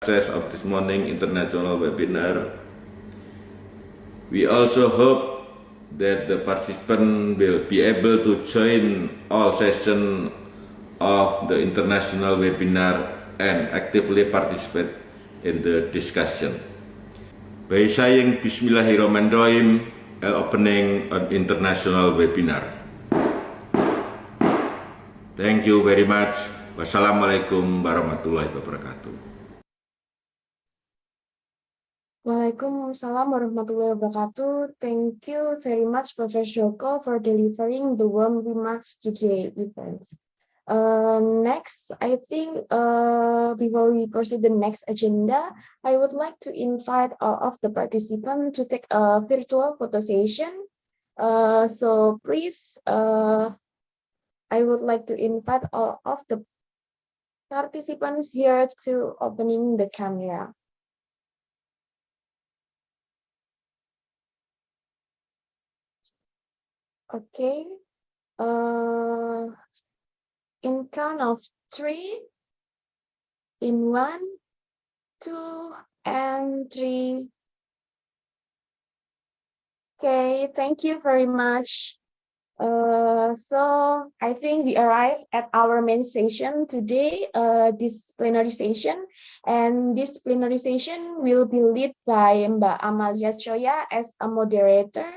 success of this morning international webinar. We also hope that the participant will be able to join all sessions of the international webinar and actively participate in the discussion. By saying Bismillahirrahmanirrahim, opening an international webinar. Thank you very much. Wassalamualaikum warahmatullahi wabarakatuh. Waalaikumsalam warahmatullahi wabarakatuh. Thank you very much, Professor Joko, for delivering the warm remarks today event. Next, I think before we proceed the next agenda, I would like to invite all of the participants to take a virtual photo session. So please, I would like to invite all of the participants here to opening the camera. Okay. In count of 3, in 1, 2, and 3. Okay, thank you very much. So I think we arrived at our main session today, this plenary session, and this plenary session will be led by Mbak Amalia Choya as a moderator.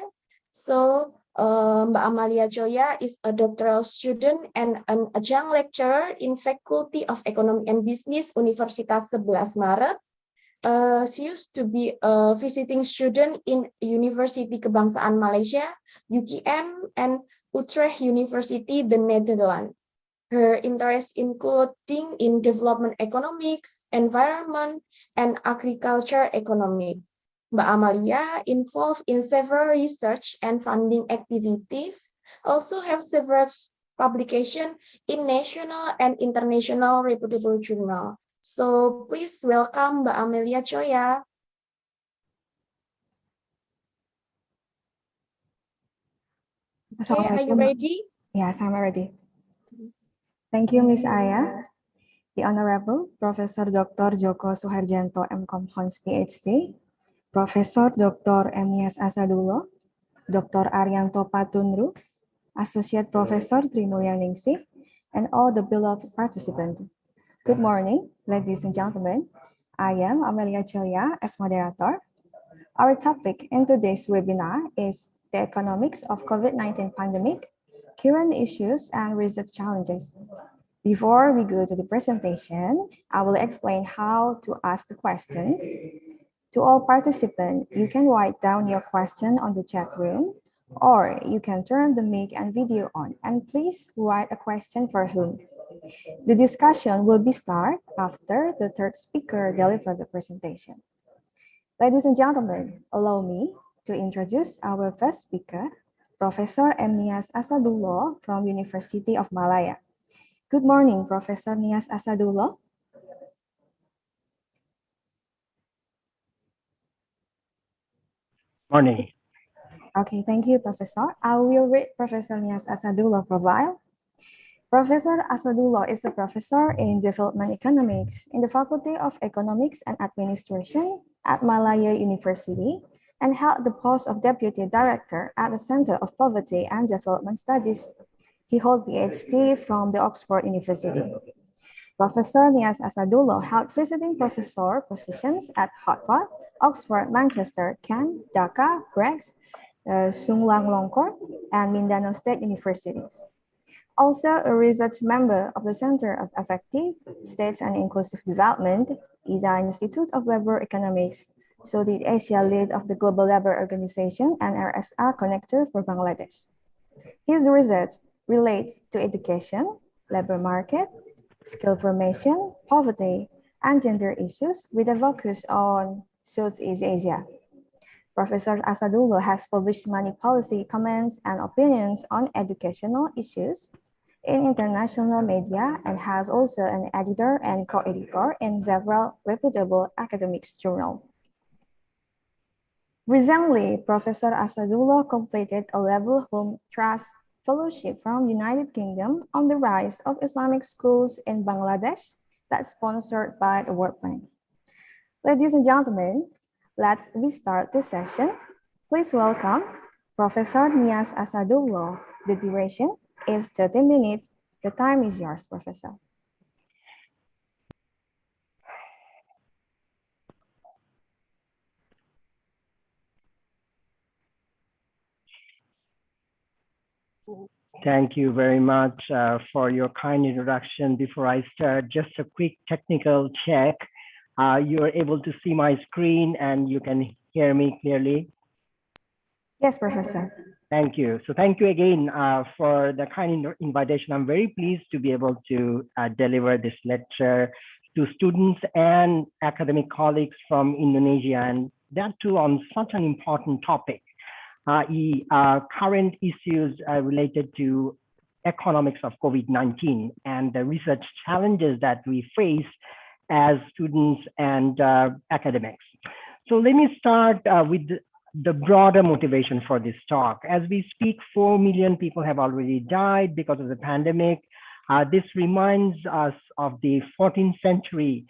So Mbak Amalia Choya is a doctoral student and an adjunct lecturer in Faculty of Economy and Business, Universitas 11 Maret. She used to be a visiting student in University Kebangsaan Malaysia, UKM, and Utrecht University, the Netherlands. Her interests including in development economics, environment, and agriculture economics. Mbak Amalia, involved in several research and funding activities, also have several publications in national and international reputable journals. So please welcome Mbak Amelia Choya. Okay, are you ready? Yes, I'm ready. Thank you, Ms. Aya. The Honorable Professor Dr. Joko Suharjanto, M.Com Hons, PhD, Professor Dr. M.Nias Asadullah, Dr. Arianto Patunru, Associate Professor Trimulyaningsih, and all the beloved participants. Good morning, ladies and gentlemen. I am Amelia Choya as moderator. Our topic in today's webinar is the economics of COVID-19 pandemic, current issues and research challenges. Before we go to the presentation, I will explain how to ask the question. To all participants, you can write down your question on the chat room, or you can turn the mic and video on, and please write a question for whom. The discussion will be started after the third speaker delivers the presentation. Ladies and gentlemen, allow me to introduce our first speaker, Professor M. Nias Asadullah from University of Malaya. Good morning, Professor Nias Asadullah. Morning. Okay, thank you, Professor. I will read Professor Nias Asadullah profile. Professor Asadullah is a professor in development economics in the Faculty of Economics and Administration at Malaya University and held the post of Deputy Director at the Center of Poverty and Development Studies. He holds PhD from the Oxford University. Professor Nias Asadullah held visiting professor positions at Harvard, Oxford, Manchester, Kent, Dhaka, Brex, Chulalongkorn, and Mindanao State Universities. Also a research member of the Center of Effective States and Inclusive Development, ISA Institute of Labor Economics, Southeast Asia lead of the Global Labor Organization and RSA connector for Bangladesh. His research relates to education, labor market, skill formation, poverty, and gender issues with a focus on Southeast Asia. Professor Asadullah has published many policy comments and opinions on educational issues in international media and has also an editor and co-editor in several reputable academic journals. Recently, Professor Asadullah completed a level home trust fellowship from United Kingdom on the rise of Islamic schools in Bangladesh that's sponsored by the World Bank. Ladies and gentlemen, let's restart the session. Please welcome Professor Nias Asadullah. The duration is 30 minutes. The time is yours, Professor. Thank you very much for your kind introduction. Before I start, just a quick technical check. You are able to see my screen and you can hear me clearly? Yes, Professor. Thank you. So thank you again for the kind invitation. I'm very pleased to be able to deliver this lecture to students and academic colleagues from Indonesia, and that too on such an important topic. Current issues related to economics of COVID-19 and the research challenges that we face as students and academics. So let me start with the broader motivation for this talk. As we speak, 4 million people have already died because of the pandemic. This reminds us of the 14th century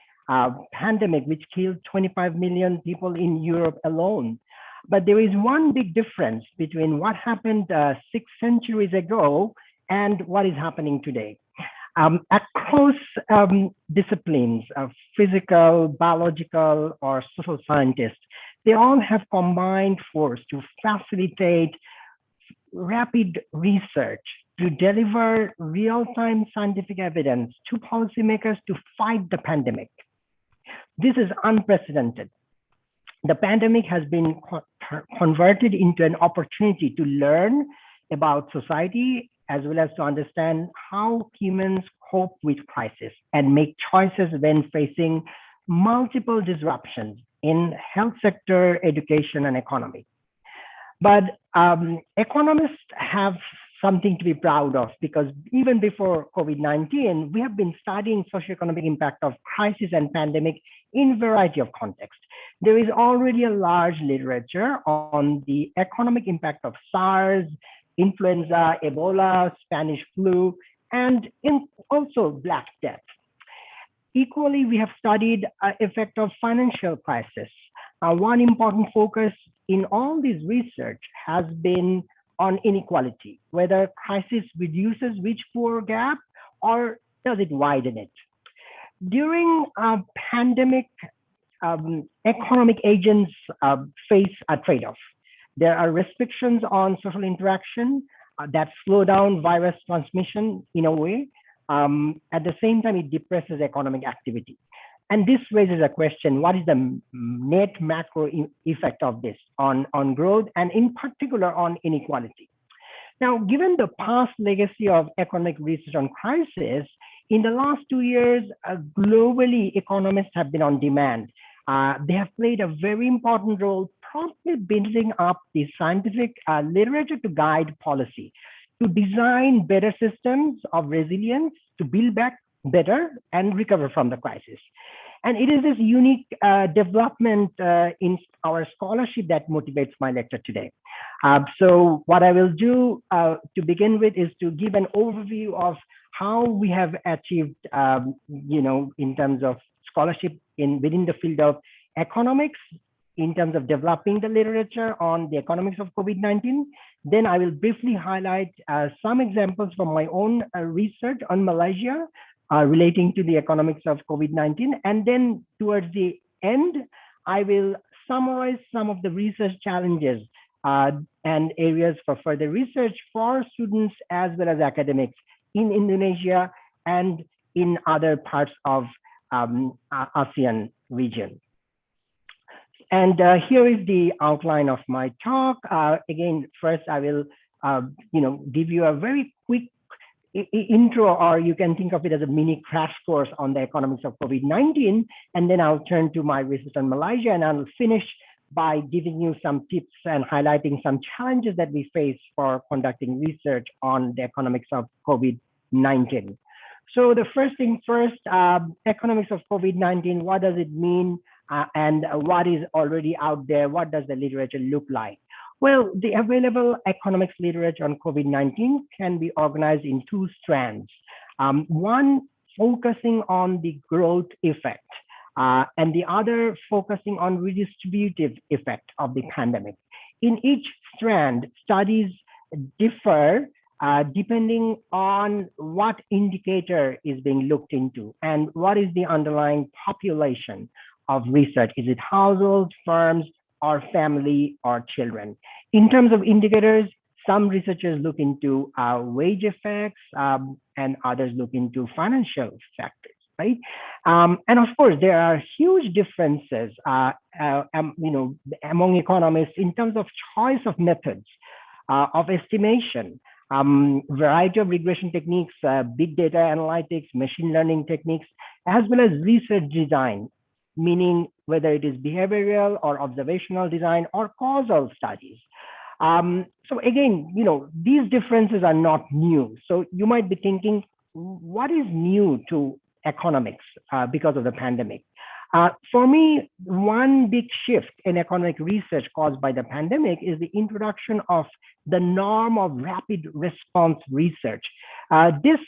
pandemic, which killed 25 million people in Europe alone. But there is one big difference between what happened 6 centuries ago and what is happening today. Across disciplines of physical, biological, or social scientists, they all have combined force to facilitate rapid research, to deliver real-time scientific evidence to policymakers to fight the pandemic. This is unprecedented. The pandemic has been converted into an opportunity to learn about society, as well as to understand how humans cope with crisis and make choices when facing multiple disruptions in health sector, education, and economy. But economists have something to be proud of, because even before COVID-19, we have been studying socioeconomic impact of crisis and pandemic in a variety of contexts. There is already a large literature on the economic impact of SARS, influenza, Ebola, Spanish flu, and also Black Death. Equally, we have studied effect of financial crisis. One important focus in all this research has been on inequality, whether crisis reduces which poor gap or does it widen it. During a pandemic, economic agents face a trade-off. There are restrictions on social interaction that slow down virus transmission in a way. At the same time, it depresses economic activity. And this raises a question: what is the net macro effect of this on growth, and in particular on inequality? Now, given the past legacy of economic research on crisis, in the last 2 years, globally, economists have been on demand. They have played a very important role, promptly building up the scientific literature to guide policy, to design better systems of resilience, to build back better and recover from the crisis. And it is this unique development in our scholarship that motivates my lecture today. So what I will do to begin with is to give an overview of how we have achieved, in terms of scholarship within the field of economics, in terms of developing the literature on the economics of COVID-19. Then I will briefly highlight some examples from my own research on Malaysia relating to the economics of COVID-19. And then towards the end, I will summarize some of the research challenges and areas for further research for students as well as academics in Indonesia and in other parts of ASEAN region. And here is the outline of my talk. Again, first I will, give you a very quick intro, or you can think of it as a mini crash course on the economics of COVID-19. And then I'll turn to my research on Malaysia, and I'll finish by giving you some tips and highlighting some challenges that we face for conducting research on the economics of COVID-19. So the first thing first, economics of COVID-19, what does it mean? And what is already out there? What does the literature look like? Well, the available economics literature on COVID-19 can be organized in 2 strands. One focusing on the growth effect. and the other focusing on redistributive effect of the pandemic. In each strand, studies differ depending on what indicator is being looked into and what is the underlying population of research. Is it households, firms, or family or children? In terms of indicators, some researchers look into wage effects and others look into financial factors, right? And of course, there are huge differences among economists in terms of choice of methods of estimation, variety of regression techniques, big data analytics, machine learning techniques, as well as research design, meaning whether it is behavioral or observational design or causal studies. So again, these differences are not new. So you might be thinking, what is new to economics because of the pandemic? For me, one big shift in economic research caused by the pandemic is the introduction of the norm of rapid response research. This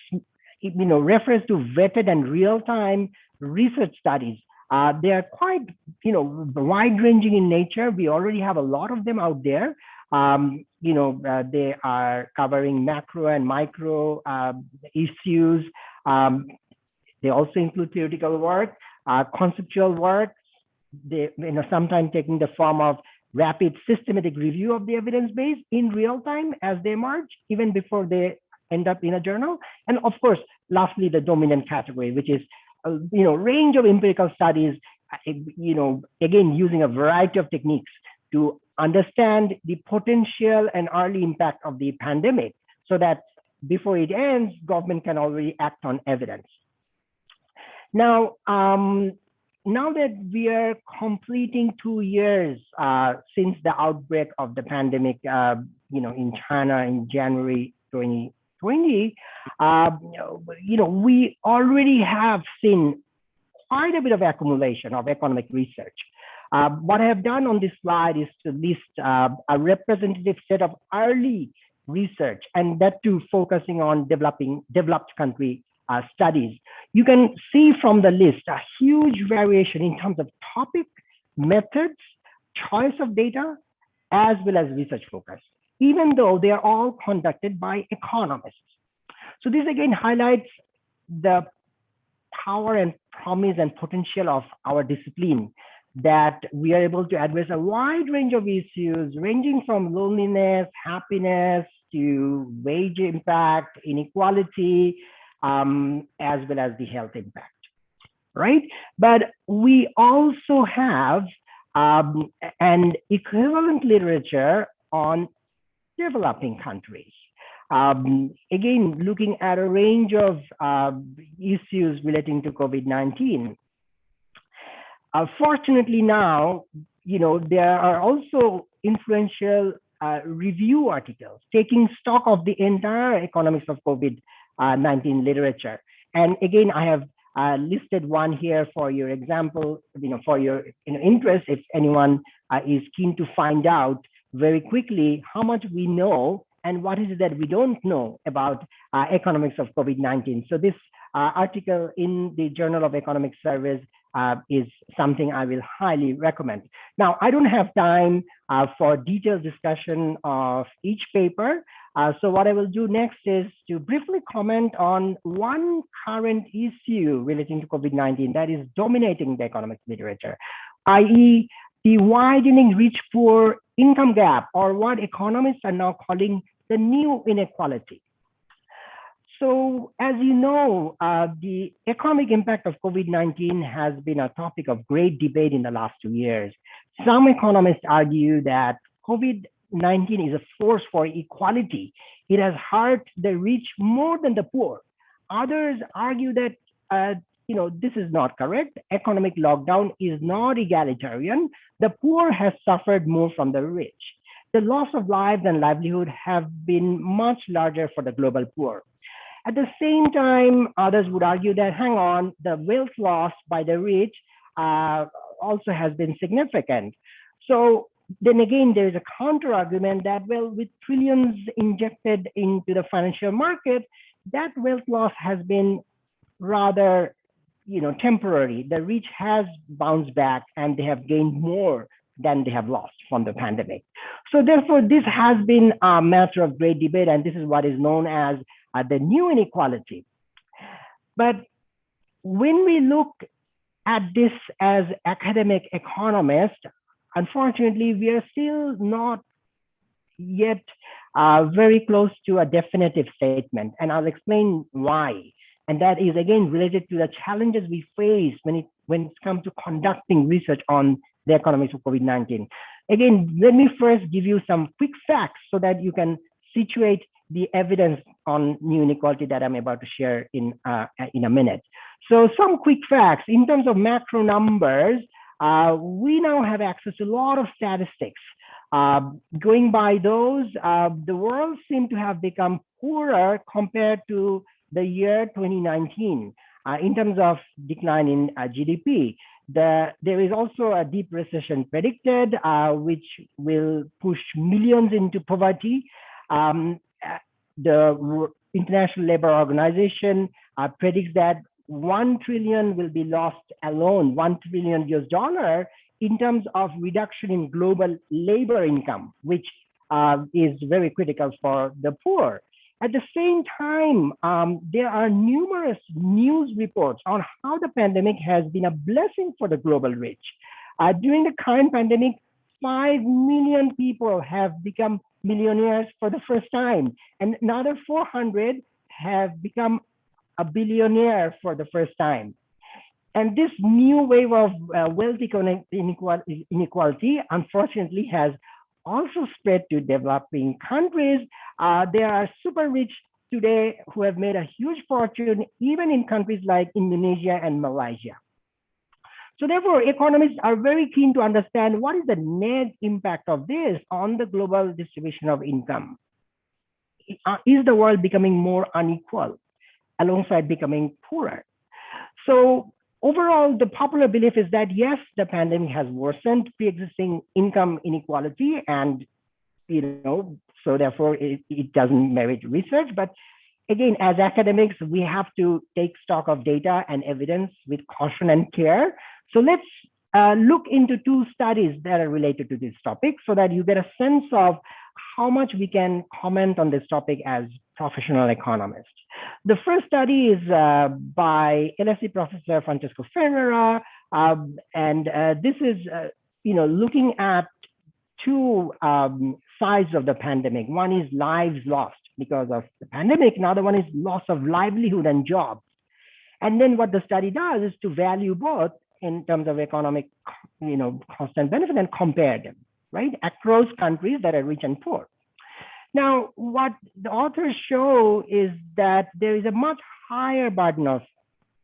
refers to vetted and real-time research studies. They are quite wide-ranging in nature. We already have a lot of them out there. They are covering macro and micro issues. They also include theoretical work, conceptual work. They sometimes taking the form of rapid systematic review of the evidence base in real time as they emerge, even before they end up in a journal. And of course, lastly, the dominant category, which is range of empirical studies, again, using a variety of techniques to understand the potential and early impact of the pandemic so that before it ends, government can already act on evidence. Now, now that we are completing 2 years since the outbreak of the pandemic, in China in January 2020, we already have seen quite a bit of accumulation of economic research. What I have done on this slide is to list a representative set of early research, and that too focusing on developed country studies. You can see from the list a huge variation in terms of topic, methods, choice of data, as well as research focus, even though they are all conducted by economists. So this again highlights the power and promise and potential of our discipline, that we are able to address a wide range of issues ranging from loneliness, happiness, to wage impact, inequality, as well as the health impact, right? But we also have an equivalent literature on developing countries. Again, looking at a range of issues relating to COVID-19. Fortunately now, there are also influential review articles taking stock of the entire economics of COVID-19 literature. And again, I have listed one here for your example, for your interest, if anyone is keen to find out very quickly how much we know and what is it that we don't know about economics of COVID-19. So this article in the Journal of Economic Surveys is something I will highly recommend. Now, I don't have time for detailed discussion of each paper. So what I will do next is to briefly comment on one current issue relating to COVID-19 that is dominating the economics literature, i.e. the widening rich-poor income gap, or what economists are now calling the new inequality. So as you know, the economic impact of COVID-19 has been a topic of great debate in the last 2 years. Some economists argue that COVID-19 is a force for equality. It has hurt the rich more than the poor. Others argue that this is not correct. Economic lockdown is not egalitarian. The poor has suffered more from the rich. The loss of lives and livelihood have been much larger for the global poor. At the same time, others would argue that, hang on, the wealth loss by the rich also has been significant. So then again, there's a counter argument that, well, with trillions injected into the financial market, that wealth loss has been rather temporary. The rich has bounced back and they have gained more than they have lost from the pandemic. So therefore, this has been a matter of great debate, and this is what is known as the new inequality. But when we look at this as academic economists, unfortunately, we are still not yet very close to a definitive statement, and I'll explain why. And that is again related to the challenges we face when it comes to conducting research on the economics of COVID-19. Again, let me first give you some quick facts so that you can situate the evidence on new inequality that I'm about to share in a minute. So some quick facts in terms of macro numbers. We now have access to a lot of statistics. Going by those, the world seemed to have become poorer compared to the year 2019 in terms of decline in GDP. There is also a deep recession predicted, which will push millions into poverty. The International Labour Organization predicts that 1 trillion will be lost alone, $1 trillion US in terms of reduction in global labor income, which is very critical for the poor. At the same time, there are numerous news reports on how the pandemic has been a blessing for the global rich. During the current pandemic, 5 million people have become millionaires for the first time, and another 400 have become a billionaire for the first time. And this new wave of wealth inequality, unfortunately, has also spread to developing countries. There are super rich today who have made a huge fortune, even in countries like Indonesia and Malaysia. So therefore, economists are very keen to understand what is the net impact of this on the global distribution of income. Is the world becoming more unequal alongside becoming poorer? So overall, the popular belief is that yes, the pandemic has worsened pre-existing income inequality, and so therefore it doesn't merit research. But again, as academics, we have to take stock of data and evidence with caution and care. So let's look into 2 studies that are related to this topic so that you get a sense of how much we can comment on this topic as professional economists. The first study is by LSE professor Francesco Ferrara, and this is looking at 2 sides of the pandemic. One is lives lost because of the pandemic. Another one is loss of livelihood and jobs. And then what the study does is to value both in terms of economic, cost and benefit, and compare them, right, across countries that are rich and poor. Now, what the authors show is that there is a much higher burden of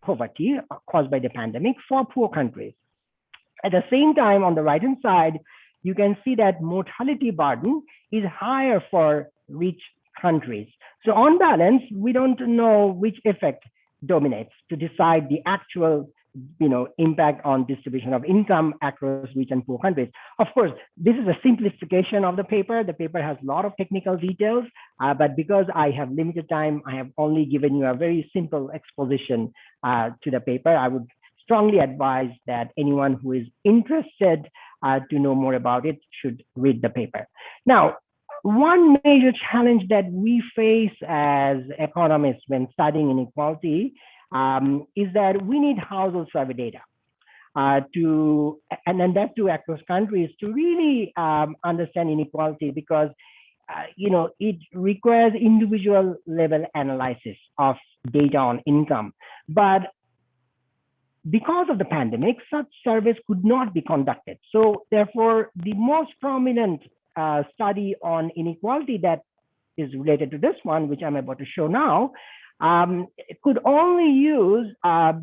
poverty caused by the pandemic for poor countries. At the same time, on the right-hand side, you can see that mortality burden is higher for rich countries. So on balance, we don't know which effect dominates to decide the actual impact on distribution of income across rich and poor countries. Of course, this is a simplification of the paper. The paper has a lot of technical details, but because I have limited time, I have only given you a very simple exposition to the paper. I would strongly advise that anyone who is interested to know more about it should read the paper. Now, one major challenge that we face as economists when studying inequality is that we need household survey data and then that too across countries to really understand inequality, because it requires individual level analysis of data on income. But because of the pandemic, such surveys could not be conducted. So therefore, the most prominent study on inequality that is related to this one, which I'm about to show now, could only use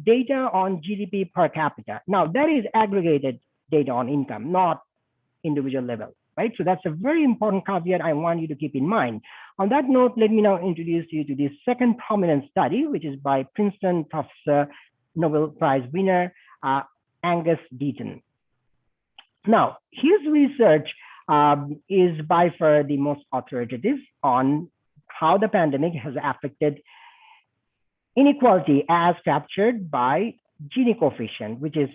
data on GDP per capita. Now, that is aggregated data on income, not individual level, right? So that's a very important caveat I want you to keep in mind. On that note, let me now introduce you to this second prominent study, which is by Princeton professor, Nobel Prize winner, Angus Deaton. Now, his research is by far the most authoritative on how the pandemic has affected inequality as captured by Gini coefficient, which is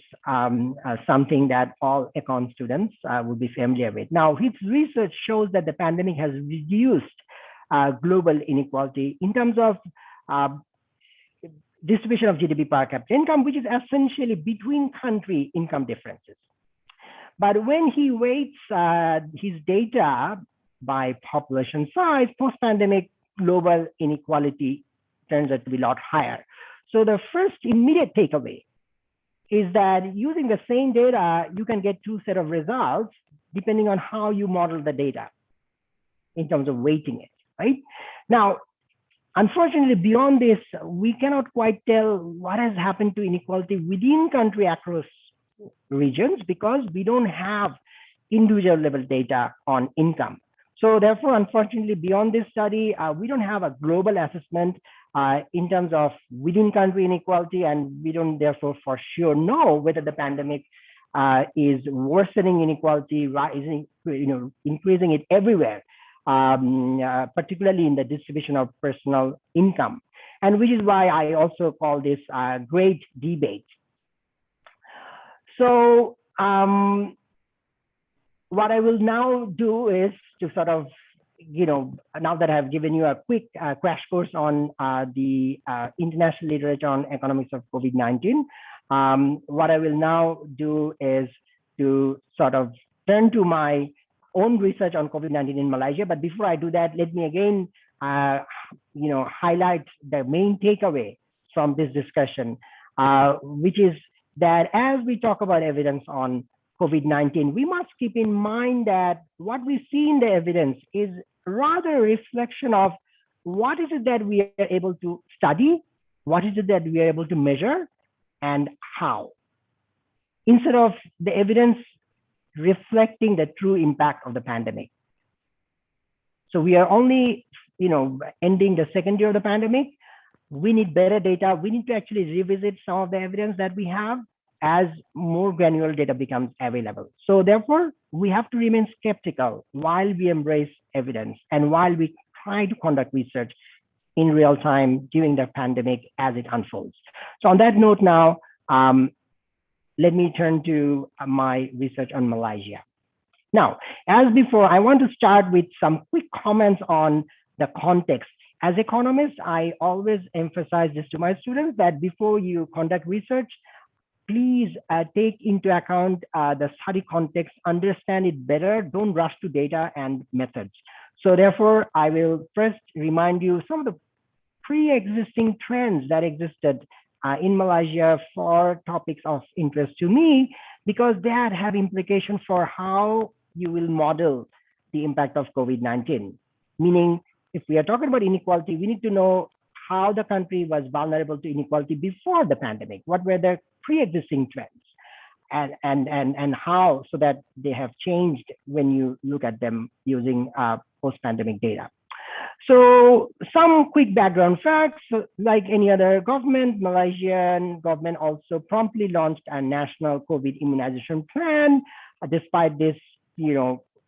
something that all econ students will be familiar with. Now, his research shows that the pandemic has reduced global inequality in terms of distribution of GDP per capita income, which is essentially between country income differences. But when he weights his data by population size, post-pandemic global inequality turns out to be a lot higher. So the first immediate takeaway is that using the same data, you can get two set of results depending on how you model the data in terms of weighting it, right? Now, unfortunately, beyond this, we cannot quite tell what has happened to inequality within country across regions because we don't have individual level data on income. So therefore, unfortunately, beyond this study, we don't have a global assessment in terms of within country inequality, and we don't therefore for sure know whether the pandemic is worsening inequality, rising, increasing it everywhere, particularly in the distribution of personal income. And which is why I also call this a great debate. So what I will now do is to sort of, now that I've given you a quick crash course on the international literature on economics of COVID-19, what I will now do is to sort of turn to my own research on COVID-19 in Malaysia. But before I do that, let me again, highlight the main takeaway from this discussion, which is that as we talk about evidence on COVID-19, we must keep in mind that what we see in the evidence is rather a reflection of what is it that we are able to study, what is it that we are able to measure, and how, instead of the evidence reflecting the true impact of the pandemic. So we are only, ending the second year of the pandemic. We need better data. We need to actually revisit some of the evidence that we have as more granular data becomes available. So therefore, we have to remain skeptical while we embrace evidence and while we try to conduct research in real time during the pandemic as it unfolds. So on that note now, let me turn to my research on Malaysia. Now, as before, I want to start with some quick comments on the context. As economists, I always emphasize this to my students that before you conduct research, please take into account the study context, understand it better, don't rush to data and methods. So therefore, I will first remind you some of the pre-existing trends that existed in Malaysia for topics of interest to me, because that have implications for how you will model the impact of COVID-19. Meaning, if we are talking about inequality, we need to know how the country was vulnerable to inequality before the pandemic. What were the pre-existing trends, and how, so that they have changed when you look at them using post-pandemic data. So some quick background facts. Like any other government, Malaysian government also promptly launched a national COVID immunization plan. Despite this,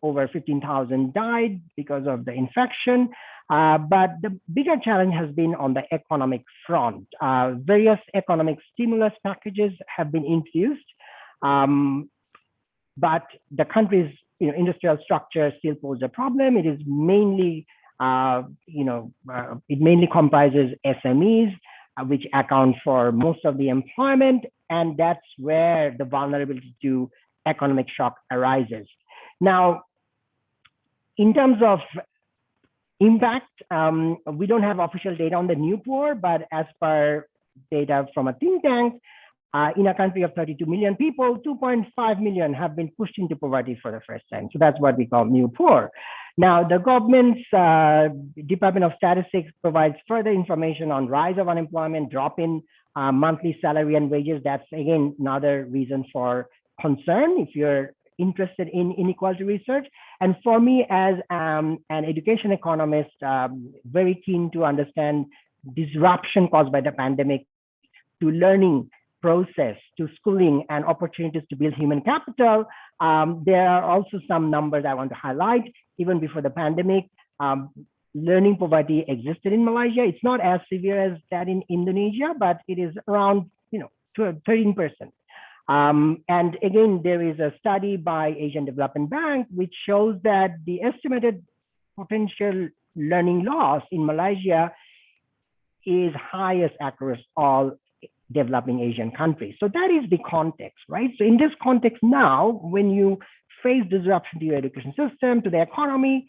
over 15,000 died because of the infection. But the bigger challenge has been on the economic front. Various economic stimulus packages have been introduced, but the country's industrial structure still poses a problem. It is mainly, it mainly comprises SMEs, which account for most of the employment, and that's where the vulnerability to economic shock arises. Now, in terms of impact, we don't have official data on the new poor, but as per data from a think tank, in a country of 32 million people, 2.5 million have been pushed into poverty for the first time. So that's what we call new poor. Now, the government's Department of Statistics provides further information on rise of unemployment, drop in monthly salary and wages. That's, again, another reason for concern if you're interested in inequality research. And for me, as an education economist, very keen to understand disruption caused by the pandemic to learning process, to schooling and opportunities to build human capital. There are also some numbers I want to highlight. Even before the pandemic, learning poverty existed in Malaysia. It's not as severe as that in Indonesia, but it is around 13%. And again, there is a study by Asian Development Bank which shows that the estimated potential learning loss in Malaysia is highest across all developing Asian countries. So that is the context, right? So in this context now, when you face disruption to your education system, to the economy,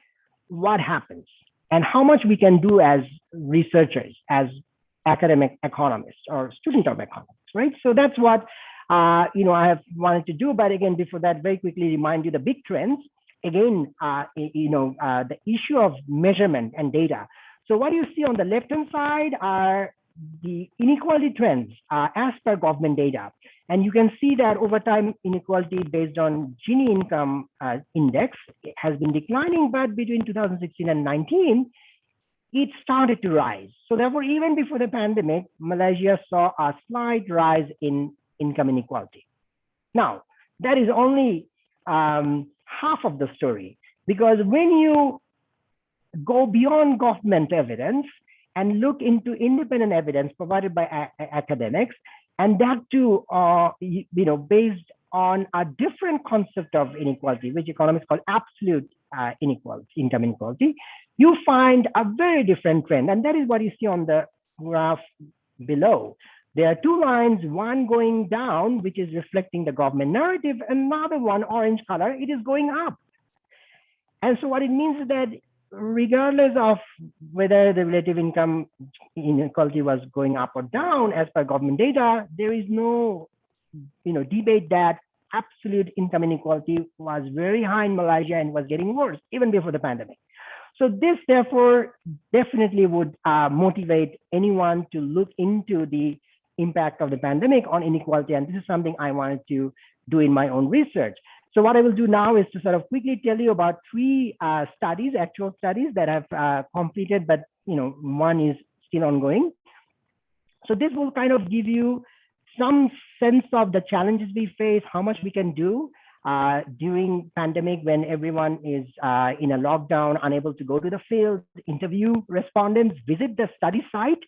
what happens? And how much we can do as researchers, as academic economists or student of economics, right? So that's what I have wanted to do. But again, before that, very quickly remind you the big trends. Again, the issue of measurement and data. So what you see on the left-hand side are the inequality trends as per government data. And you can see that over time, inequality based on Gini income index has been declining, but between 2016 and 19, it started to rise. So therefore, even before the pandemic, Malaysia saw a slight rise in income inequality. Now, that is only half of the story, because when you go beyond government evidence and look into independent evidence provided by academics, and that too, based on a different concept of inequality, which economists call absolute inequality, income inequality, you find a very different trend. And that is what you see on the graph below. There are two lines, one going down, which is reflecting the government narrative, another one, orange color, it is going up. And so what it means is that regardless of whether the relative income inequality was going up or down as per government data, there is no debate that absolute income inequality was very high in Malaysia and was getting worse even before the pandemic. So this, therefore, definitely would motivate anyone to look into the impact of the pandemic on inequality. And this is something I wanted to do in my own research. So what I will do now is to sort of quickly tell you about three studies, actual studies that have completed, but one is still ongoing. So this will kind of give you some sense of the challenges we face, how much we can do during pandemic when everyone is in a lockdown, unable to go to the field, interview respondents, visit the study site.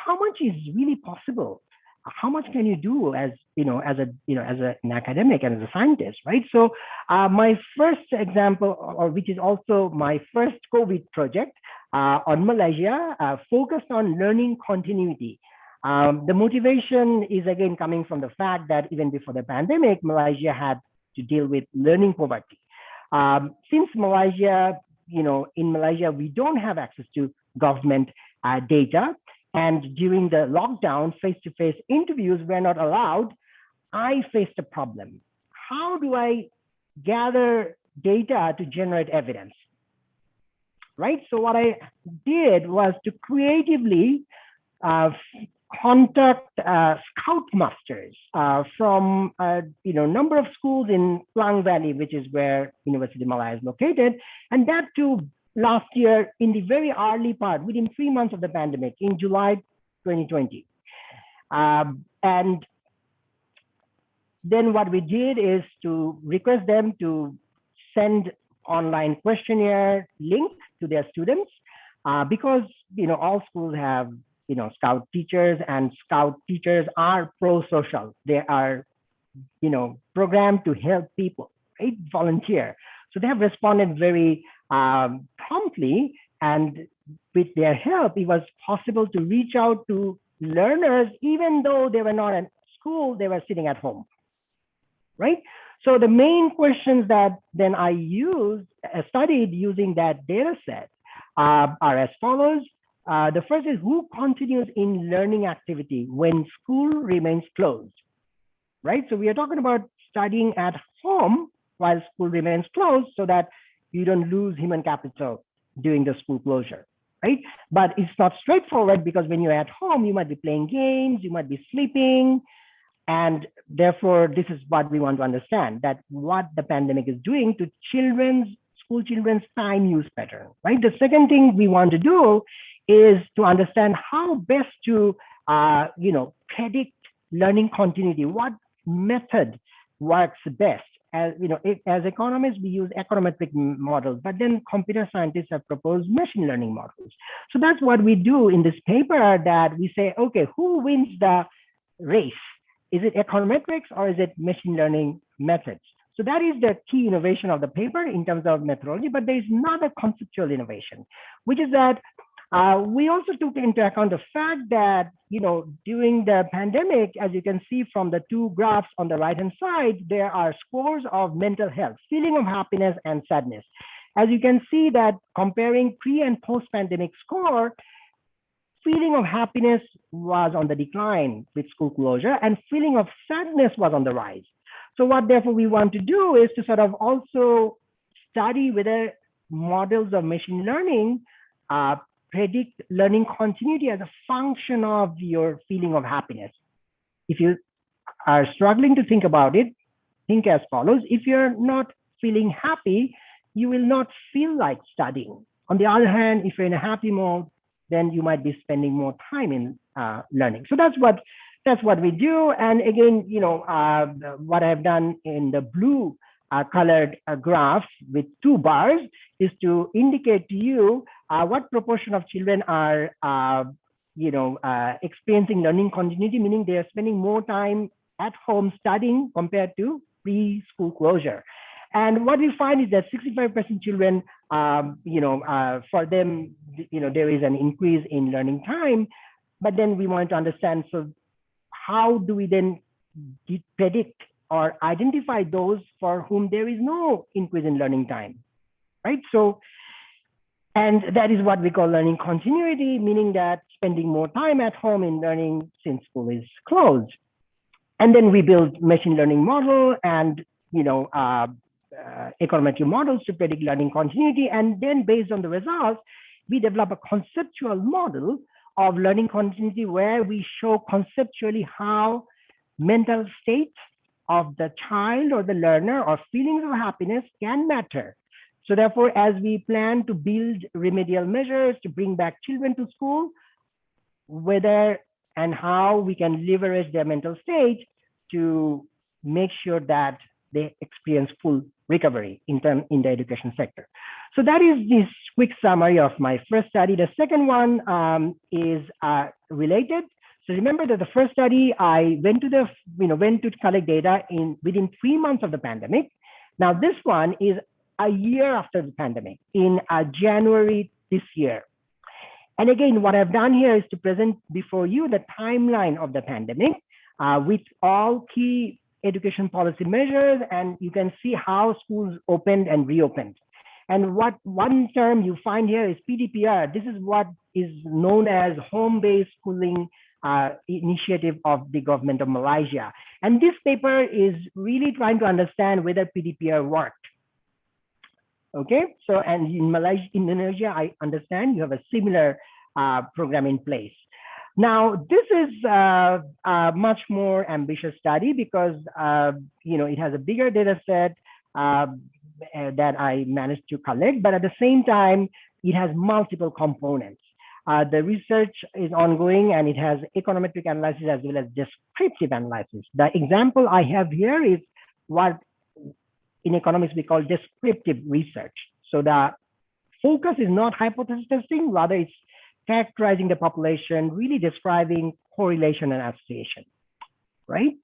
How much is really possible? How much can you do as an academic and as a scientist, right? So my first example, or which is also my first COVID project on Malaysia, focused on learning continuity. The motivation is again coming from the fact that even before the pandemic, Malaysia had to deal with learning poverty. Since Malaysia, in Malaysia, we don't have access to government data. And during the lockdown, face-to-face interviews were not allowed. I faced a problem. How do I gather data to generate evidence? Right? So what I did was to creatively contact scoutmasters from number of schools in Klang Valley, which is where University of Malaya is located, and that too last year in the very early part, within 3 months of the pandemic, in July 2020. And then what we did is to request them to send online questionnaire link to their students because all schools have scout teachers, and scout teachers are pro-social. They are programmed to help people, right? Volunteer. So they have responded very promptly, and with their help, it was possible to reach out to learners, even though they were not at school, they were sitting at home, right? So the main questions that then I studied using that data set are as follows. The first is, who continues in learning activity when school remains closed, right? So we are talking about studying at home while school remains closed so that you don't lose human capital during the school closure, right? But it's not straightforward because when you're at home, you might be playing games, you might be sleeping, and therefore this is what we want to understand, that what the pandemic is doing to school children's time use pattern, right? The second thing we want to do is to understand how best to, predict learning continuity. What method works best? As economists, we use econometric models, but then computer scientists have proposed machine learning models. So that's what we do in this paper, that we say, okay, who wins the race Is it econometrics or is it machine learning methods? So that is the key innovation of the paper in terms of methodology, but there is another conceptual innovation, which is that we also took into account the fact that, during the pandemic, as you can see from the two graphs on the right-hand side, there are scores of mental health, feeling of happiness and sadness. As you can see that comparing pre and post-pandemic score, feeling of happiness was on the decline with school closure and feeling of sadness was on the rise. So what therefore we want to do is to sort of also study whether models of machine learning predict learning continuity as a function of your feeling of happiness. If you are struggling to think about it, think as follows. If you're not feeling happy, you will not feel like studying. On the other hand, if you're in a happy mode, then you might be spending more time in learning. So that's what we do. And again, what I've done in the blue colored graph with two bars is to indicate to you what proportion of children are experiencing learning continuity, meaning they are spending more time at home studying compared to pre-school closure. And what we find is that 65% children, for them, there is an increase in learning time. But then we want to understand, so how do we then predict or identify those for whom there is no increase in learning time, right? So, and that is what we call learning continuity, meaning that spending more time at home in learning since school is closed. And then we build machine learning model and, econometric models to predict learning continuity. And then based on the results, we develop a conceptual model of learning continuity where we show conceptually how mental states of the child or the learner or feelings of happiness can matter. So therefore, as we plan to build remedial measures to bring back children to school, whether and how we can leverage their mental state to make sure that they experience full recovery in the education sector. So that is this quick summary of my first study. The second one is related. So remember that the first study, I went to collect data within 3 months of the pandemic. Now this one is a year after the pandemic, in January this year. And again, what I've done here is to present before you the timeline of the pandemic with all key education policy measures, and you can see how schools opened and reopened. And what one term you find here is PDPR. This is what is known as home-based schooling initiative of the government of Malaysia. And this paper is really trying to understand whether PDPR worked. Okay, so and in Malaysia, Indonesia, I understand you have a similar program in place. Now, this is a much more ambitious study because it has a bigger data set that I managed to collect, but at the same time, it has multiple components. The research is ongoing and it has econometric analysis as well as descriptive analysis. The example I have here is what in economics we call descriptive research. So the focus is not hypothesis testing, rather it's characterizing the population, really describing correlation and association, right?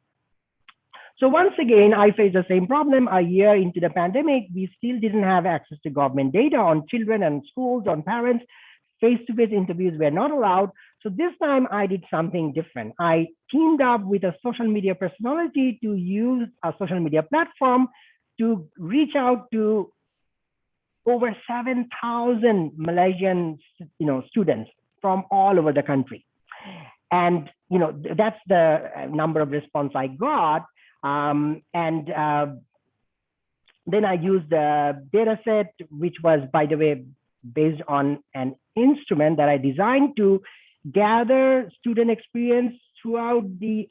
So once again, I face the same problem. A year into the pandemic, we still didn't have access to government data on children and schools, on parents. Face-to-face interviews were not allowed. So this time I did something different. I teamed up with a social media personality to use a social media platform to reach out to over 7,000 Malaysian students from all over the country. And that's the number of response I got. Then I used the data set, which was, by the way, based on an instrument that I designed to gather student experience throughout the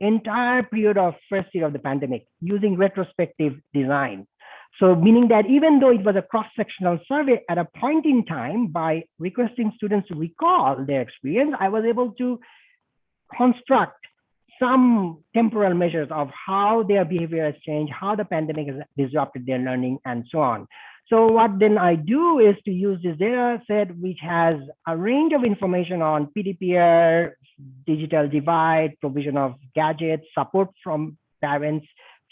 entire period of first year of the pandemic using retrospective design. So meaning that even though it was a cross-sectional survey, at a point in time, by requesting students to recall their experience, I was able to construct some temporal measures of how their behavior has changed, how the pandemic has disrupted their learning, and so on. So what then I do is to use this data set, which has a range of information on PDPR, digital divide, provision of gadgets, support from parents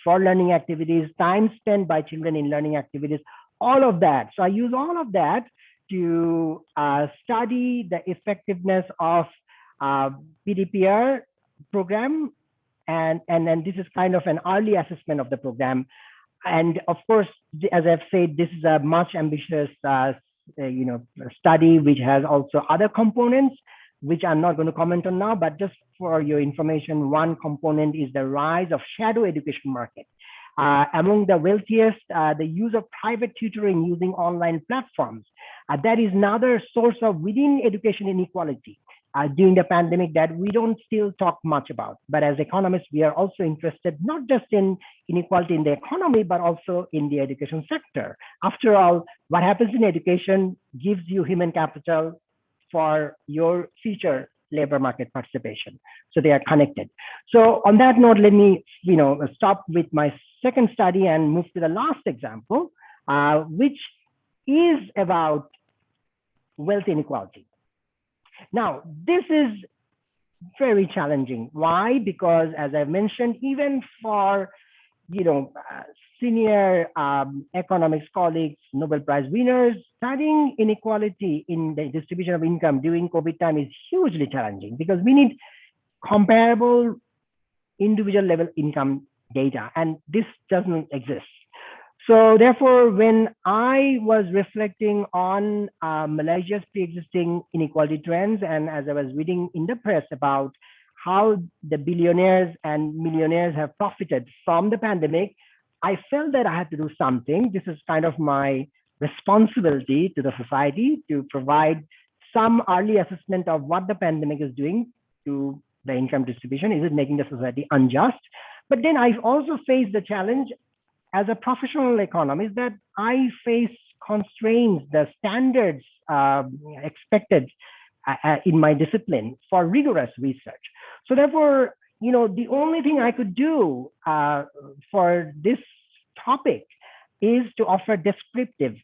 for learning activities, time spent by children in learning activities, all of that. So I use all of that to study the effectiveness of PDPR program. And then this is kind of an early assessment of the program. And of course, as I've said, this is a much ambitious study, which has also other components, which I'm not going to comment on now, but just for your information, one component is the rise of shadow education market. Among the wealthiest, the use of private tutoring using online platforms. That is another source of within education inequality during the pandemic that we don't still talk much about. But as economists, we are also interested not just in inequality in the economy, but also in the education sector. After all, what happens in education gives you human capital for your future labor market participation. So they are connected. So on that note, let me stop with my second study and move to the last example, which is about wealth inequality. Now, this is very challenging. Why? Because as I mentioned, even for senior economics colleagues, Nobel Prize winners, studying inequality in the distribution of income during COVID time is hugely challenging because we need comparable individual level income data, and this doesn't exist. So therefore, when I was reflecting on Malaysia's pre-existing inequality trends, and as I was reading in the press about how the billionaires and millionaires have profited from the pandemic, I felt that I had to do something. This is kind of my responsibility to the society to provide some early assessment of what the pandemic is doing to the income distribution. Is it making the society unjust? But then I also face the challenge as a professional economist that I face constraints, the standards expected in my discipline for rigorous research. So therefore, the only thing I could do for this topic is to offer descriptive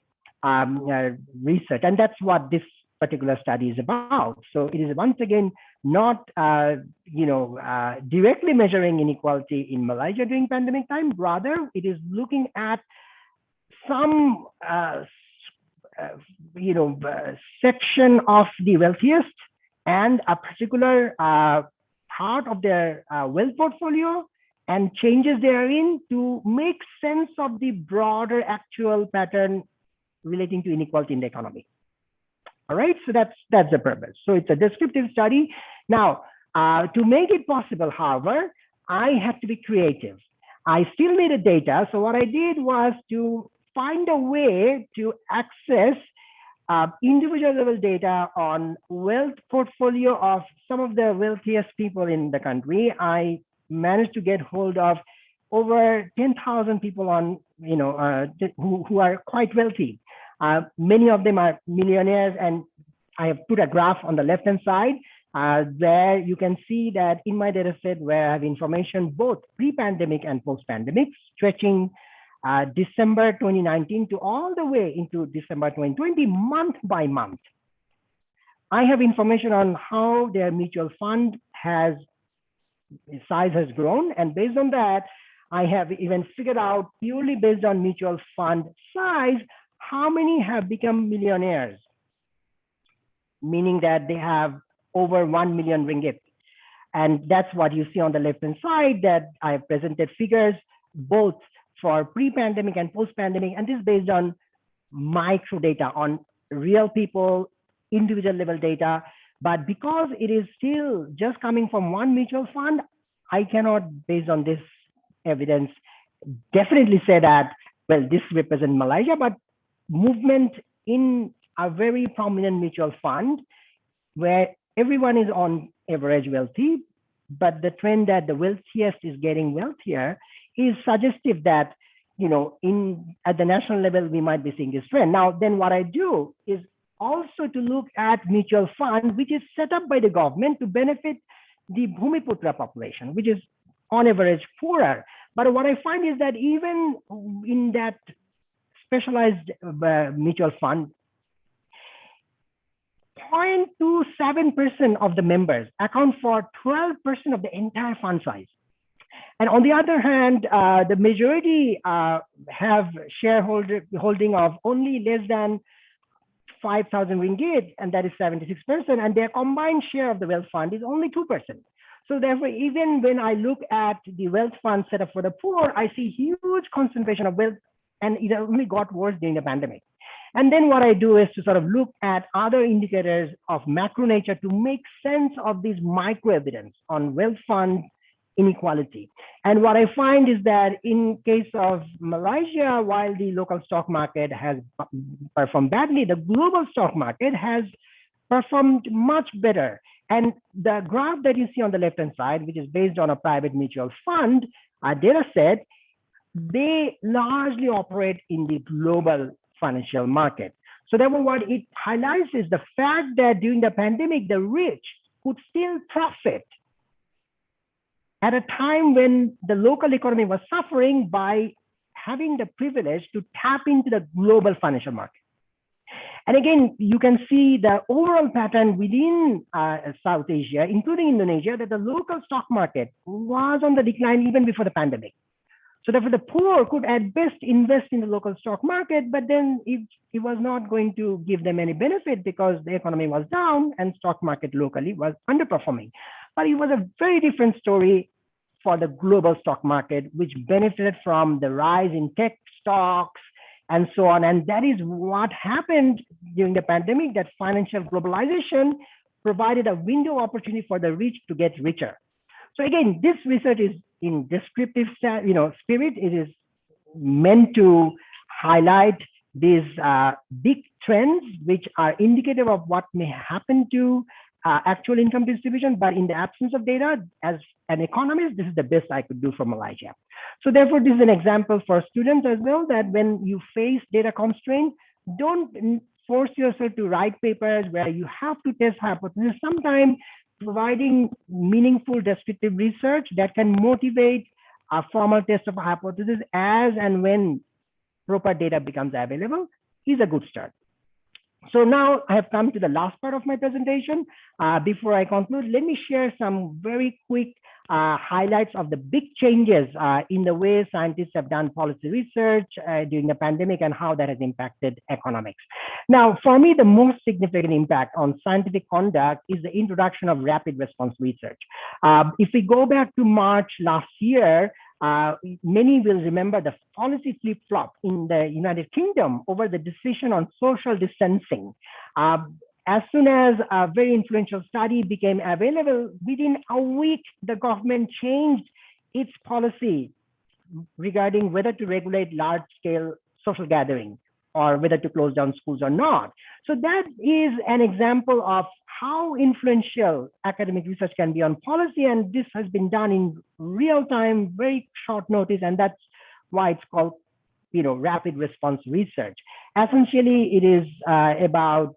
research. And that's what this particular study is about. So it is once again not directly measuring inequality in Malaysia during pandemic time. Rather, it is looking at some section of the wealthiest and a particular part of their wealth portfolio and changes therein to make sense of the broader actual pattern relating to inequality in the economy. All right, so that's the purpose. So it's a descriptive study. Now, to make it possible, however, I had to be creative. I still needed data. So what I did was to find a way to access individual level data on wealth portfolio of some of the wealthiest people in the country. I managed to get hold of over 10,000 people on, who are quite wealthy. Many of them are millionaires, and I have put a graph on the left-hand side where you can see that in my data set where I have information both pre-pandemic and post-pandemic, stretching December 2019 to all the way into December 2020, month by month. I have information on how their mutual fund size has grown, and based on that, I have even figured out purely based on mutual fund size, how many have become millionaires, meaning that they have over 1 million ringgit. And that's what you see on the left-hand side, that I have presented figures both for pre-pandemic and post-pandemic, and this is based on micro data, on real people, individual level data. But because it is still just coming from one mutual fund, I cannot, based on this evidence, definitely say that, well, this represents Malaysia, but movement in a very prominent mutual fund where everyone is on average wealthy, but the trend that the wealthiest is getting wealthier is suggestive that, at the national level, we might be seeing this trend. Now, then what I do is also to look at mutual fund, which is set up by the government to benefit the Bhumiputra population, which is on average poorer. But what I find is that even in that specialized mutual fund, 0.27% of the members account for 12% of the entire fund size. And on the other hand, the majority have shareholding of only less than 5,000 ringgit, and that is 76%, and their combined share of the wealth fund is only 2%. So therefore, even when I look at the wealth fund set up for the poor, I see huge concentration of wealth, and it only got worse during the pandemic. And then what I do is to sort of look at other indicators of macro nature to make sense of this micro evidence on wealth fund inequality. And what I find is that in case of Malaysia, while the local stock market has performed badly, the global stock market has performed much better. And the graph that you see on the left-hand side, which is based on a private mutual fund data set, they largely operate in the global financial market. So therefore, what it highlights is the fact that during the pandemic, the rich could still profit at a time when the local economy was suffering by having the privilege to tap into the global financial market. And again, you can see the overall pattern within South Asia, including Indonesia, that the local stock market was on the decline even before the pandemic. So therefore, the poor could at best invest in the local stock market, but then it was not going to give them any benefit because the economy was down and stock market locally was underperforming. But it was a very different story for the global stock market, which benefited from the rise in tech stocks and so on. And that is what happened during the pandemic, that financial globalization provided a window opportunity for the rich to get richer. So again, this research is in descriptive spirit. It is meant to highlight these big trends, which are indicative of what may happen to actual income distribution. But in the absence of data, as an economist, this is the best I could do for Malaysia. So therefore, this is an example for students as well, that when you face data constraints, don't force yourself to write papers where you have to test hypotheses. Sometimes providing meaningful descriptive research that can motivate a formal test of a hypothesis as and when proper data becomes available is a good start. So now I have come to the last part of my presentation. Before I conclude, let me share some very quick highlights of the big changes in the way scientists have done policy research during the pandemic and how that has impacted economics. Now, for me, the most significant impact on scientific conduct is the introduction of rapid response research. If we go back to March last year, many will remember the policy flip-flop in the United Kingdom over the decision on social distancing. As soon as a very influential study became available, within a week, the government changed its policy regarding whether to regulate large-scale social gathering or whether to close down schools or not. So that is an example of how influential academic research can be on policy, and this has been done in real time, very short notice, and that's why it's called, rapid response research. Essentially, it is about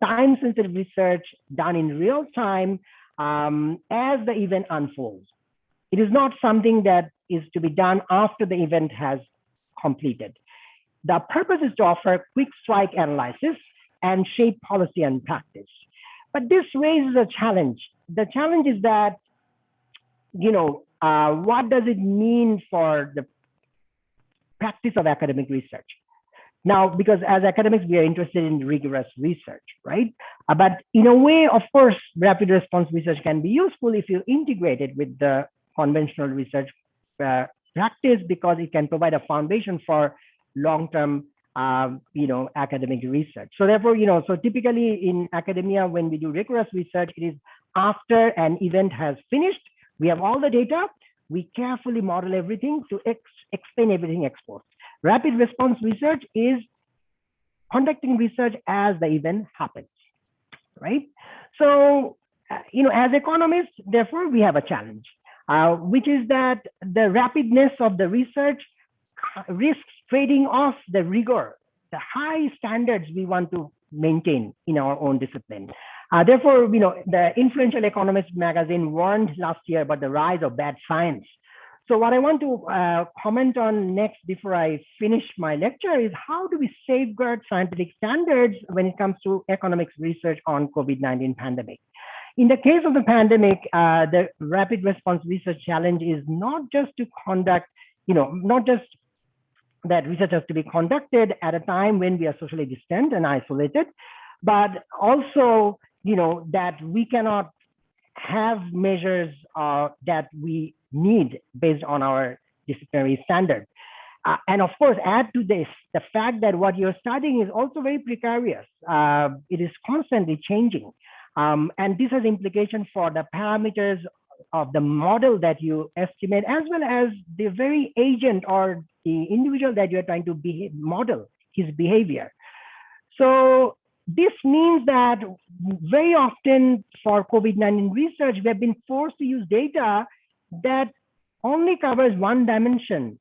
time-sensitive research done in real time as the event unfolds. It is not something that is to be done after the event has completed. The purpose is to offer quick strike analysis and shape policy and practice. But this raises a challenge. The challenge is that, what does it mean for the practice of academic research? Now, because as academics, we are interested in rigorous research, right? But in a way, of course, rapid response research can be useful if you integrate it with the conventional research practice, because it can provide a foundation for long-term, academic research. So therefore, so typically in academia, when we do rigorous research, it is after an event has finished, we have all the data, we carefully model everything to explain everything ex post. Rapid response research is conducting research as the event happens, right? So, as economists, therefore, we have a challenge, which is that the rapidness of the research risks trading off the rigor, the high standards we want to maintain in our own discipline. Therefore, the influential Economist magazine warned last year about the rise of bad science. So what I want to comment on next before I finish my lecture is how do we safeguard scientific standards when it comes to economics research on COVID-19 pandemic? In the case of the pandemic, the rapid response research challenge is not just to conduct, not just that research has to be conducted at a time when we are socially distant and isolated, but also, that we cannot have measures that we need based on our disciplinary standards. And of course, add to this the fact that what you're studying is also very precarious. It is constantly changing. And this has implications for the parameters of the model that you estimate, as well as the very agent or the individual that you're trying to model his behavior. So this means that very often for COVID-19 research, we have been forced to use data that only covers one dimension,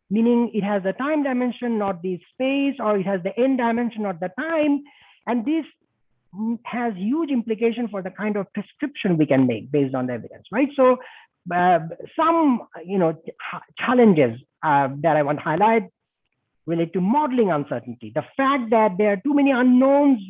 meaning it has the time dimension, not the space, or it has the n dimension, not the time. And this has huge implication for the kind of prescription we can make based on the evidence, right? So some, challenges that I want to highlight relate to modeling uncertainty. The fact that there are too many unknowns,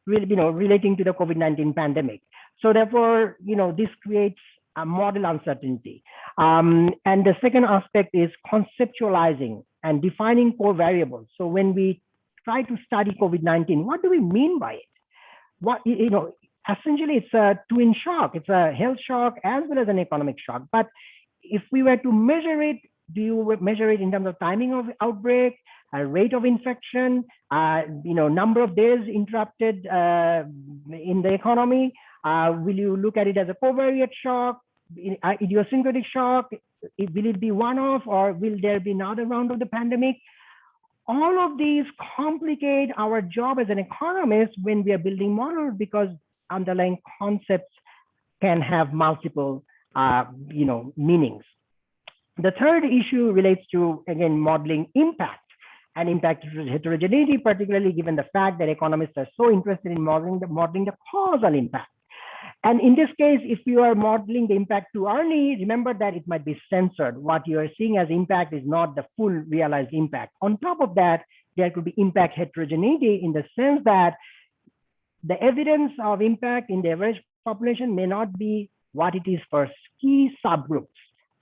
relating to the COVID-19 pandemic. So therefore, this creates a model uncertainty. And the second aspect is conceptualizing and defining core variables. So when we try to study COVID-19, what do we mean by it? What, essentially it's a twin shock. It's a health shock as well as an economic shock. But if we were to measure it, do you measure it in terms of timing of outbreak, rate of infection, number of days interrupted in the economy? Will you look at it as a covariate shock, idiosyncratic shock? Will it be one-off, or will there be another round of the pandemic? All of these complicate our job as an economist when we are building models, because underlying concepts can have multiple, meanings. The third issue relates to, again, modeling impact and impact heterogeneity, particularly given the fact that economists are so interested in modeling the causal impact. And in this case, if you are modeling the impact too early, remember that it might be censored. What you are seeing as impact is not the full realized impact. On top of that, there could be impact heterogeneity in the sense that the evidence of impact in the average population may not be what it is for key subgroups,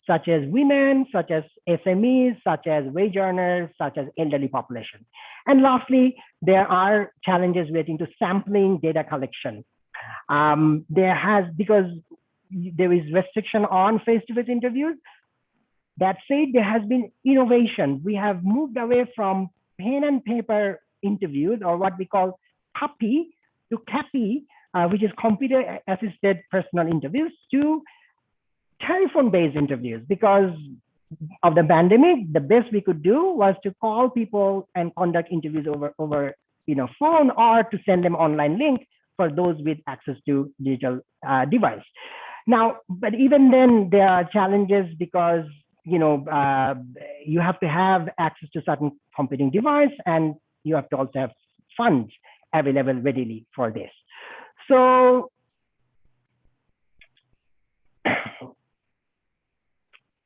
such as women, such as SMEs, such as wage earners, such as elderly population. And lastly, there are challenges relating to sampling data collection. Because there is restriction on face-to-face interviews. That said, there has been innovation. We have moved away from pen and paper interviews, or what we call CAPI, to CAPI, which is computer-assisted personal interviews, to telephone-based interviews. Because of the pandemic, the best we could do was to call people and conduct interviews over phone, or to send them online link for those with access to digital device. Now, but even then, there are challenges because you have to have access to certain computing device, and you have to also have funds available readily for this. So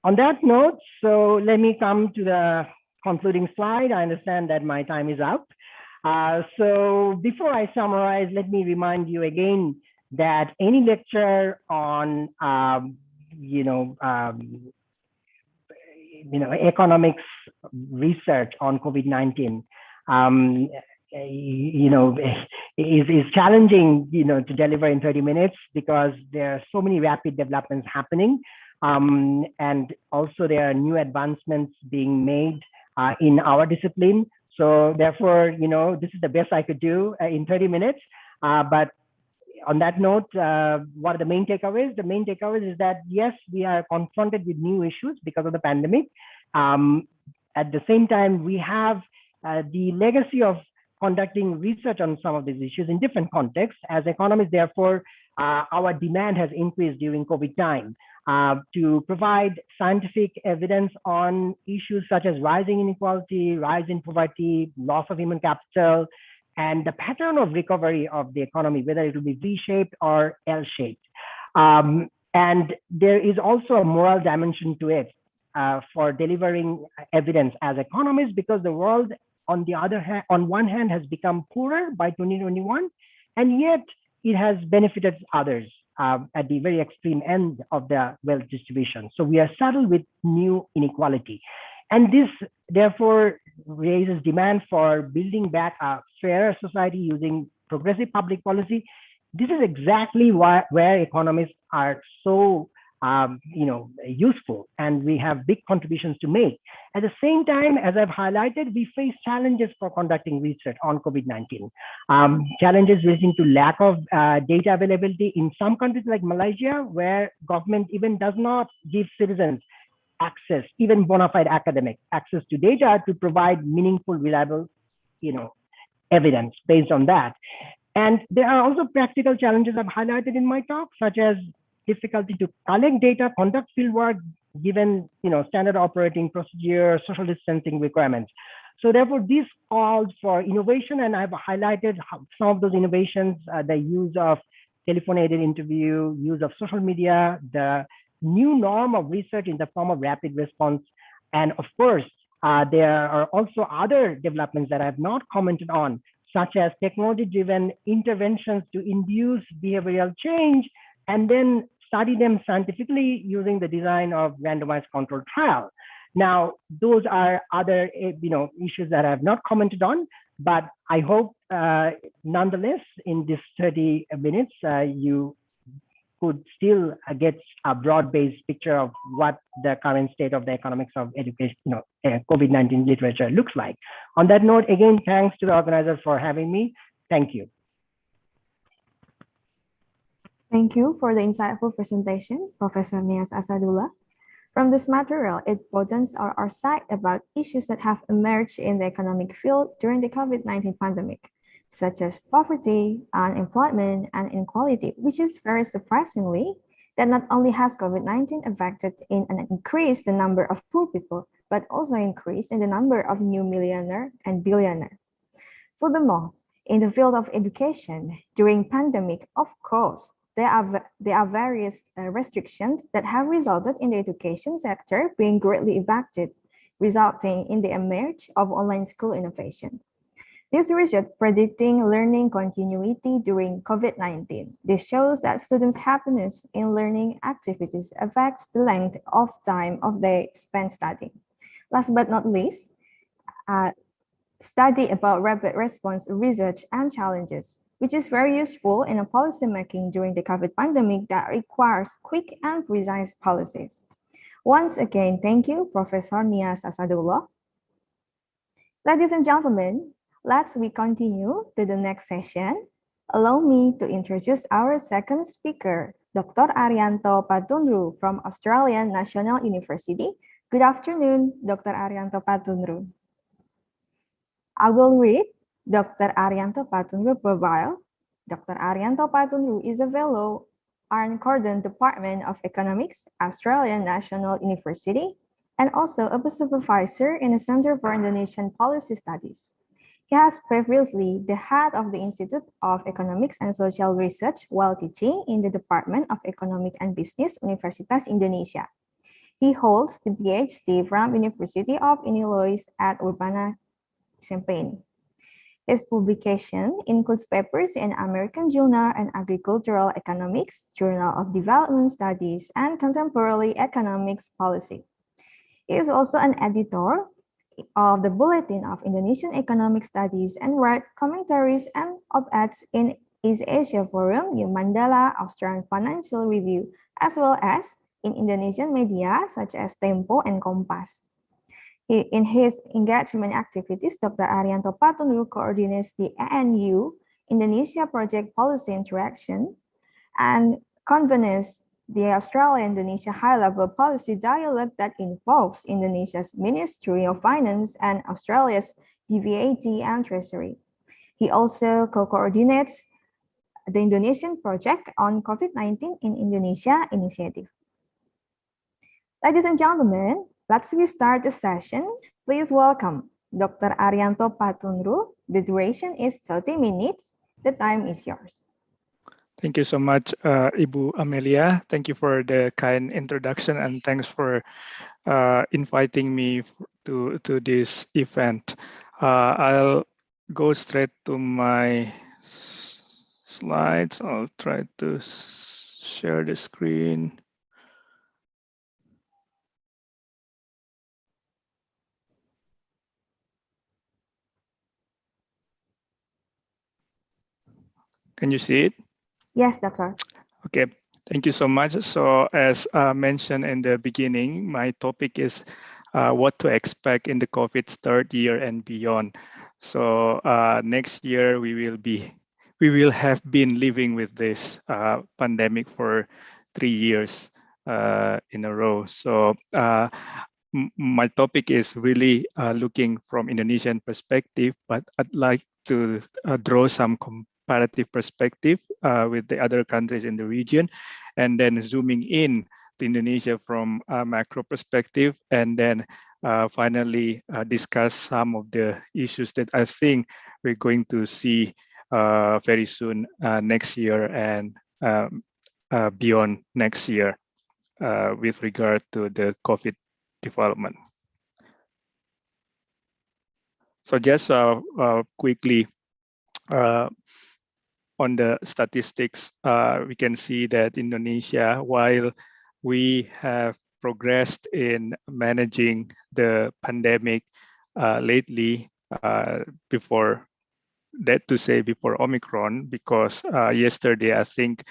on that note, so let me come to the concluding slide. I understand that my time is up. So before I summarize, let me remind you again that any lecture on economics research on COVID-19 is challenging to deliver in 30 minutes, because there are so many rapid developments happening, and also there are new advancements being made in our discipline. So therefore, this is the best I could do in 30 minutes. But on that note, what are the main takeaways? The main takeaways is that, yes, we are confronted with new issues because of the pandemic. At the same time, we have the legacy of conducting research on some of these issues in different contexts. As economists, therefore, our demand has increased during COVID time to provide scientific evidence on issues such as rising inequality, rise in poverty, loss of human capital, and the pattern of recovery of the economy, whether it will be V-shaped or L-shaped. And there is also a moral dimension to it. for delivering evidence as economists, because the world, on the other hand, on one hand, has become poorer by 2021, and yet it has benefited others at the very extreme end of the wealth distribution. So we are saddled with new inequality. And this therefore raises demand for building back a fairer society using progressive public policy. This is exactly where economists are so useful, and we have big contributions to make. At the same time, as I've highlighted, we face challenges for conducting research on COVID-19. Challenges relating to lack of data availability in some countries like Malaysia, where government even does not give citizens access, even bona fide academic access to data to provide meaningful, reliable, evidence based on that. And there are also practical challenges I've highlighted in my talk, such as difficulty to collect data, conduct fieldwork, given standard operating procedure, social distancing requirements. So therefore, this calls for innovation, and I've highlighted some of those innovations: the use of telephone-aided interview, use of social media, the new norm of research in the form of rapid response, and of course, there are also other developments that I have not commented on, such as technology-driven interventions to induce behavioral change, and then study them scientifically using the design of randomized controlled trial. Now, those are other issues that I have not commented on, but I hope nonetheless in this 30 minutes, you could still get a broad-based picture of what the current state of the economics of education, COVID-19 literature looks like. On that note, again, thanks to the organizers for having me. Thank you. Thank you for the insightful presentation, Professor Nias Asadullah. From this material, it broadens our sight about issues that have emerged in the economic field during the COVID-19 pandemic, such as poverty, unemployment, and inequality, which is very surprisingly that not only has COVID-19 affected in and increased the number of poor people, but also increased in the number of new millionaire and billionaire. Furthermore, in the field of education, during pandemic, of course, there are various restrictions that have resulted in the education sector being greatly impacted, resulting in the emergence of online school innovation. This research predicting learning continuity during COVID-19. This shows that students' happiness in learning activities affects the length of time of they spend studying. Last but not least, study about rapid response research and challenges, which is very useful in a policy making during the COVID pandemic that requires quick and precise policies. Once again, thank you, Professor Nias Asadullah. Ladies and gentlemen, let's continue to the next session. Allow me to introduce our second speaker, Dr. Arianto Patunru from Australian National University. Good afternoon, Dr. Arianto Patunru. I will read Dr. Arianto Patunru profile. Dr. Arianto Patunru is a fellow Arne Cordon Department of Economics, Australian National University, and also a supervisor in the Center for Indonesian Policy Studies. He has previously the head of the Institute of Economics and Social Research while teaching in the Department of Economic and Business, Universitas Indonesia. He holds the PhD from University of Illinois at Urbana-Champaign. His publication includes papers in American Journal and Agricultural Economics, Journal of Development Studies, and Contemporary Economics Policy. He is also an editor of the Bulletin of Indonesian Economic Studies and write commentaries and op-eds in East Asia Forum, New Mandala, Australian Financial Review, as well as in Indonesian media such as Tempo and Kompas. In his engagement activities, Dr. Arianto Patunru coordinates the ANU Indonesia Project Policy Interaction and convenes the Australia-Indonesia High-Level Policy Dialogue that involves Indonesia's Ministry of Finance and Australia's VAT and Treasury. He also co-coordinates the Indonesian Project on COVID-19 in Indonesia initiative. Ladies and gentlemen, let's start the session. Please welcome Dr. Arianto Patunru. The duration is 30 minutes. The time is yours. Thank you so much, Ibu Amelia. Thank you for the kind introduction, and thanks for inviting me to this event. I'll go straight to my slides. I'll try to share the screen. Can you see it? Yes, Doctor. Okay, thank you so much. So as mentioned in the beginning, my topic is what to expect in the COVID's third year and beyond. So next year we will have been living with this pandemic for 3 years in a row. So my topic is really looking from Indonesian perspective, but I'd like to draw some comparative perspective with the other countries in the region, and then zooming in to Indonesia from a macro perspective, and then finally discuss some of the issues that I think we're going to see very soon next year and beyond next year with regard to the COVID development. So just quickly on the statistics, we can see that Indonesia, while we have progressed in managing the pandemic lately, before that to say before Omicron, because yesterday I think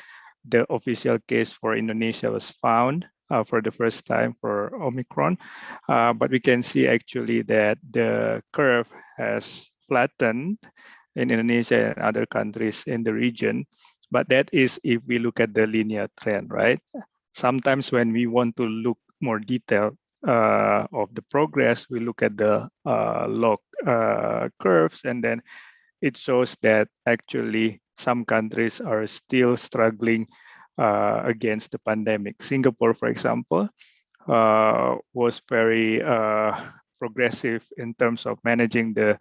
the official case for Indonesia was found for the first time for Omicron. But we can see actually that the curve has flattened in Indonesia and other countries in the region. But that is if we look at the linear trend, right? Sometimes when we want to look more detailed of the progress, we look at the log curves, and then it shows that actually some countries are still struggling against the pandemic. Singapore, for example, was very progressive in terms of managing the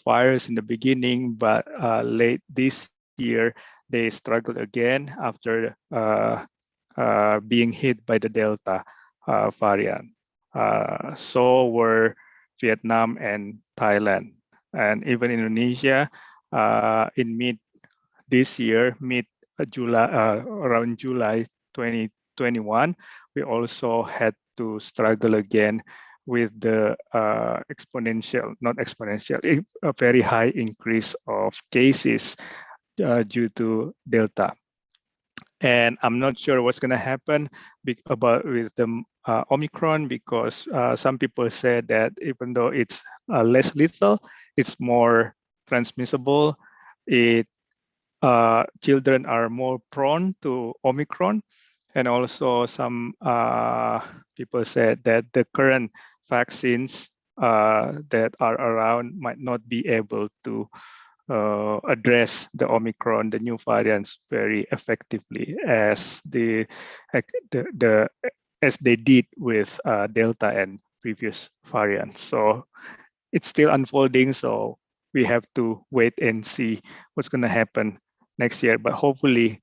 virus in the beginning, but late this year, they struggled again after being hit by the Delta variant. So were Vietnam and Thailand. And even Indonesia in mid this year, mid July, around July 2021, we also had to struggle again with the exponential, not exponential, a very high increase of cases due to Delta. And I'm not sure what's going to happen about with the Omicron, because some people said that even though it's less lethal, it's more transmissible. Children are more prone to Omicron, and also some people said that the current vaccines that are around might not be able to address the Omicron, the new variants, very effectively as as they did with Delta and previous variants. So it's still unfolding. So we have to wait and see what's going to happen next year. But hopefully,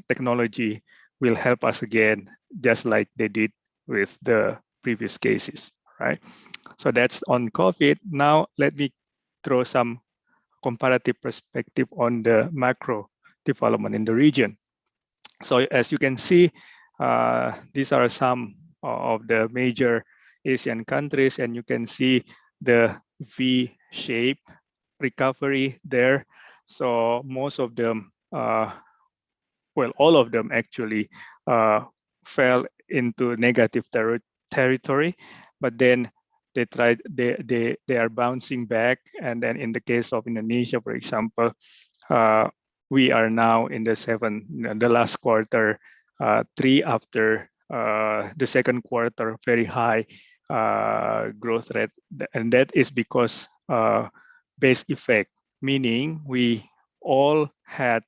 technology will help us again, just like they did with the previous cases, right? So that's on COVID. Now let me throw some comparative perspective on the macro development in the region. So as you can see, these are some of the major Asian countries, and you can see the V-shape recovery there. So most of them, well, all of them actually fell into negative territory, but then they are bouncing back. And then in the case of Indonesia, for example, we are now in the last quarter, 3 after the second quarter, very high growth rate. And that is because base effect, meaning we all had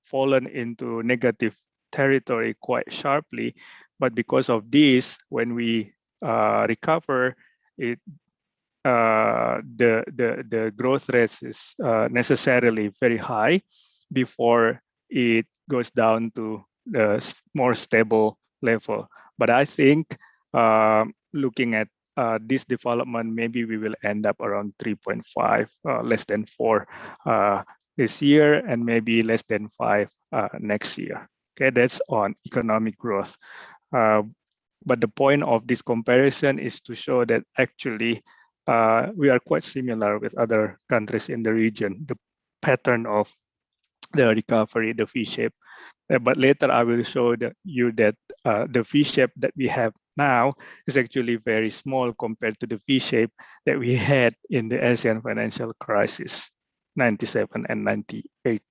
fallen into negative territory quite sharply. But because of this, when we recover, the growth rate is necessarily very high before it goes down to the more stable level. But I think looking at this development, maybe we will end up around 3.5, less than 4 this year, and maybe less than 5 next year. Okay, that's on economic growth. But the point of this comparison is to show that actually we are quite similar with other countries in the region, the pattern of the recovery, the V shape. But later I will show you that the V shape that we have now is actually very small compared to the V shape that we had in the Asian financial crisis, 97 and 98.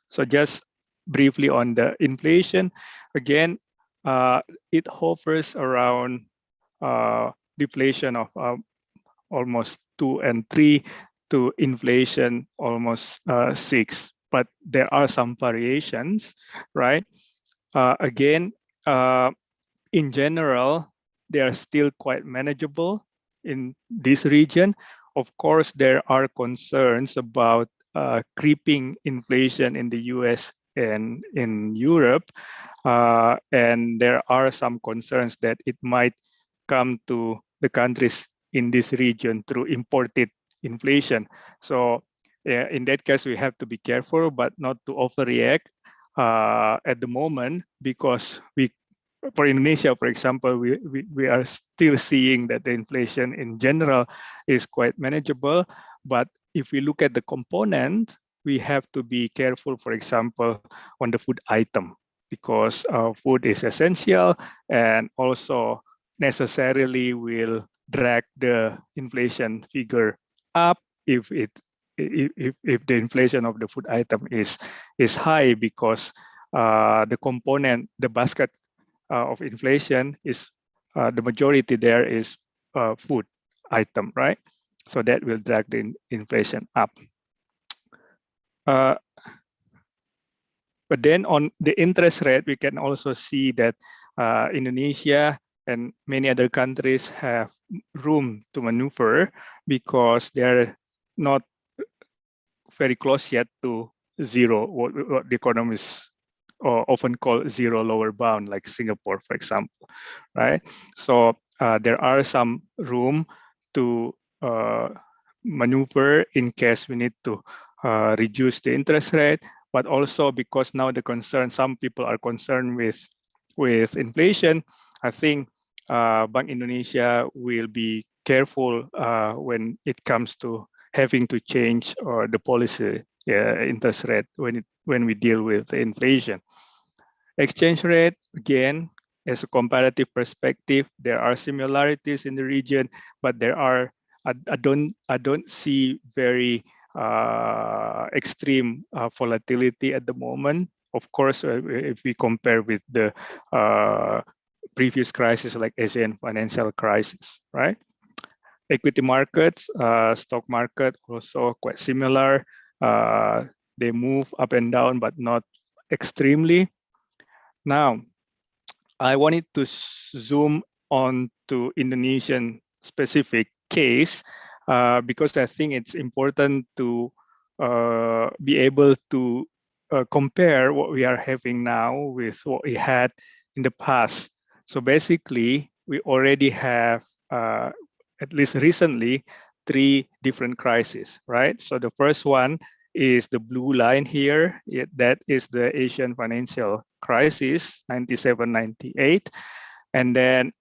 So just briefly on the inflation, again, it hovers around deflation of almost 2 and 3 to inflation almost 6. But there are some variations, right? Again, in general, they are still quite manageable in this region. Of course, there are concerns about creeping inflation in the US and in Europe. And there are some concerns that it might come to the countries in this region through imported inflation. So in that case, we have to be careful, but not to overreact at the moment, because for Indonesia, for example, we are still seeing that the inflation in general is quite manageable. But if we look at the component, we have to be careful, for example, on the food item, because food is essential and also necessarily will drag the inflation figure up if the inflation of the food item is high, because the component, the basket of inflation is the majority there is food item, right? So that will drag the inflation up. But then on the interest rate, we can also see that Indonesia and many other countries have room to maneuver, because they're not very close yet to zero, what the economists often call zero lower bound, like Singapore, for example, right? So there are some room to maneuver in case we need to reduce the interest rate, but also because now some people are concerned with inflation. I think Bank Indonesia will be careful when it comes to having to change the policy interest rate when we deal with inflation. Exchange rate, again, as a comparative perspective, there are similarities in the region, but there are I don't see very extreme volatility at the moment. Of course, if we compare with the previous crisis like Asian financial crisis, right? Equity markets, stock market also quite similar. They move up and down, but not extremely. Now, I wanted to zoom on to Indonesian specific case because I think it's important to be able to compare what we are having now with what we had in the past. So basically, we already have, at least recently, 3 different crises, right? So the first one is the blue line here. That is the Asian financial crisis, 97, 98. And then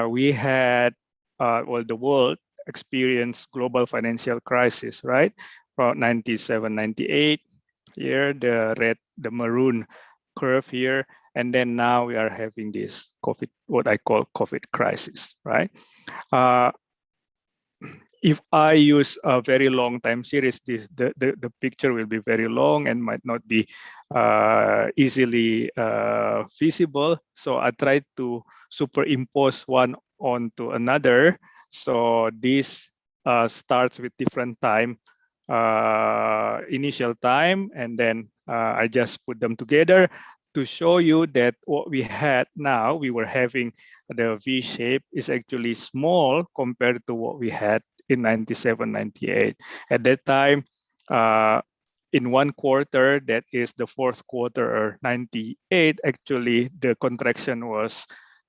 we had, the world experienced global financial crisis, right? From 97, 98. Here, the maroon curve here. And then now we are having this COVID, what I call COVID crisis, right? If I use a very long time series, the picture will be very long and might not be easily visible. So I tried to superimpose one onto another. So this starts with different time, initial time, and then I just put them together to show you that what we had now, we were having the V shape is actually small compared to what we had in 97, 98. At that time, in one quarter, that is the fourth quarter or 98, actually the contraction was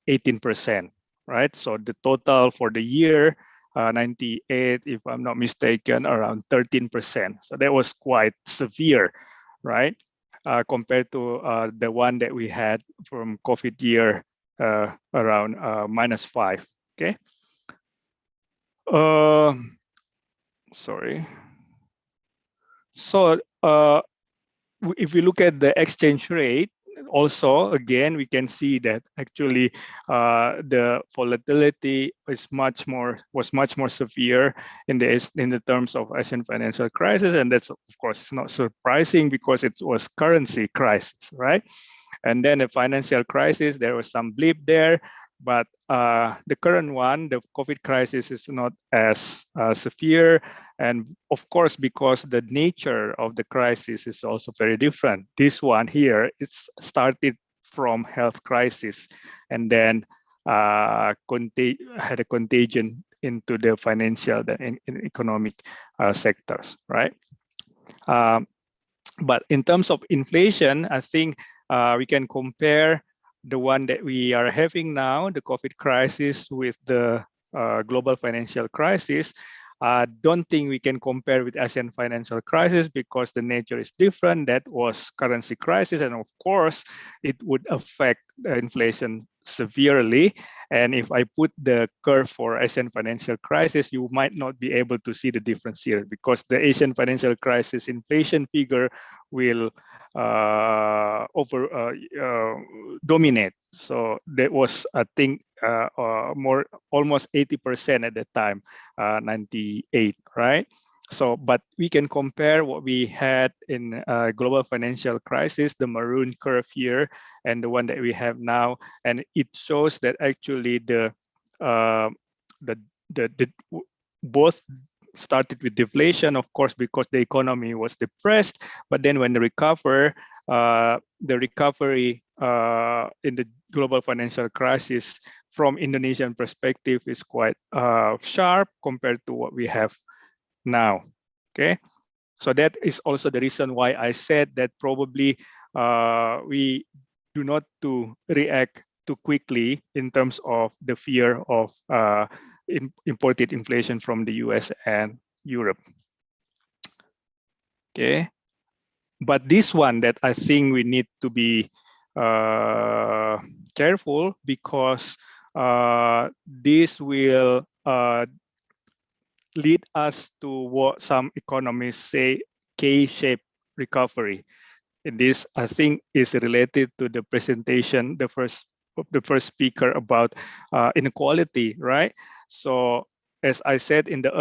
18%, right? So the total for the year, 98, if I'm not mistaken, around 13%. So that was quite severe, right? Compared to the one that we had from COVID year around -5, okay? Sorry. So if we look at the exchange rate, also again we can see that actually the volatility was much more severe in the terms of Asian financial crisis, and that's of course not surprising because it was currency crisis, right? And then the financial crisis, there was some blip there, but the current one, the COVID crisis, is not as severe. And of course, because the nature of the crisis is also very different. This one here, it's started from health crisis and then had a contagion into the financial and economic sectors, right? But in terms of inflation, I think we can compare the one that we are having now, the COVID crisis, with the global financial crisis. I don't think we can compare with Asian financial crisis because the nature is different. That was currency crisis, and of course, it would affect inflation severely. And if I put the curve for Asian financial crisis, you might not be able to see the difference here because the Asian financial crisis inflation figure will dominate. So that was, I think, more almost 80% at the time, 98, right? So, but we can compare what we had in global financial crisis, the maroon curve here, and the one that we have now, and it shows that actually both started with deflation, of course, because the economy was depressed. But then when the recovery in the global financial crisis from Indonesian perspective is quite sharp compared to what we have now. Okay, so that is also the reason why I said that probably we do not to react too quickly in terms of the fear of imported inflation from the US and Europe. Okay, but this one that I think we need to be careful because this will lead us to what some economists say K-shaped recovery. And this, I think, is related to the presentation, the first speaker about inequality, right? So, as I said in the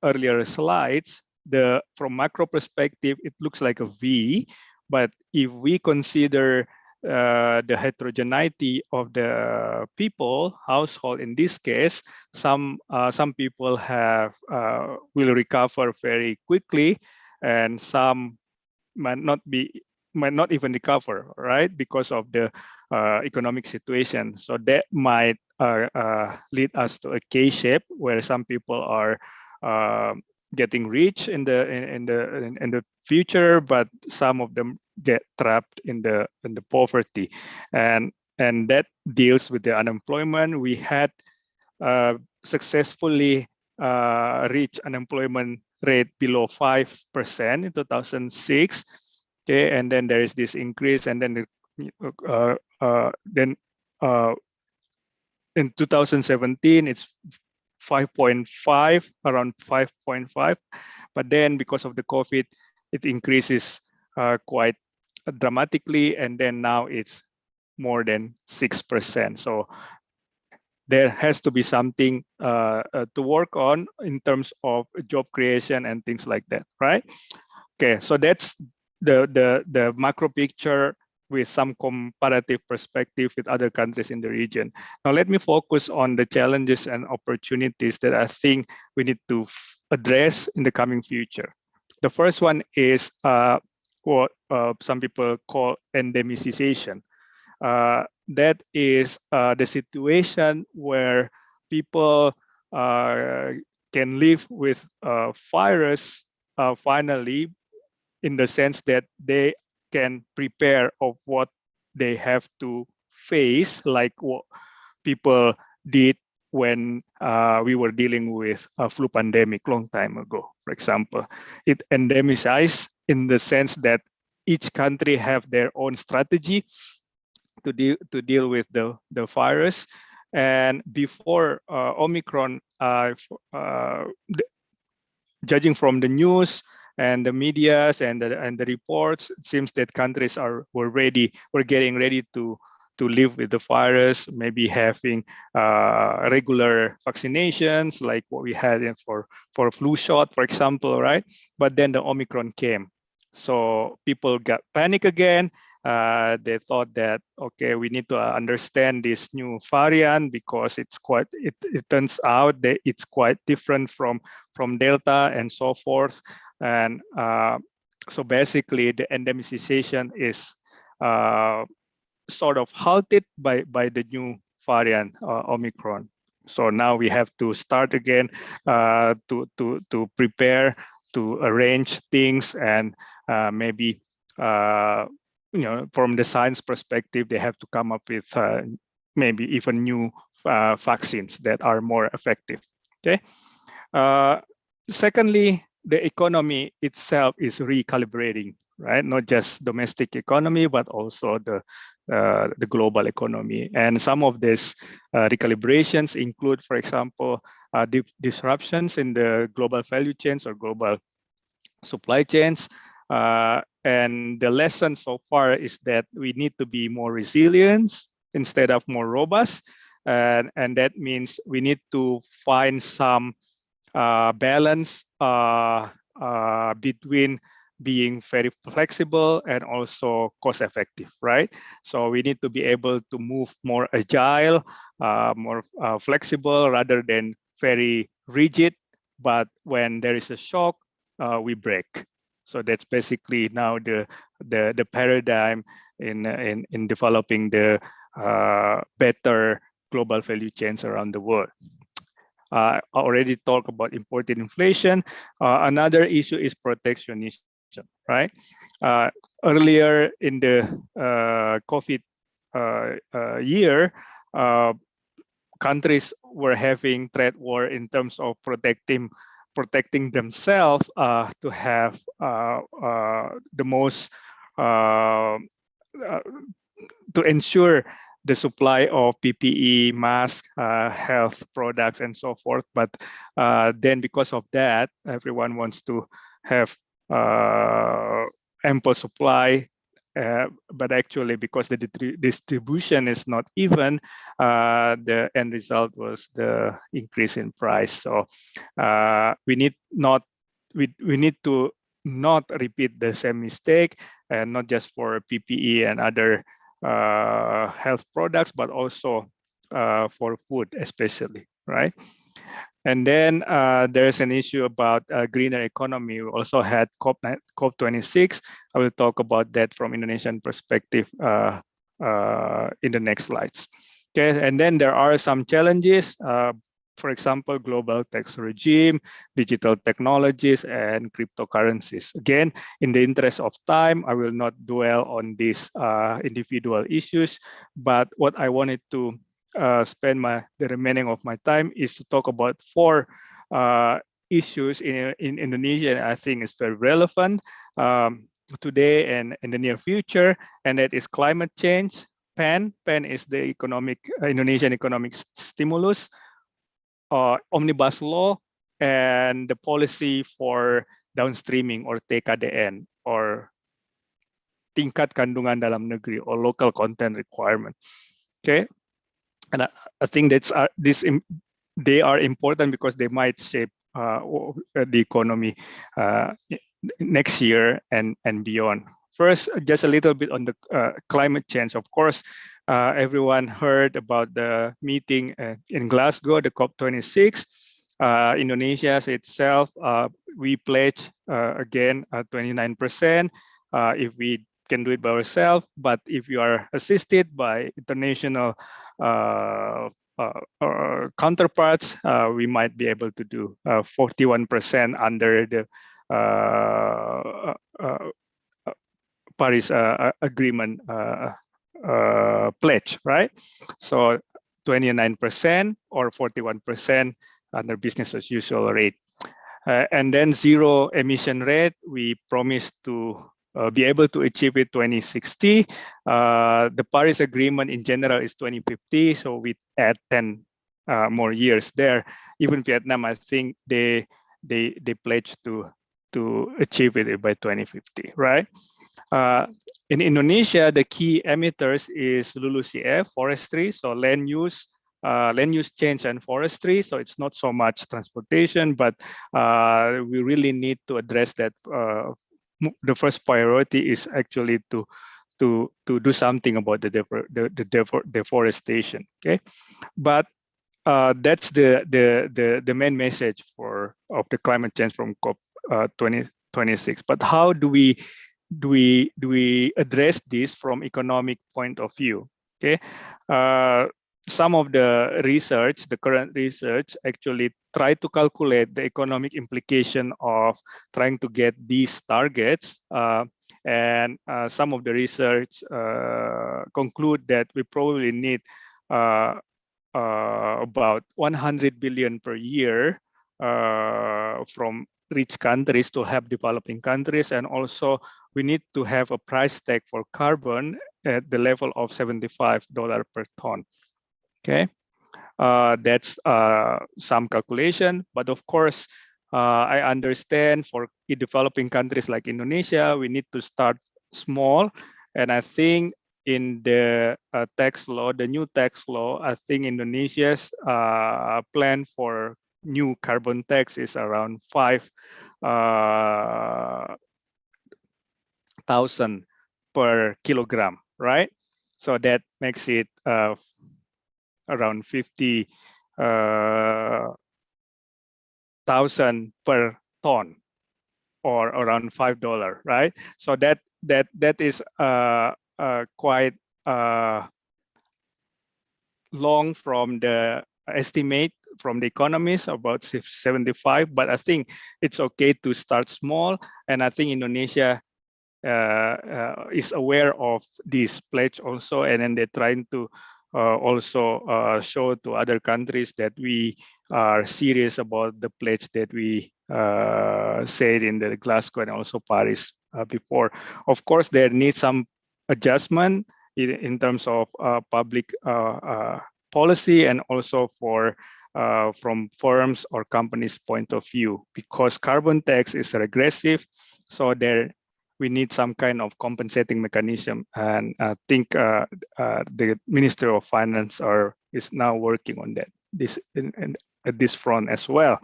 earlier slides, from macro perspective, it looks like a V, but if we consider the heterogeneity of the household in this case, some people will recover very quickly, and some might not even recover, right, because of the economic situation. So that might lead us to a K-shape where some people are getting rich in the future, but some of them get trapped in the poverty, and that deals with the unemployment. We had successfully reached unemployment rate below 5% in 2006. Okay, and then there is this increase, and then in 2017 it's 5.5, around 5.5, but then because of the COVID, it increases quite dramatically, and then now it's more than 6%. So there has to be something to work on in terms of job creation and things like that, right? Okay, so that's the macro picture with some comparative perspective with other countries in the region. Now let me focus on the challenges and opportunities that I think we need to address in the coming future. The first one is what some people call endemicization. That is the situation where people can live with virus finally, in the sense that they can prepare of what they have to face, like what people did when we were dealing with a flu pandemic long time ago. For example, it endemicized in the sense that each country have their own strategy to deal with the virus. And before Omicron, judging from the news and the medias and the reports, it seems that countries were getting ready to live with the virus, maybe having regular vaccinations like what we had for flu shot, for example, right? But then the Omicron came, so people got panic again. They thought that, okay, we need to understand this new variant because it turns out that it's quite different from Delta and so forth. And so basically the endemicization is sort of halted by the new variant, Omicron. So now we have to start again to prepare, to arrange things, and maybe from the science perspective, they have to come up with maybe even new vaccines that are more effective. Okay. Secondly, the economy itself is recalibrating, right? Not just domestic economy, but also the global economy. And some of these recalibrations include, for example, disruptions in the global value chains or global supply chains. And the lesson so far is that we need to be more resilient instead of more robust. And that means we need to find some balance between being very flexible and also cost effective, right? So we need to be able to move more agile, more flexible rather than very rigid. But when there is a shock, we break. So that's basically now the paradigm in developing the better global value chains around the world. I already talked about imported inflation. Another issue is protectionism, right? Earlier in the COVID year, countries were having trade war in terms of protecting themselves to have the most to ensure the supply of PPE, masks, health products, and so forth. But then because of that, everyone wants to have ample supply. But actually, because the distribution is not even, the end result was the increase in price. So we need to not repeat the same mistake, and not just for PPE and other health products, but also for food, especially, right? And then there's an issue about greener economy. We also had COP26. I will talk about that from Indonesian perspective in the next slides. Okay, and then there are some challenges. For example, global tax regime, digital technologies, and cryptocurrencies. Again, in the interest of time, I will not dwell on these individual issues, but what I wanted to spend the remaining of my time is to talk about 4 issues in Indonesia. I think it's very relevant today and in the near future, and that is climate change. PAN is the Indonesian economic stimulus, omnibus law, and the policy for downstreaming or TKDN, or tingkat kandungan dalam negeri, or local content requirement. Okay, and I think they are important because they might shape the economy next year and beyond. First, just a little bit on the climate change. Of course, everyone heard about the meeting in Glasgow, the COP26. Indonesia itself, we pledge again 29%. If we can do it by ourselves, but if you are assisted by international counterparts, we might be able to do 41% under the Paris Agreement pledge, right? So 29% or 41% under business as usual rate. And then zero emission rate, we promised to be able to achieve it 2060. The Paris Agreement in general is 2050, so we add 10 more years there. Even Vietnam, I think they pledge to achieve it by 2050, right? In Indonesia, the key emitters is LULUCF, forestry, so land use change and forestry. So it's not so much transportation, but we really need to address that. The first priority is actually to do something about the deforestation. Okay, but that's the main message of the climate change from COP 2026. But how do we address this from economic point of view? Okay, some of the research, the current research, actually try to calculate the economic implication of trying to get these targets. And some of the research conclude that we probably need about 100 billion per year from rich countries to help developing countries, and also we need to have a price tag for carbon at the level of $75 per ton. Okay, that's some calculation, but of course, I understand for developing countries like Indonesia, we need to start small, and I think in the tax law, the new tax law, I think Indonesia's plan for new carbon tax is around 5,000 per kilogram, right? So that makes it around 50,000 per ton, or around $5, right? So that is quite long from the estimate from the economists, about 75, but I think it's okay to start small, and I think Indonesia is aware of this pledge also, and then they're trying to also show to other countries that we are serious about the pledge that we said in the Glasgow and also Paris before. Of course, there needs some adjustment in terms of public policy, and also for from firms or companies' point of view, because carbon tax is regressive, so there we need some kind of compensating mechanism, and I think the Minister of Finance is now working on that at this front as well.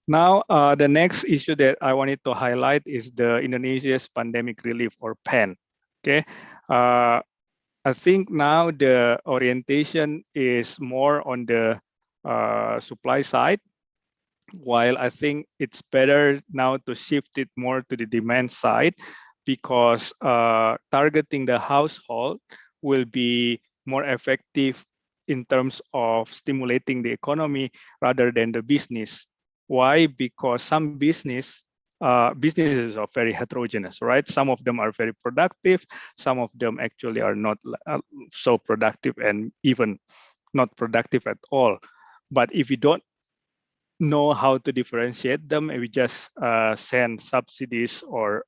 Now, the next issue that I wanted to highlight is the Indonesia's pandemic relief, or PAN. Okay, I think now the orientation is more on the supply side, while I think it's better now to shift it more to the demand side, because targeting the household will be more effective in terms of stimulating the economy rather than the business. Why? Because some businesses are very heterogeneous, right? Some of them are very productive, some of them actually are not so productive, and even not productive at all. But if you don't know how to differentiate them, we just send subsidies or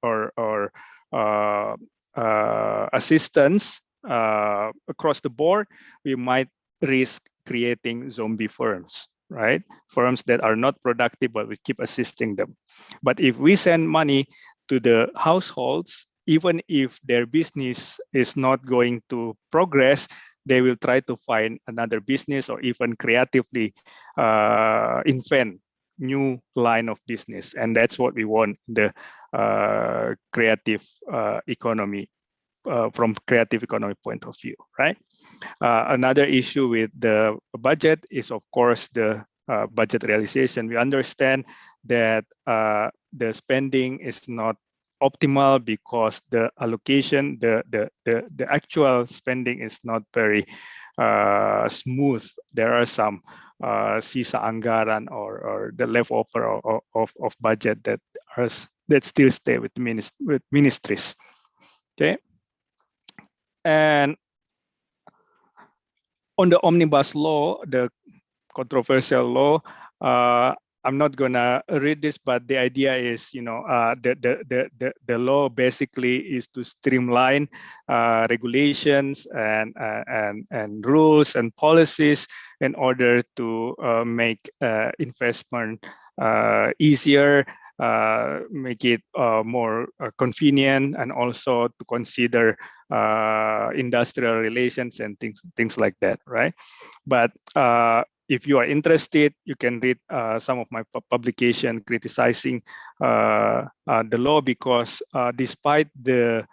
assistance across the board, we might risk creating zombie firms, right? Firms that are not productive, but we keep assisting them. But if we send money to the households, even if their business is not going to progress, they will try to find another business, or even creatively invent new line of business. And that's what we want, the creative economy, from creative economy point of view, right? Another issue with the budget is, of course, the budget realization. We understand that the spending is not optimal because the allocation, the actual spending is not very smooth. There are some sisa anggaran or the leftover of budget that that still stay with ministries. Okay, and on the omnibus law, the controversial law. I'm not gonna read this, but the idea is, the law basically is to streamline regulations and rules and policies in order to make investment easier, make it more convenient, and also to consider industrial relations and things like that, right? But if you are interested, you can read some of my publication criticizing the law, because despite the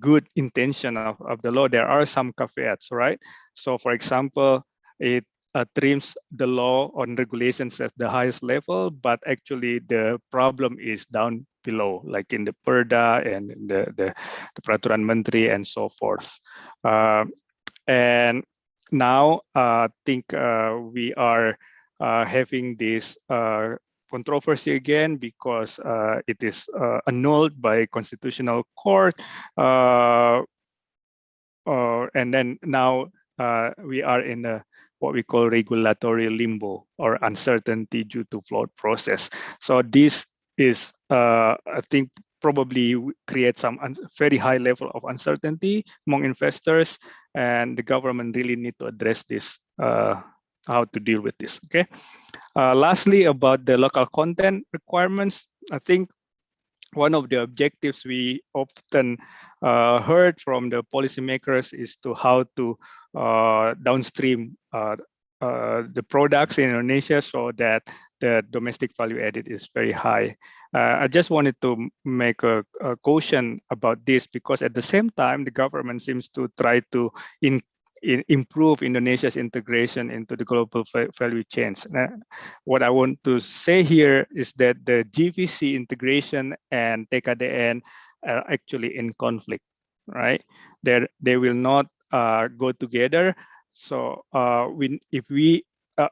good intention of the law, there are some caveats, right? So, for example, it trims the law on regulations at the highest level, but actually the problem is down below, like in the Perda and in the Peraturan Menteri and so forth. And now I think we are having this controversy again, because it is annulled by Constitutional Court. And then now we are in what we call regulatory limbo, or uncertainty due to flawed process. So this is, I think, probably create some very high level of uncertainty among investors, and the government really need to address this, how to deal with this. Okay. Lastly, about the local content requirements, I think one of the objectives we often heard from the policymakers is to how to downstream the products in Indonesia so that the domestic value added is very high. I just wanted to make a caution about this, because at the same time, the government seems to try to improve Indonesia's integration into the global value chains. What I want to say here is that the GVC integration and TKDN are actually in conflict, right? They will not go together. So if we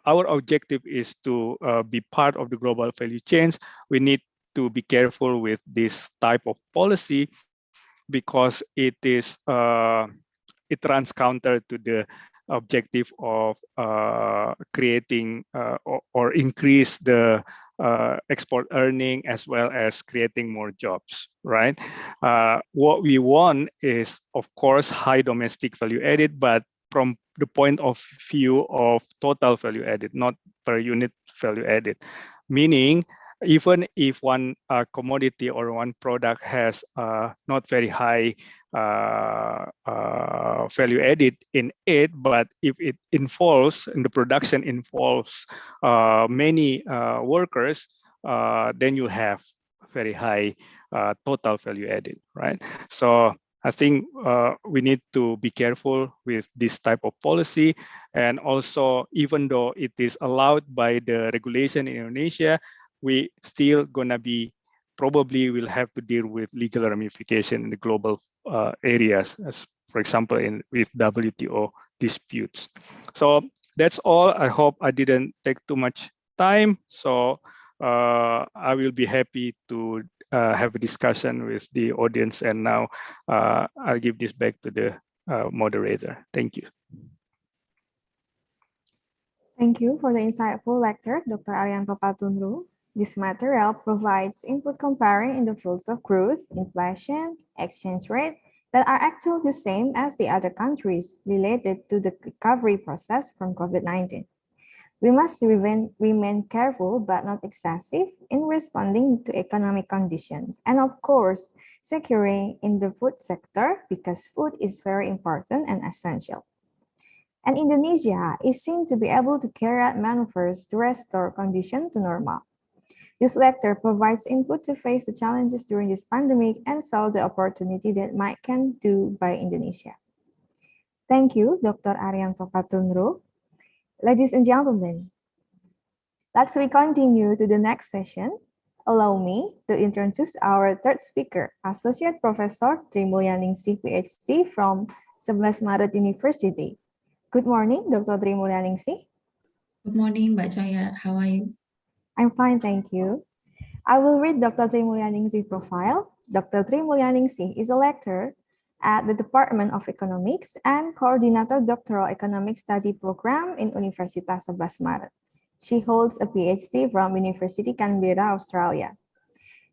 our objective is to be part of the global value chains, we need to be careful with this type of policy, because it runs counter to the objective of creating or increase the export earning, as well as creating more jobs, right? What we want is, of course, high domestic value added, but from the point of view of total value added, not per unit value added. Meaning, even if one commodity or one product has not very high value added in it, but if it involves, in the production involves many workers, then you have very high total value added, right? So I think we need to be careful with this type of policy. And also, even though it is allowed by the regulation in Indonesia, we still gonna be, probably will have to deal with legal ramification in the global areas, as for example, with WTO disputes. So that's all. I hope I didn't take too much time. So I will be happy to have a discussion with the audience. And now I'll give this back to the moderator. Thank you. Thank you for the insightful lecture, Dr. Arianto Patunru. This material provides input comparing in the fields of growth, inflation, exchange rate that are actually the same as the other countries related to the recovery process from COVID-19. We must remain careful but not excessive in responding to economic conditions, and of course, securing in the food sector, because food is very important and essential. And Indonesia is seen to be able to carry out maneuvers to restore conditions to normal. This lecture provides input to face the challenges during this pandemic and solve the opportunity that might can do by Indonesia. Thank you, Dr. Arianto Patunru. Ladies and gentlemen, let's we continue to the next session. Allow me to introduce our third speaker, Associate Professor Tri Mulyaningsih, PhD from 11 Maret University. Good morning, Dr. Tri Mulyaningsih. Good morning, Mbak Chaya. How are you? I'm fine, thank you. I will read Dr. Tri Mulyaningsih profile. Dr. Tri Mulyaningsih is a lecturer at the Department of Economics and coordinator doctoral economic study program in Universitas 11 Maret. She holds a PhD from University Canberra, Australia.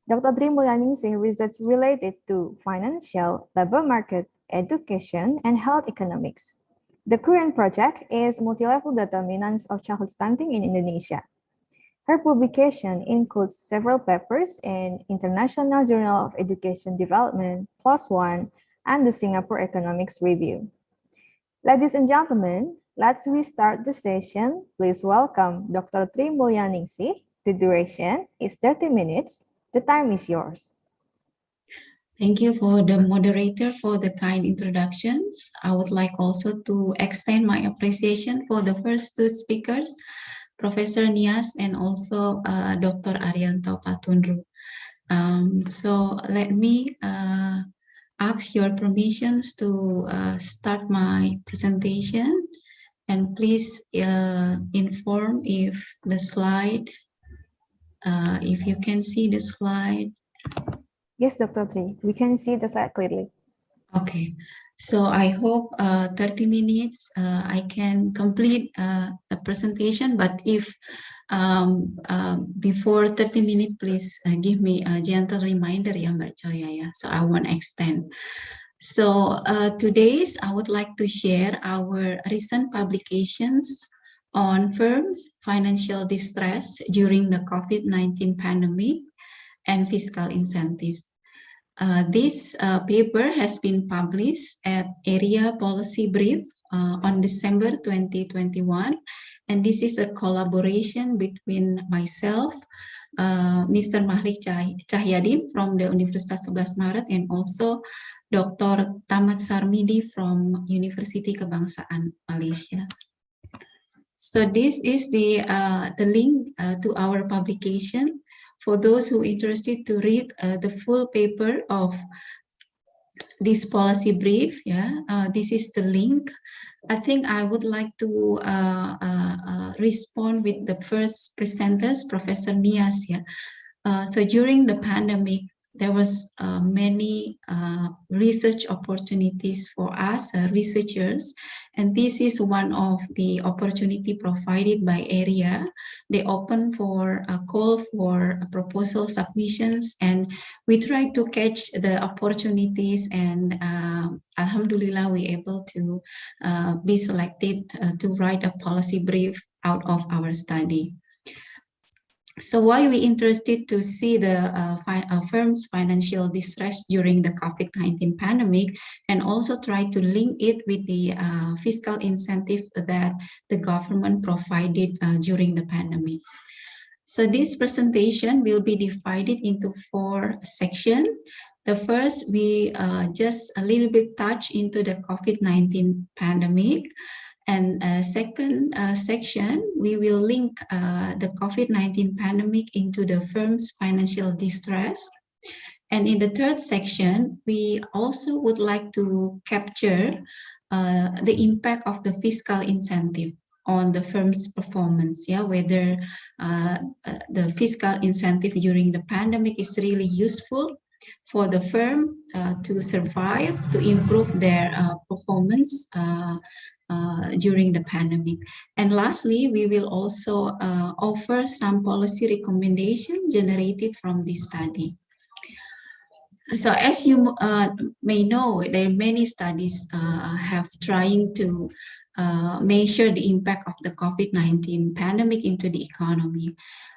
Dr. Tri Mulyaningsih research related to financial, labor market, education, and health economics. The current project is multi-level determinants of childhood stunting in Indonesia. Her publication includes several papers in International Journal of Education Development, PLOS ONE, and the Singapore Economics Review. Ladies and gentlemen, let's restart the session. Please welcome Dr. Tri Mulyaningsih. The duration is 30 minutes. The time is yours. Thank you for the moderator for the kind introductions. I would like also to extend my appreciation for the first two speakers, Professor Nias and also Dr. Arianto Patundru. So let me ask your permissions to start my presentation, and please inform if the slide, if you can see the slide. Yes, Dr. Tri, we can see the slide clearly. Okay, so I hope 30 minutes I can complete the presentation, but if before 30 minutes, please give me a gentle reminder, ya Mbak Choya, ya. So I won't extend. So today's I would like to share our recent publications on firms' financial distress during the COVID-19 pandemic and fiscal incentive. This paper has been published at Area Policy Brief on December 2021, and this is a collaboration between myself, Mr. Mahlik Cahyadin from the Universitas 11 Maret, and also Dr. Tamat Sarmidi from University Kebangsaan Malaysia. So this is the link to our publication. For those who are interested to read the full paper of this policy brief, this is the link. I think I would like to respond with the first presenters, Professor Nias. So during the pandemic, there was many research opportunities for us researchers, and this is one of the opportunity provided by AREA. They open for a call for proposal submissions, and we try to catch the opportunities, and Alhamdulillah we able to be selected to write a policy brief out of our study. So why we interested to see the firm's financial distress during the COVID-19 pandemic, and also try to link it with the fiscal incentive that the government provided during the pandemic. So this presentation will be divided into 4 sections. The first, we just a little bit touch into the COVID-19 pandemic. And second section, we will link the COVID-19 pandemic into the firm's financial distress. And in the third section, we also would like to capture the impact of the fiscal incentive on the firm's performance, whether the fiscal incentive during the pandemic is really useful for the firm to survive, to improve their performance during the pandemic. And lastly, we will also offer some policy recommendations generated from this study. So as you may know, there are many studies have trying to measure the impact of the COVID-19 pandemic into the economy.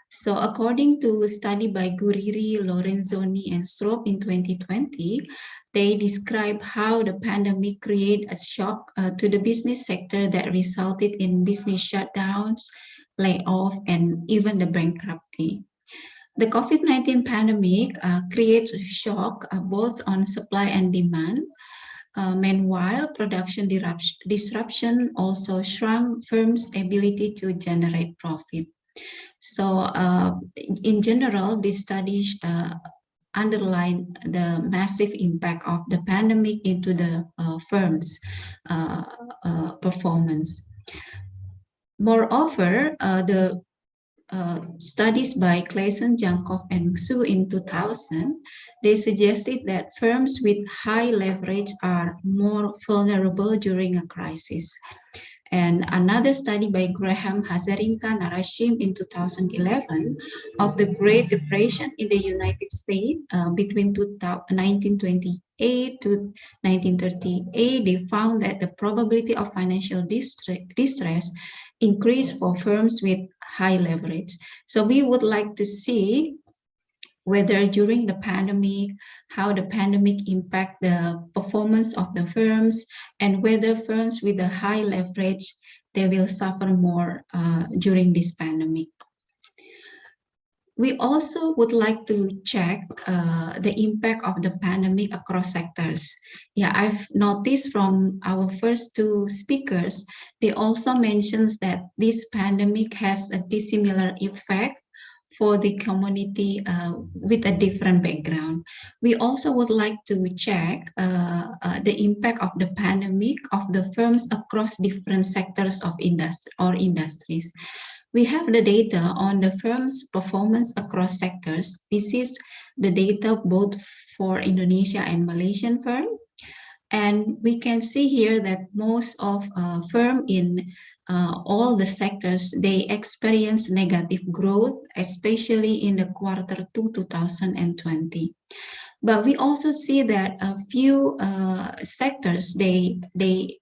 So according to a study by Guriri, Lorenzoni, and Strop in 2020, they describe how the pandemic created a shock to the business sector that resulted in business shutdowns, layoff, and even the bankruptcy. The COVID-19 pandemic creates a shock both on supply and demand. Meanwhile, production disruption also shrunk firms' ability to generate profit. So in general, this study underline the massive impact of the pandemic into the firm's performance. Moreover, the studies by Clayson, Jankov, and Xu in 2000, they suggested that firms with high leverage are more vulnerable during a crisis. And another study by Graham, Hazarinka, Narashim in 2011 of the Great Depression in the United States between 1928 to 1938, they found that the probability of financial distress increased for firms with high leverage. So we would like to see whether during the pandemic, how the pandemic impact the performance of the firms, and whether firms with a high leverage, they will suffer more during this pandemic. We also would like to check the impact of the pandemic across sectors. Yeah, I've noticed from our first two speakers, they also mentions that this pandemic has a dissimilar effect for the community with a different background. We also would like to check the impact of the pandemic of the firms across different sectors of industry or industries. We have the data on the firm's performance across sectors. This is the data both for Indonesia and Malaysian firm. And we can see here that most of firm in all the sectors, they experience negative growth, especially in the quarter 2, 2020. But we also see that a few sectors, they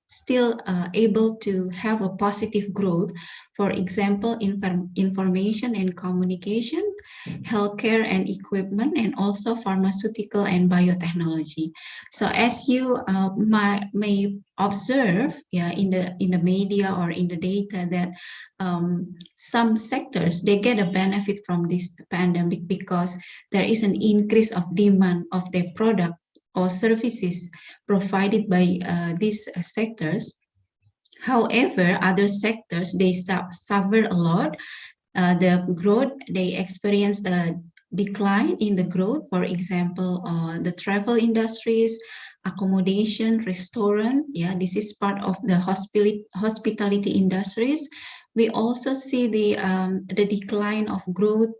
still able to have a positive growth. For example, information and communication, healthcare and equipment, and also pharmaceutical and biotechnology. So as you may observe, yeah, in the media or in the data, that some sectors, they get a benefit from this pandemic because there is an increase of demand of their product or services provided by these sectors. However, other sectors, they suffer a lot. The growth, they experience a decline in the growth. For example, the travel industries, accommodation, restaurant, yeah, this is part of the hospitality industries. We also see the decline of growth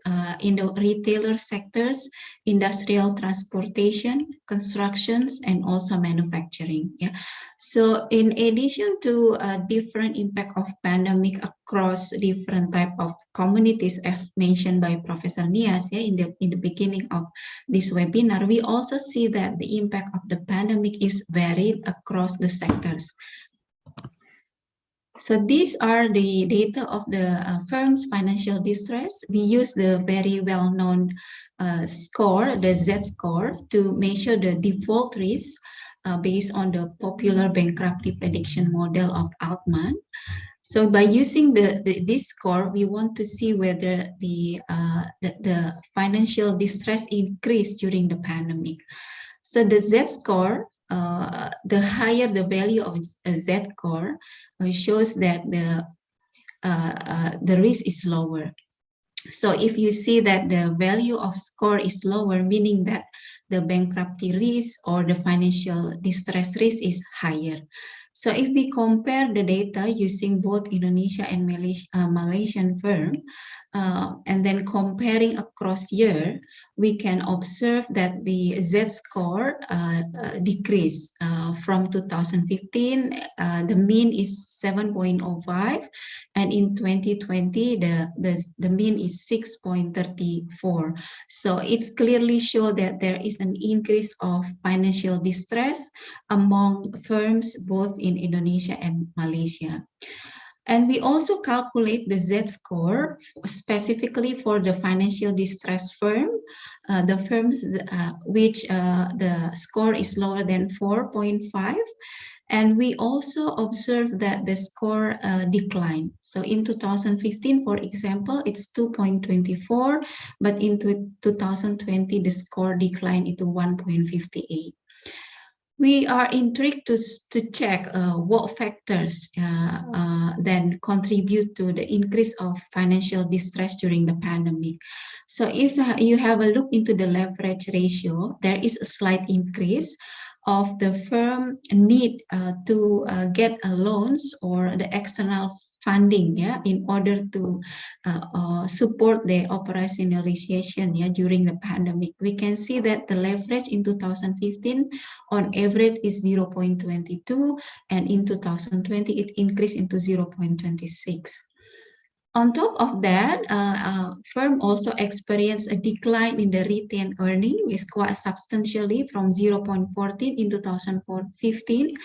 in the retailer sectors, industrial transportation, constructions, and also manufacturing. Yeah. So in addition to different impact of pandemic across different type of communities, as mentioned by Professor Nias, yeah, in the beginning of this webinar, we also see that the impact of the pandemic is varied across the sectors. So these are the data of the firm's financial distress. We use the very well-known score, the Z-score, to measure the default risk based on the popular bankruptcy prediction model of Altman. So by using this score, we want to see whether the financial distress increased during the pandemic. So the Z-score, the higher the value of Z-score, shows that the risk is lower. So if you see that the value of score is lower, meaning that the bankruptcy risk or the financial distress risk is higher. So if we compare the data using both Indonesia and Malaysian firm, and then comparing across year, we can observe that the Z-score decreased from 2015. The mean is 7.05, and in 2020 the mean is 6.34. So it's clearly show that there is an increase of financial distress among firms both in Indonesia and Malaysia. And we also calculate the Z-score specifically for the financial distress firm, the firms which the score is lower than 4.5. And we also observe that the score declined. So in 2015, for example, it's 2.24, but in 2020, the score declined into 1.58. We are intrigued to check what factors then contribute to the increase of financial distress during the pandemic. So if you have a look into the leverage ratio, there is a slight increase of the firm need to get loans or the external funding, yeah, in order to support the operationalization, yeah, during the pandemic. We can see that the leverage in 2015 on average is 0.22, and in 2020 it increased into 0.26. On top of that, firm also experienced a decline in the retained earning, is quite substantially from 0.14 in 2015,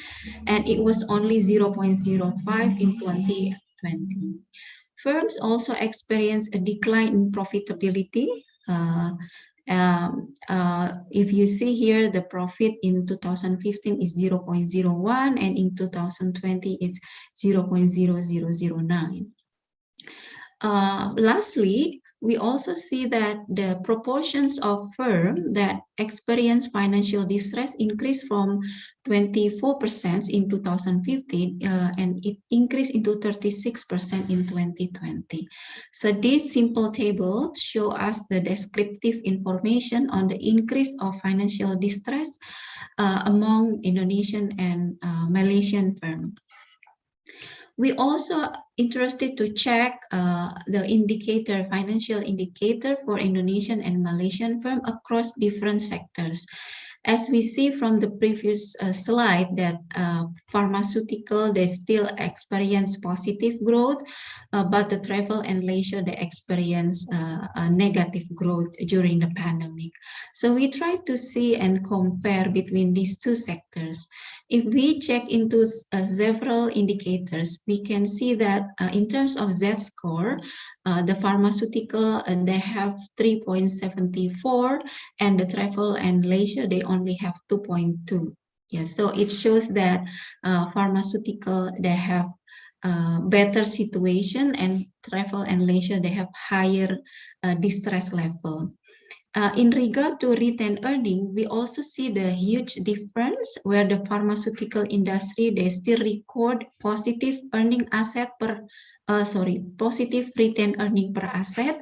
and it was only 0.05 in 2020. Firms also experienced a decline in profitability. If you see here, the profit in 2015 is 0.01, and in 2020 it's 0.0009. Lastly, we also see that the proportions of firms that experience financial distress increased from 24% in 2015 and it increased into 36% in 2020. So this simple table shows us the descriptive information on the increase of financial distress among Indonesian and Malaysian firms. We also interested to check the financial indicator for Indonesian and Malaysian firms across different sectors. As we see from the previous slide that pharmaceutical, they still experience positive growth, but the travel and leisure, they experience a negative growth during the pandemic. So we try to see and compare between these two sectors. If we check into several indicators, we can see that in terms of Z-score, the pharmaceutical, they have 3.74, and the travel and leisure, they only have 2.2. Yes, so it shows that pharmaceutical, they have better situation, and travel and leisure, they have higher distress level. In regard to retained earning, we also see the huge difference where the pharmaceutical industry, they still record positive earning asset per, positive retained earning per asset.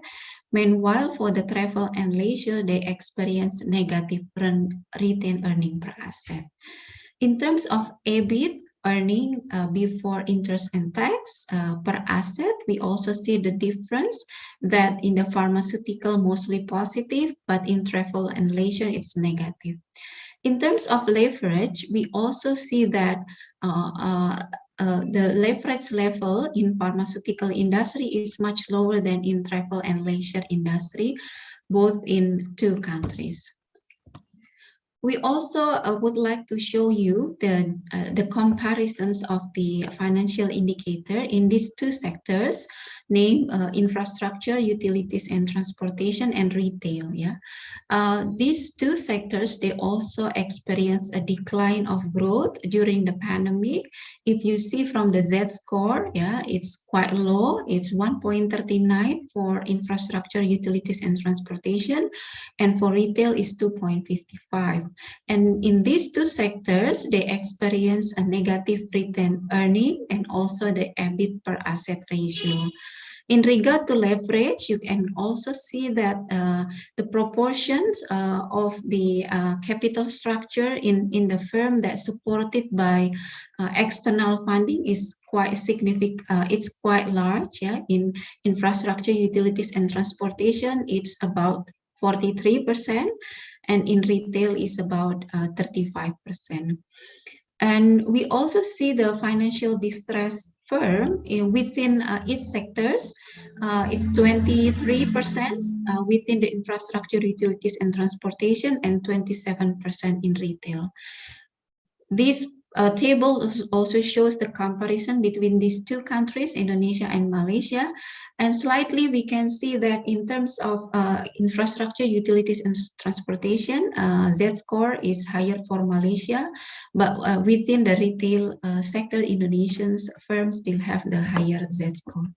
Meanwhile, for the travel and leisure, they experience negative retained earning per asset. In terms of EBIT, earning before interest and tax per asset, we also see the difference that in the pharmaceutical mostly positive, but in travel and leisure it's negative. In terms of leverage, we also see that the leverage level in pharmaceutical industry is much lower than in travel and leisure industry, both in two countries. We also would like to show you the comparisons of the financial indicator in these two sectors, named infrastructure, utilities and transportation, and retail. Yeah, these two sectors, they also experience a decline of growth during the pandemic. If you see from the Z-score, yeah, it's quite low. It's 1.39 for infrastructure, utilities and transportation, and for retail is 2.55. And in these two sectors, they experience a negative retained earning and also the EBIT per asset ratio. In regard to leverage, you can also see that the proportions of the capital structure in the firm that's supported by external funding is quite significant. It's quite large. Yeah, in infrastructure, utilities and transportation, it's about 43%. And in retail is about 35%. And we also see the financial distress firm within each sectors. It's 23% within the infrastructure, utilities and transportation, and 27% in retail. This table also shows the comparison between these two countries, Indonesia and Malaysia. And slightly, we can see that in terms of infrastructure, utilities, and transportation, Z-score is higher for Malaysia, but within the retail sector, Indonesian firms still have the higher Z-score.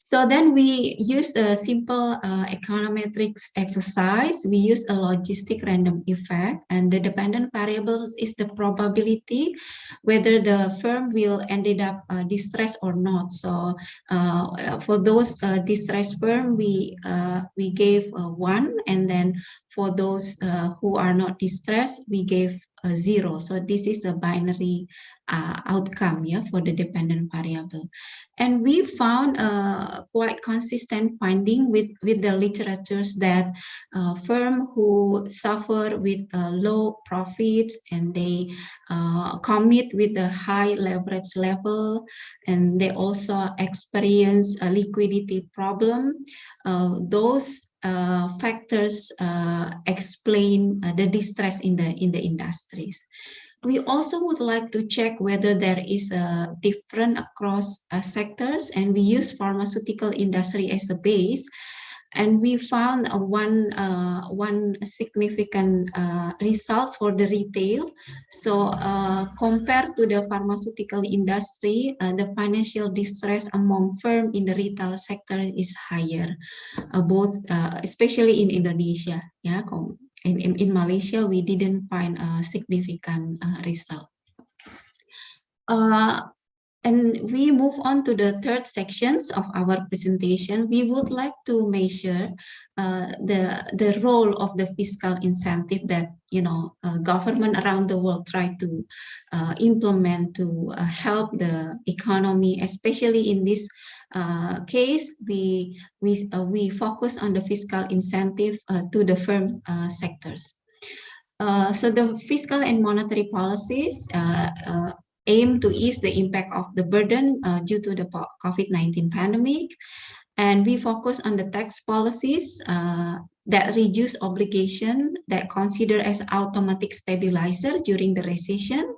So then we use a simple econometrics exercise. We use a logistic random effect, and the dependent variable is the probability whether the firm will ended up distressed or not. So for those distressed firm, we gave 1, and then for those who are not distressed, we gave 0. So this is a binary outcome, yeah, for the dependent variable. And we found quite consistent finding with the literatures that firm who suffer with low profits and they commit with a high leverage level, and they also experience a liquidity problem. Those factors explain the distress in the industries. We also would like to check whether there is a different across sectors, and we use pharmaceutical industry as a base. And we found one significant result for the retail. So compared to the pharmaceutical industry, the financial distress among firms in the retail sector is higher, both especially in Indonesia. Yeah, in Malaysia, we didn't find a significant result. And we move on to the third sections of our presentation. We would like to measure the role of the fiscal incentive that government around the world try to implement to help the economy. Especially in this case, we focus on the fiscal incentive to the firm sectors. So the fiscal and monetary policies aim to ease the impact of the burden due to the COVID-19 pandemic. And we focus on the tax policies that reduce obligation that consider as automatic stabilizer during the recession.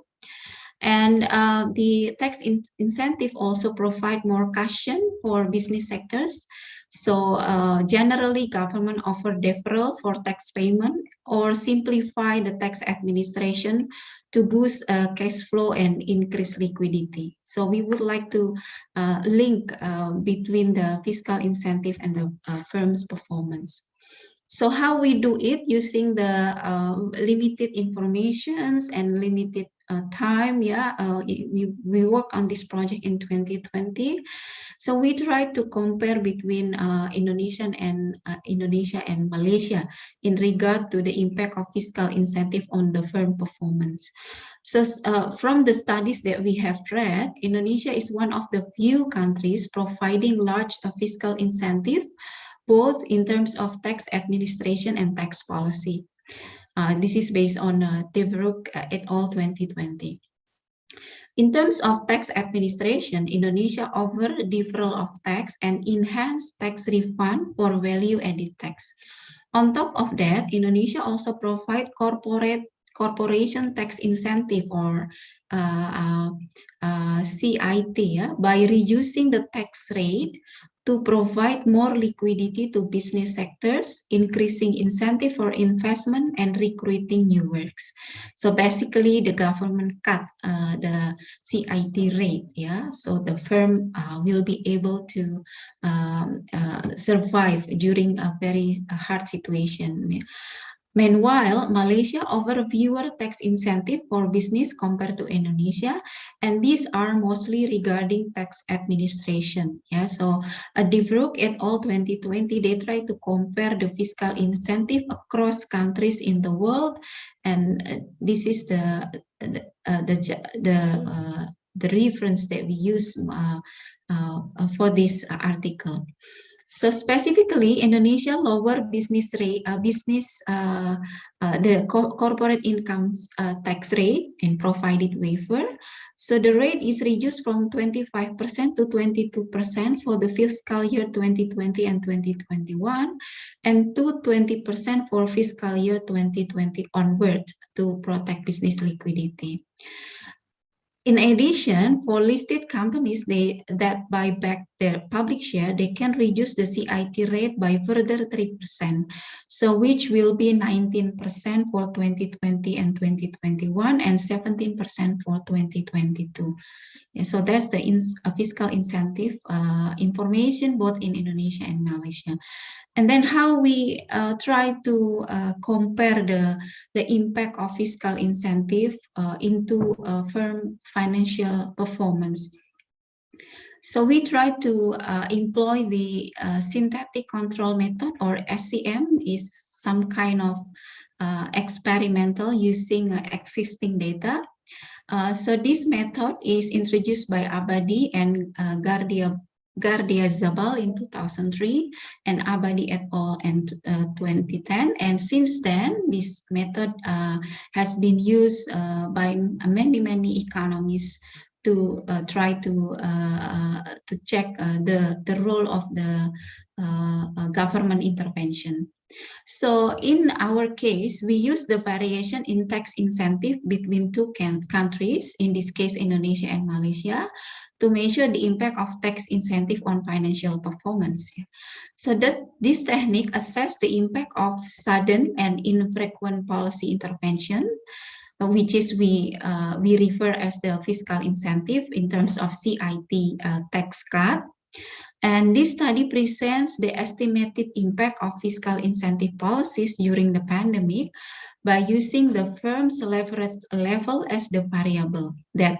And the tax incentive also provide more cushion for business sectors. So generally, government offer deferral for tax payment or simplify the tax administration to boost cash flow and increase liquidity. So we would like to link between the fiscal incentive and the firm's performance. So how we do it using the limited informations and limited time, yeah, we work on this project in 2020. So we try to compare between Indonesia and Malaysia in regard to the impact of fiscal incentive on the firm performance. So from the studies that we have read, Indonesia is one of the few countries providing large fiscal incentive, both in terms of tax administration and tax policy. This is based on Devrook et al. 2020. In terms of tax administration, Indonesia offer deferral of tax and enhanced tax refund for value-added tax. On top of that, Indonesia also provide corporation tax incentive or CIT, yeah, by reducing the tax rate to provide more liquidity to business sectors, increasing incentive for investment and recruiting new works. So basically the government cut the CIT rate, yeah, so the firm will be able to survive during a very hard situation. Meanwhile, Malaysia offers fewer tax incentive for business compared to Indonesia, and these are mostly regarding tax administration. Yeah, so Devrook et al. 2020, they try to compare the fiscal incentive across countries in the world, and this is the reference that we use for this article. So specifically, Indonesia lower business rate, the corporate income tax rate and provided waiver. So the rate is reduced from 25% to 22% for the fiscal year 2020 and 2021, and to 20% for fiscal year 2020 onward to protect business liquidity. In addition, for listed companies that buy back their public share, they can reduce the CIT rate by further 3%, so which will be 19% for 2020 and 2021 and 17% for 2022. Yeah, so that's the fiscal incentive information both in Indonesia and Malaysia. And then how we try to compare the impact of fiscal incentive into firm financial performance. So we try to employ the synthetic control method, or SCM, is some kind of experimental using existing data. So this method is introduced by Abadi and Gardia Zabal in 2003 and Abadi et al. In 2010. And since then, this method has been used by many economists to try to check the role of the government intervention. So in our case, we use the variation in tax incentive between two countries, in this case, Indonesia and Malaysia, to measure the impact of tax incentive on financial performance. So that this technique assess the impact of sudden and infrequent policy intervention, which is we refer as the fiscal incentive in terms of CIT tax cut. And this study presents the estimated impact of fiscal incentive policies during the pandemic by using the firm's leverage level as the variable that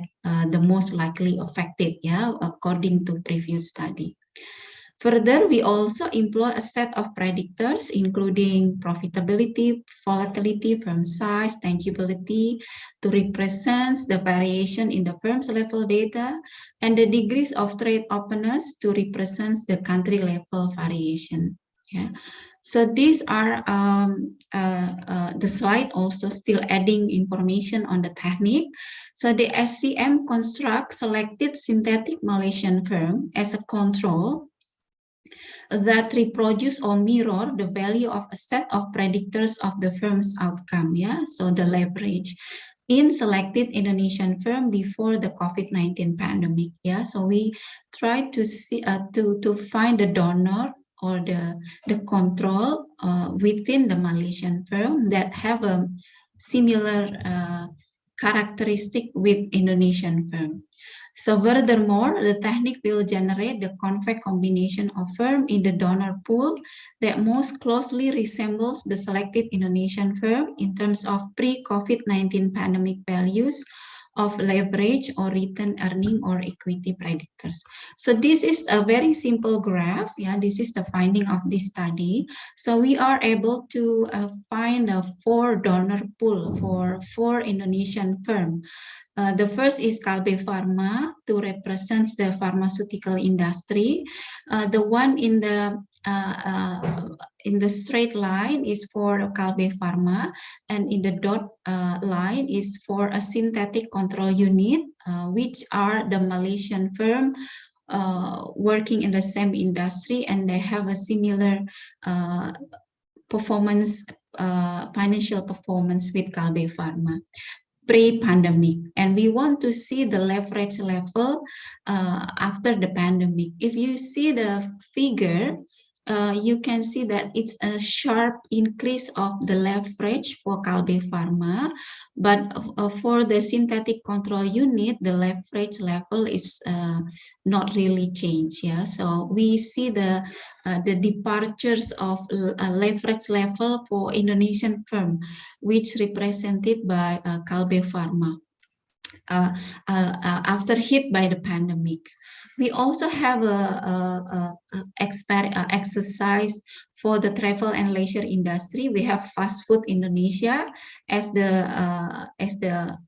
the most likely affected, according to previous study. Further, we also employ a set of predictors, including profitability, volatility, firm size, tangibility, to represent the variation in the firm's level data, and the degrees of trade openness to represent the country level variation. Yeah. So these are the slide also still adding information on the technique. So the SCM construct selected synthetic Malaysian firm as a control that reproduce or mirror the value of a set of predictors of the firm's outcome, so the leverage in selected Indonesian firm before the COVID-19 pandemic, so we try to see to find the donor or the control within the Malaysian firm that have a similar characteristic with Indonesian firm. So furthermore, the technique will generate the convex combination of firm in the donor pool that most closely resembles the selected Indonesian firm in terms of pre-COVID-19 pandemic values of leverage or return earning or equity predictors. So this is a very simple graph. This is the finding of this study. So we are able to find a 4 donor pool for 4 Indonesian firm. The first is Kalbe Pharma to represent the pharmaceutical industry. The one in the straight line is for Kalbe Pharma, and in the dot line is for a synthetic control unit, which are the Malaysian firm working in the same industry, and they have a similar performance, financial performance with Kalbe Pharma pre-pandemic, and we want to see the leverage level after the pandemic. If you see the figure, you can see that it's a sharp increase of the leverage for Kalbe Pharma, but for the synthetic control unit, the leverage level is not really changed. So we see the departures of leverage level for Indonesian firm, which represented by Kalbe Pharma after hit by the pandemic. We also have a exercise for the travel and leisure industry. We have Fast Food Indonesia as the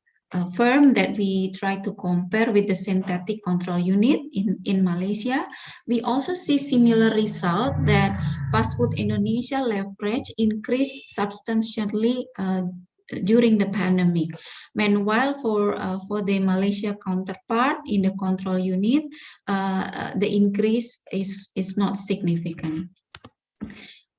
firm that we try to compare with the synthetic control unit in Malaysia. We also see similar result that Fast Food Indonesia leverage increased substantially during the pandemic. Meanwhile, for the Malaysia counterpart in the control unit, the increase is not significant.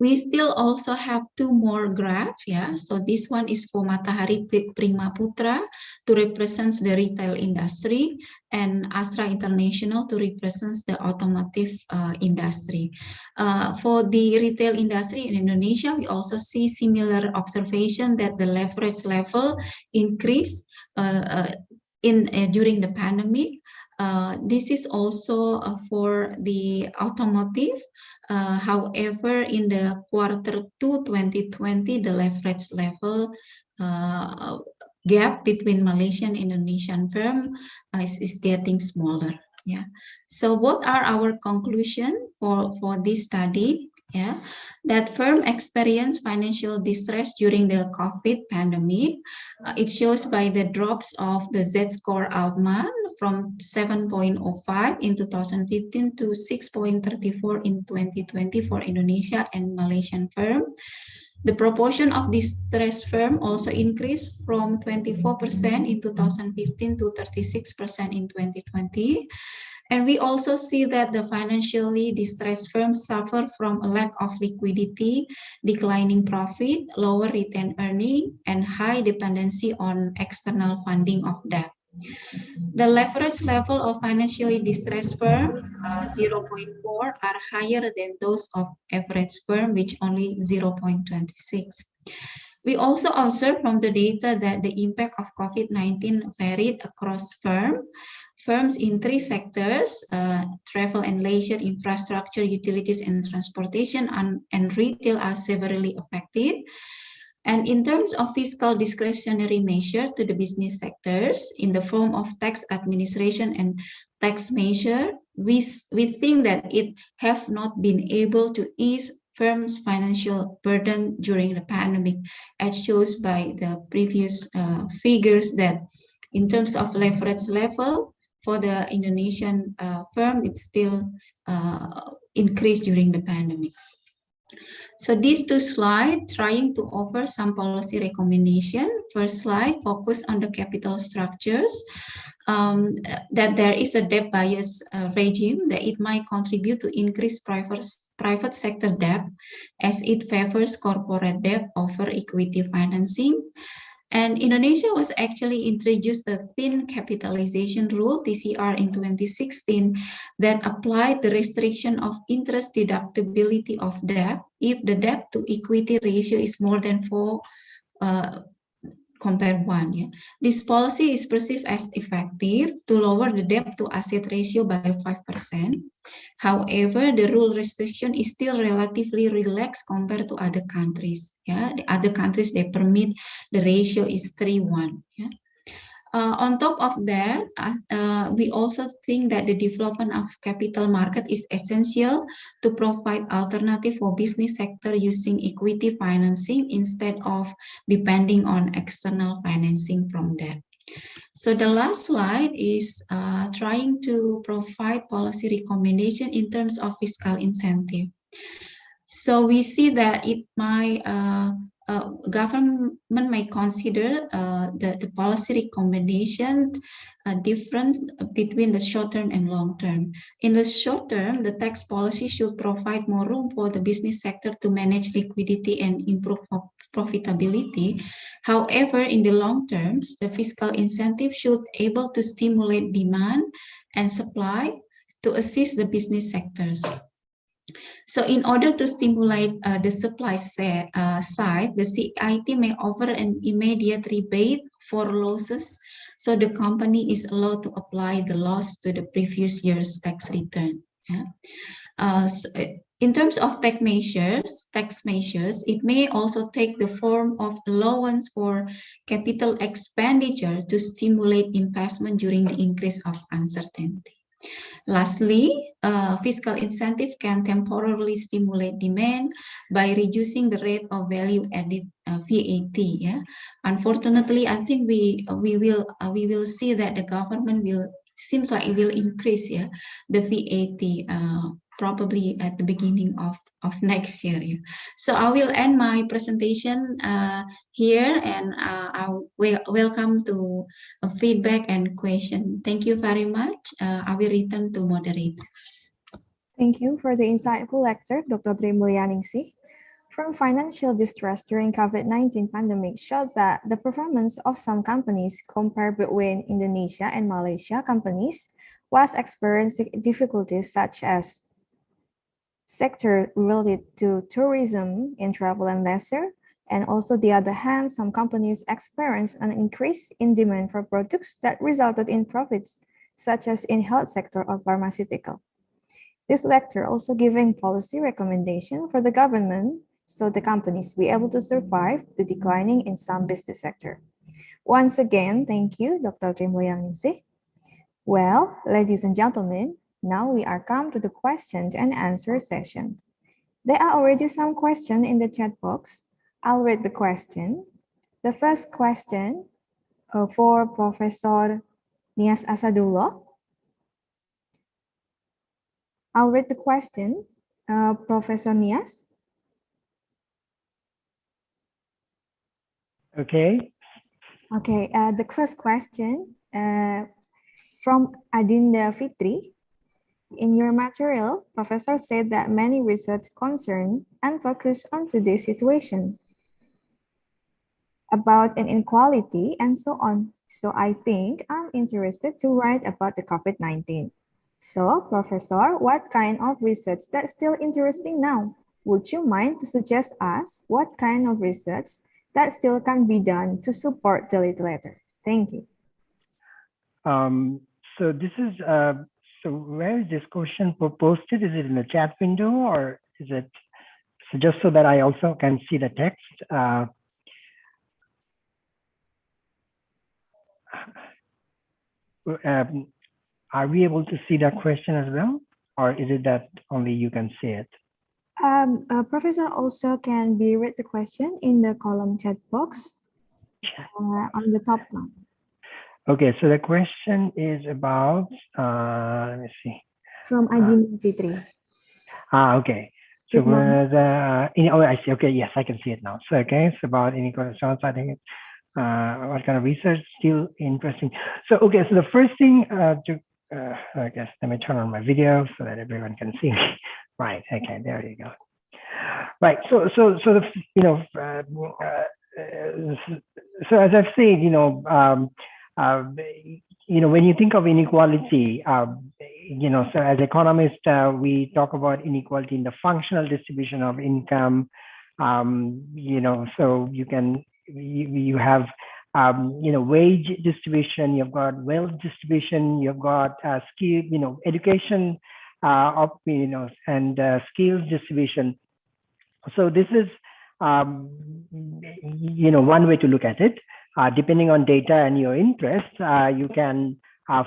We still also have 2 more graphs, So this one is for Matahari Prima Putra to represent the retail industry, and Astra International to represent the automotive industry. For the retail industry in Indonesia, we also see similar observation that the leverage level increased during the pandemic. This is also for the automotive. However, in the quarter 2 2020, the leverage level gap between Malaysian and Indonesian firm is getting smaller. So what are our conclusion for this study? Yeah, that firm experienced financial distress during the COVID pandemic. It shows by the drops of the Z-score Altman from 7.05 in 2015 to 6.34 in 2020 for Indonesia and Malaysian firm. The proportion of distressed firm also increased from 24% in 2015 to 36% in 2020. And we also see that the financially distressed firms suffer from a lack of liquidity, declining profit, lower retained earning, and high dependency on external funding of debt. The leverage level of financially distressed firm, 0.4, are higher than those of average firm, which only 0.26. We also observe from the data that the impact of COVID-19 varied across firms in three sectors, travel and leisure, infrastructure, utilities, and transportation, and retail are severely affected. And in terms of fiscal discretionary measure to the business sectors in the form of tax administration and tax measure, we think that it have not been able to ease firms' financial burden during the pandemic, as shown by the previous figures that in terms of leverage level for the Indonesian firm, it's still increased during the pandemic. So these two slides trying to offer some policy recommendation. First slide focus on the capital structures, that there is a debt bias regime that it might contribute to increase private sector debt as it favors corporate debt over equity financing. And Indonesia was actually introduced a thin capitalization rule, TCR, in 2016 that applied the restriction of interest deductibility of debt if the debt to equity ratio is more than 4 compare 1. Yeah. This policy is perceived as effective to lower the debt to asset ratio by 5%. However, the rule restriction is still relatively relaxed compared to other countries. Yeah, the other countries, they permit the ratio is 3:1. Yeah. On top of that, we also think that the development of capital market is essential to provide alternative for business sector using equity financing instead of depending on external financing from debt. So the last slide is trying to provide policy recommendation in terms of fiscal incentive. So we see that it might government may consider the policy recommendation different between the short term and long term. In the short term, the tax policy should provide more room for the business sector to manage liquidity and improve profitability. However, in the long terms, the fiscal incentive should able to stimulate demand and supply to assist the business sectors. So in order to stimulate the supply side, the CIT may offer an immediate rebate for losses, so the company is allowed to apply the loss to the previous year's tax return. Yeah. So in terms of tax measures, it may also take the form of allowance for capital expenditure to stimulate investment during the increase of uncertainty. Lastly, fiscal incentive can temporarily stimulate demand by reducing the rate of value-added VAT. Yeah, unfortunately, I think we will see that the government seems like it will increase the VAT probably at the beginning of next year. Yeah. So I will end my presentation here, and I will welcome to feedback and question. Thank you very much. I will return to moderate. Thank you for the insightful lecture, Dr. Tri Mulyaningsih. From financial distress during COVID-19 pandemic showed that the performance of some companies compared between Indonesia and Malaysia companies was experiencing difficulties such as sector related to tourism in travel and leisure, and also the other hand, some companies experienced an increase in demand for products that resulted in profits, such as in health sector or pharmaceutical. This lecture also giving policy recommendation for the government so the companies be able to survive the declining in some business sector. Once again, thank you, Dr. Tri Mulyaningsih. Well, ladies and gentlemen, now we are come to the questions and answer session. There are already some questions in the chat box. I'll read the question. The first question for Professor Nias Asadullah. I'll read the question, Professor Nias. Okay. Okay, the first question from Adinda Fitri. In your material, Professor said that many research concern and focus on today's situation about inequality and so on. So I think I'm interested to write about the COVID-19. So, Professor, what kind of research that's still interesting now? Would you mind to suggest us what kind of research that still can be done to support the literature? Thank you. So this is, so where is this question posted? Is it in the chat window or is it, so just so that I also can see the text? Are we able to see that question as well? Or is it that only you can see it? Professor also can be read the question in the column chat box on the top line. Okay, so the question is about, let me see. From Adin Fitri. Okay. So oh, I see. Okay, yes, I can see it now. So okay, it's about inequality. So I think what kind of research still interesting. So okay, so the first thing I guess let me turn on my video so that everyone can see me. Right. Okay, there you go. Right. So the so as I've said, when you think of inequality, so as economists, we talk about inequality in the functional distribution of income. So you have wage distribution, you've got wealth distribution, you've got skill, education and skills distribution. So this is one way to look at it. Depending on data and your interest, you can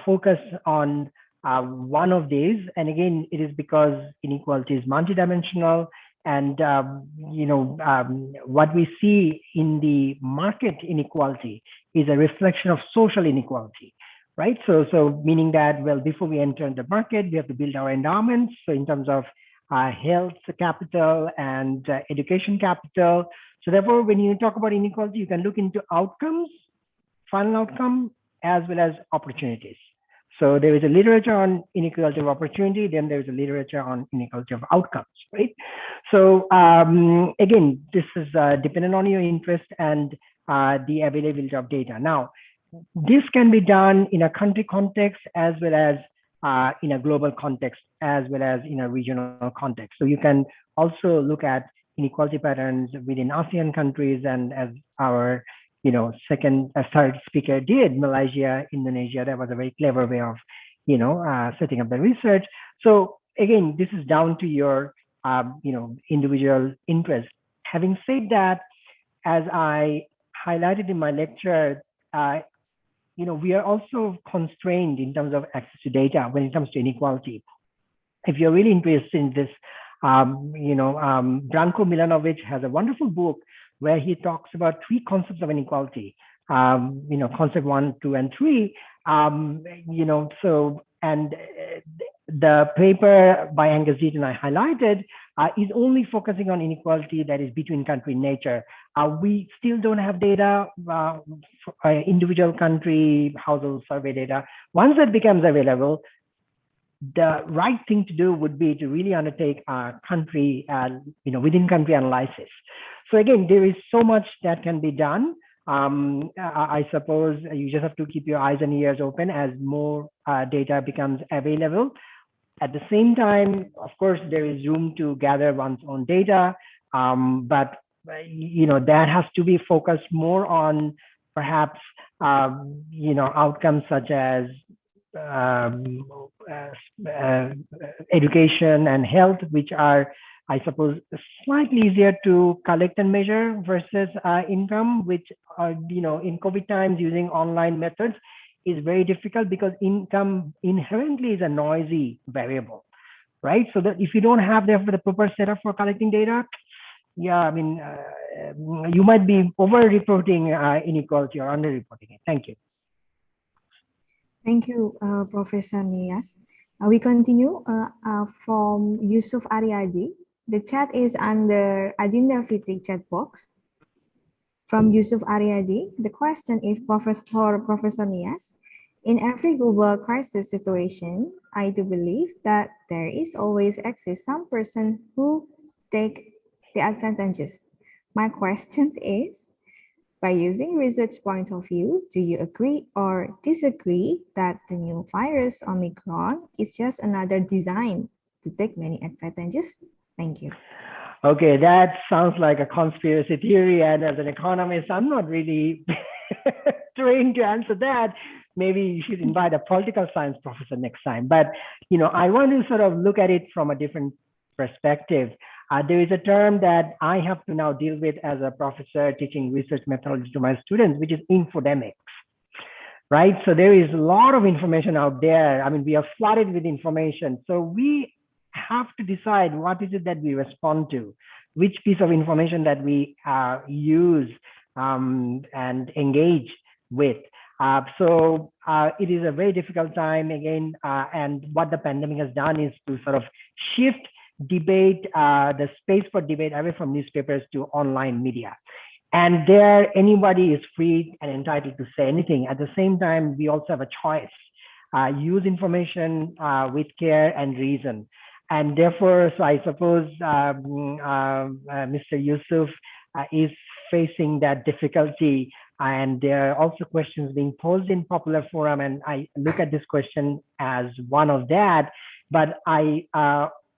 focus on one of these. And again, it is because inequality is multidimensional. And what we see in the market inequality is a reflection of social inequality, right? So meaning that, well, before we enter the market, we have to build our endowments. So in terms of health capital and education capital. So therefore, when you talk about inequality, you can look into outcomes, final outcome, as well as opportunities. So there is a literature on inequality of opportunity, then there is a literature on inequality of outcomes, right? So again, this is dependent on your interest and the availability of data. Now, this can be done in a country context as well as in a global context, as well as in a regional context. So you can also look at inequality patterns within ASEAN countries, and as our third speaker did, Malaysia, Indonesia, that was a very clever way of setting up the research. So again, this is down to your individual interest. Having said that, as I highlighted in my lecture, we are also constrained in terms of access to data when it comes to inequality. If you're really interested in this, Branko Milanovic has a wonderful book where he talks about 3 concepts of inequality, concept 1, 2, and 3. The paper by Angus Deaton I highlighted is only focusing on inequality that is between country nature. We still don't have data, individual country household survey data. Once that becomes available, the right thing to do would be to really undertake a country, within country analysis. So again, there is so much that can be done. I suppose you just have to keep your eyes and ears open as more data becomes available. At the same time, of course, there is room to gather one's own data, but that has to be focused more on perhaps outcomes such as education and health, which are, I suppose, slightly easier to collect and measure versus income, which are, in COVID times using online methods is very difficult because income inherently is a noisy variable, right? So that if you don't have therefore the proper setup for collecting data, yeah, I mean, you might be over-reporting inequality or under-reporting it. Thank you. Thank you, Professor Nias. We continue from Yusuf Ariadi. The chat is under Adinda Fitri chat box. From Yusuf Ariadi, the question is for Professor Nias. In every global crisis situation, I do believe that there is always exists some person who take the advantages. My question is, by using research point of view, do you agree or disagree that the new virus Omicron is just another design to take many advantages? Thank you. Okay, that sounds like a conspiracy theory. And as an economist, I'm not really trained to answer that. Maybe you should invite a political science professor next time. But, you know, I want to sort of look at it from a different perspective. There is a term that I have to now deal with as a professor teaching research methodology to my students, which is infodemics, right? So there is a lot of information out there. I mean, we are flooded with information. So we have to decide what is it that we respond to, which piece of information that we use and engage with. So it is a very difficult time again, and what the pandemic has done is to sort of shift debate, the space for debate away from newspapers to online media. And there, anybody is free and entitled to say anything. At the same time, we also have a choice. Use information with care and reason. And therefore, so I suppose Mr. Yusuf is facing that difficulty. And there are also questions being posed in popular forum. And I look at this question as one of that. But I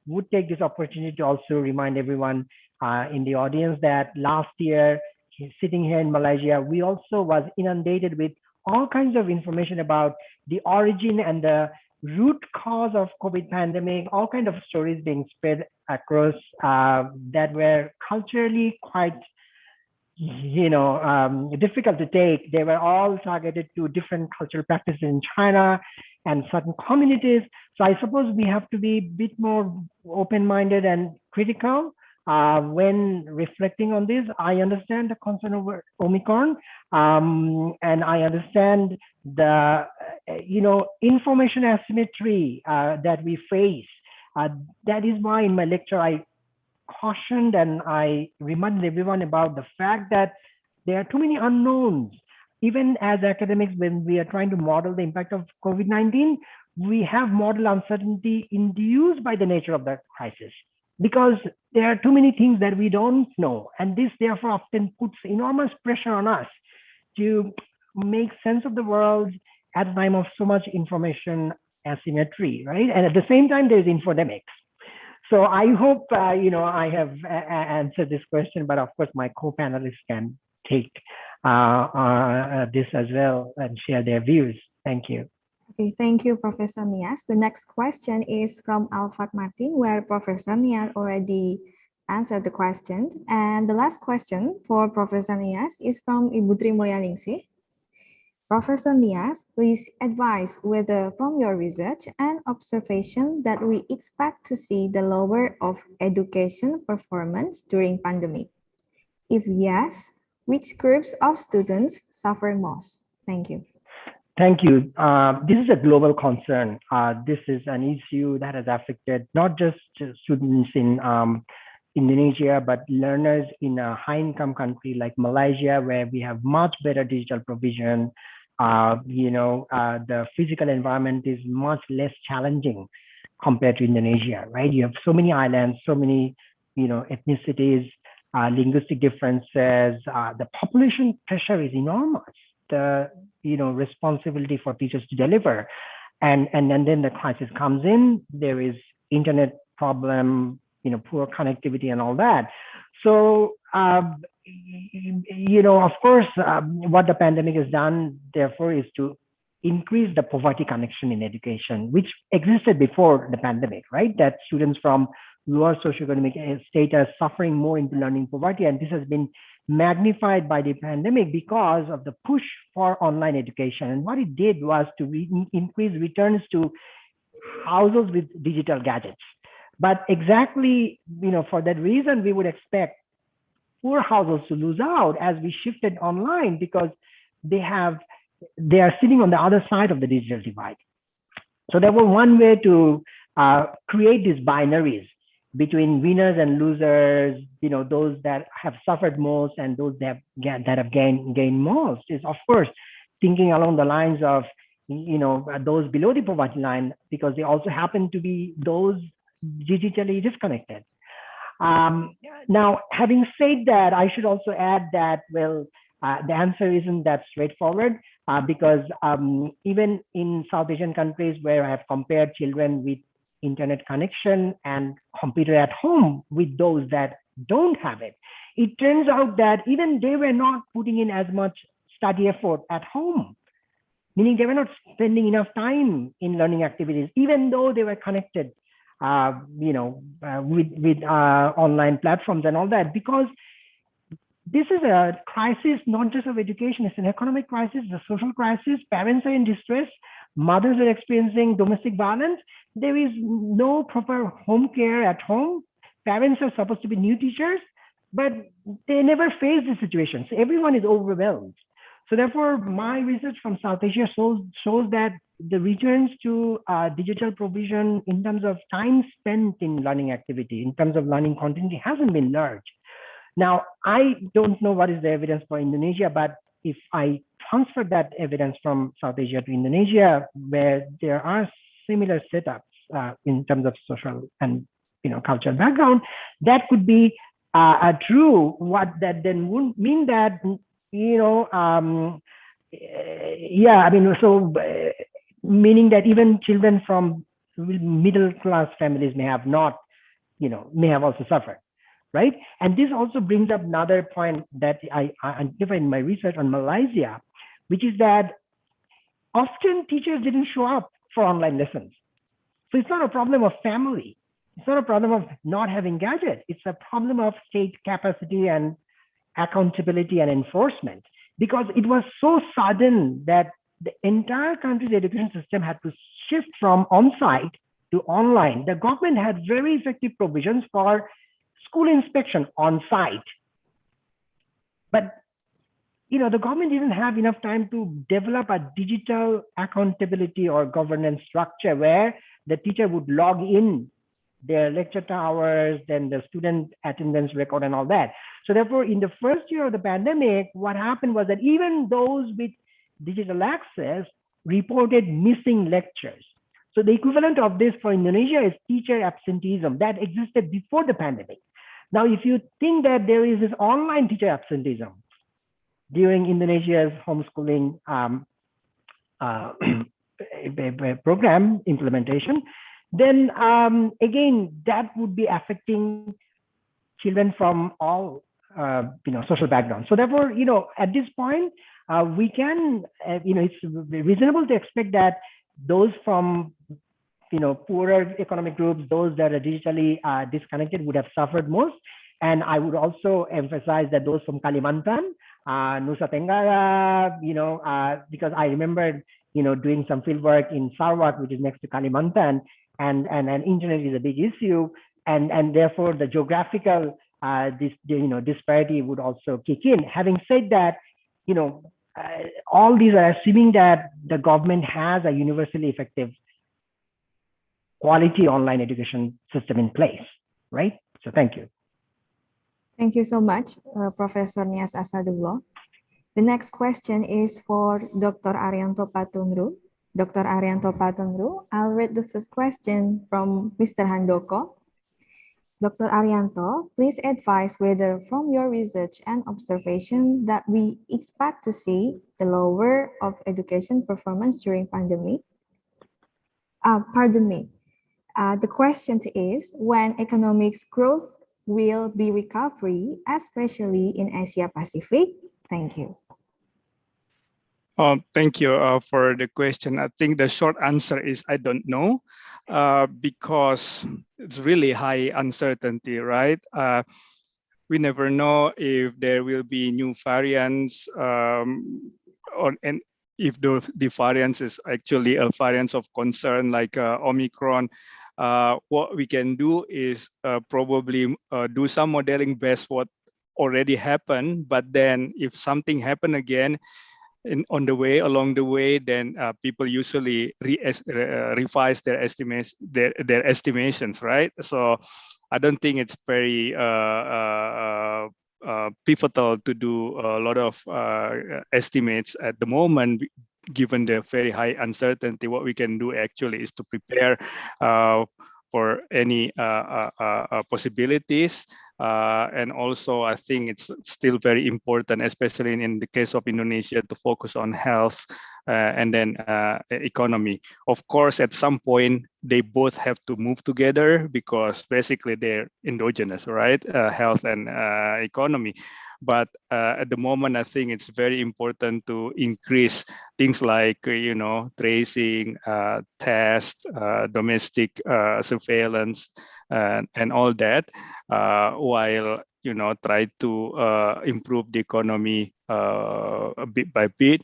would take this opportunity to also remind everyone in the audience that last year, sitting here in Malaysia, we also was inundated with all kinds of information about the origin and the root cause of COVID pandemic, all kinds of stories being spread across that were culturally quite, difficult to take. They were all targeted to different cultural practices in China and certain communities. So I suppose we have to be a bit more open-minded and critical when reflecting on this. I understand the concern over Omicron, and I understand the, information asymmetry that we face. That is why in my lecture, I cautioned and I reminded everyone about the fact that there are too many unknowns. Even as academics, when we are trying to model the impact of COVID-19, we have model uncertainty induced by the nature of the crisis, because there are too many things that we don't know. And this therefore often puts enormous pressure on us to make sense of the world at a time of so much information asymmetry, right? And at the same time, there's infodemics. So I hope, I have answered this question, but of course my co-panelists can take this as well and share their views. Thank you. Okay, thank you, Professor Nias. The next question is from Alfred Martin, where Professor Nias already answered the question. And the last question for Professor Nias is from Ibu Tri Mulyaningsih. Professor Nias, please advise whether from your research and observation that we expect to see the lower of education performance during pandemic. If yes, which groups of students suffer most? Thank you. Thank you. This is a global concern. This is an issue that has affected not just students in Indonesia, but learners in a high-income country like Malaysia, where we have much better digital provision. The physical environment is much less challenging compared to Indonesia, right? You have so many islands, so many, ethnicities, linguistic differences. The population pressure is enormous. The responsibility for teachers to deliver, and then the crisis comes in. There is internet problem, poor connectivity and all that. So of course, what the pandemic has done, therefore, is to increase the poverty connection in education, which existed before the pandemic, right? That students from lower socioeconomic status suffering more into learning poverty, and this has been magnified by the pandemic because of the push for online education. And what it did was to increase returns to households with digital gadgets, But exactly, for that reason, we would expect poor households to lose out as we shifted online because they are sitting on the other side of the digital divide. So there was one way to create these binaries between winners and losers, those that have suffered most and those that have gained most, is of course thinking along the lines of those below the poverty line, because they also happen to be those digitally disconnected. Now, having said that, I should also add that, well, the answer isn't that straightforward because even in South Asian countries where I have compared children with internet connection and computer at home with those that don't have it, it turns out that even they were not putting in as much study effort at home, meaning they were not spending enough time in learning activities, even though they were connected with online platforms and all that, because this is a crisis, not just of education, it's an economic crisis, a social crisis. Parents are in distress, mothers are experiencing domestic violence. There is no proper home care at home. Parents are supposed to be new teachers, but they never face the situation. So everyone is overwhelmed. So therefore, my research from South Asia shows that the returns to digital provision in terms of time spent in learning activity, in terms of learning content, it hasn't been large. Now, I don't know what is the evidence for Indonesia, but if I transfer that evidence from South Asia to Indonesia, where there are similar setups in terms of social and cultural background, that could be true. What that then would mean that meaning that even children from middle class families may have also suffered, right? And this also brings up another point that I identified in my research on Malaysia, which is that often teachers didn't show up for online lessons. So it's not a problem of family. It's not a problem of not having gadgets. It's a problem of state capacity and accountability and enforcement, because it was so sudden that the entire country's education system had to shift from on-site to online. The government had very effective provisions for school inspection on-site, but the government didn't have enough time to develop a digital accountability or governance structure where the teacher would log in their lecture hours, then the student attendance record and all that. So therefore, in the first year of the pandemic, what happened was that even those with digital access reported missing lectures. So the equivalent of this for Indonesia is teacher absenteeism that existed before the pandemic. Now, if you think that there is this online teacher absenteeism during Indonesia's homeschooling program implementation, then again, that would be affecting children from all social backgrounds. So therefore, at this point, we can, it's reasonable to expect that those from poorer economic groups, those that are digitally disconnected would have suffered most. And I would also emphasize that those from Kalimantan, Nusa Tenggara, because I remember, doing some field work in Sarawak, which is next to Kalimantan, and internet is a big issue, and therefore the geographical disparity would also kick in. Having said that, all these are assuming that the government has a universally effective quality online education system in place, right? So thank you. Thank you so much, Professor Nias Asadullah. The next question is for Dr. Arianto Patungru. Dr. Arianto Patungru, I'll read the first question from Mr. Handoko. Dr. Arianto, please advise whether from your research and observation that we expect to see the lower of education performance during pandemic. The question is when economics growth will be recovery, especially in Asia Pacific? Thank you. Thank you for the question. I think the short answer is I don't know, because it's really high uncertainty, right? We never know if there will be new variants, and if the variants is actually a variant of concern like Omicron. what we can do is probably do some modeling based what already happened. But then if something happen again along the way, then people usually revise their estimates, their estimations, right? So I don't think it's very pivotal to do a lot of estimates at the moment, given the very high uncertainty. What we can do actually is to prepare for any possibilities. And also, I think it's still very important, especially in the case of Indonesia, to focus on health and then economy. Of course, at some point, they both have to move together because basically they're endogenous, right? Health and economy. But at the moment, I think it's very important to increase things like, tracing, test, domestic surveillance, and all that, while try to improve the economy bit by bit.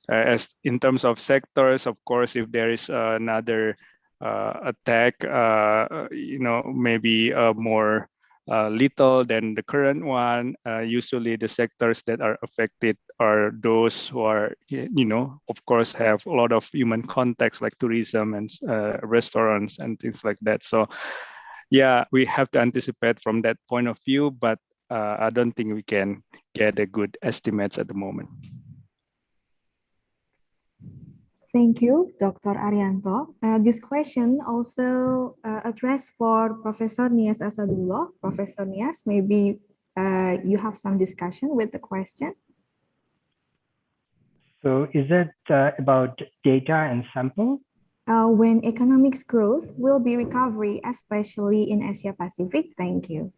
As in terms of sectors, of course, if there is another attack, maybe more little than the current one. Usually the sectors that are affected are those who are, of course, have a lot of human contacts like tourism and restaurants and things like that. So yeah, we have to anticipate from that point of view, but I don't think we can get a good estimates at the moment. Thank you, Dr. Arianto. This question also addressed for Professor Nias Asadullah. Professor Nias, maybe you have some discussion with the question. So is it about data and sample? When economics growth will be recovery, especially in Asia Pacific? Thank you.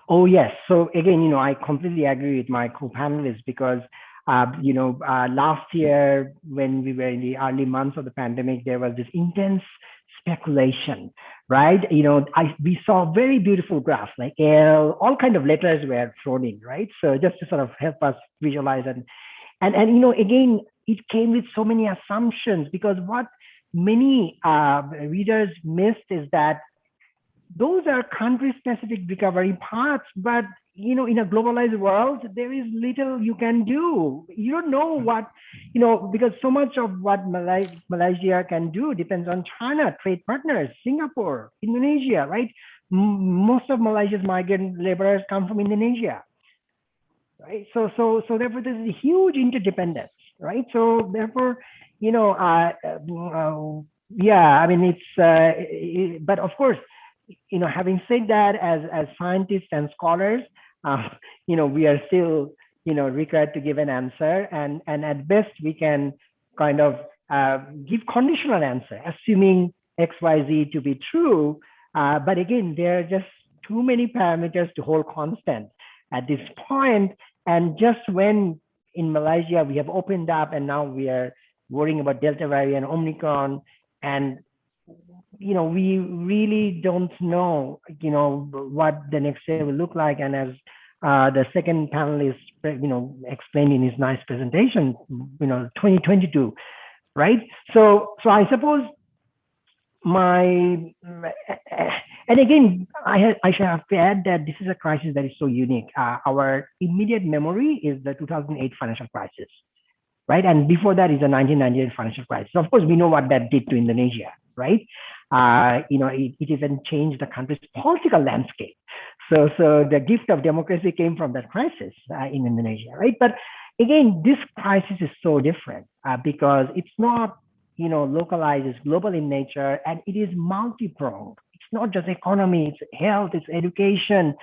Oh, yes. So again, I completely agree with my co-panelists because last year, when we were in the early months of the pandemic, there was this intense speculation, right? We saw very beautiful graphs, like all kind of letters were thrown in, right? So just to sort of help us visualize and again, it came with so many assumptions because what many readers missed is that those are country-specific recovery paths, but in a globalized world, there is little you can do. You don't know what, because so much of what Malaysia can do depends on China, trade partners, Singapore, Indonesia, right? Most of Malaysia's migrant laborers come from Indonesia, right? So therefore, there's a huge interdependence, right? So therefore, yeah, I mean, but of course, having said that, as scientists and scholars, we are still, required to give an answer, and at best we can kind of give conditional answer, assuming X, Y, Z to be true. But again, there are just too many parameters to hold constant at this point. And just when in Malaysia we have opened up, and now we are worrying about Delta variant, Omicron, and we really don't know, what the next year will look like. And as the second panelist, explained in his nice presentation, 2022, right? So I suppose and again, I should have to add that this is a crisis that is so unique. Our immediate memory is the 2008 financial crisis, right? And before that is the 1998 financial crisis. Of course, we know what that did to Indonesia, right? It even changed the country's political landscape. So the gift of democracy came from that crisis in Indonesia, right? But again, this crisis is so different because it's not, localized, it's global in nature, and it is multi-pronged. It's not just economy, it's health, it's education.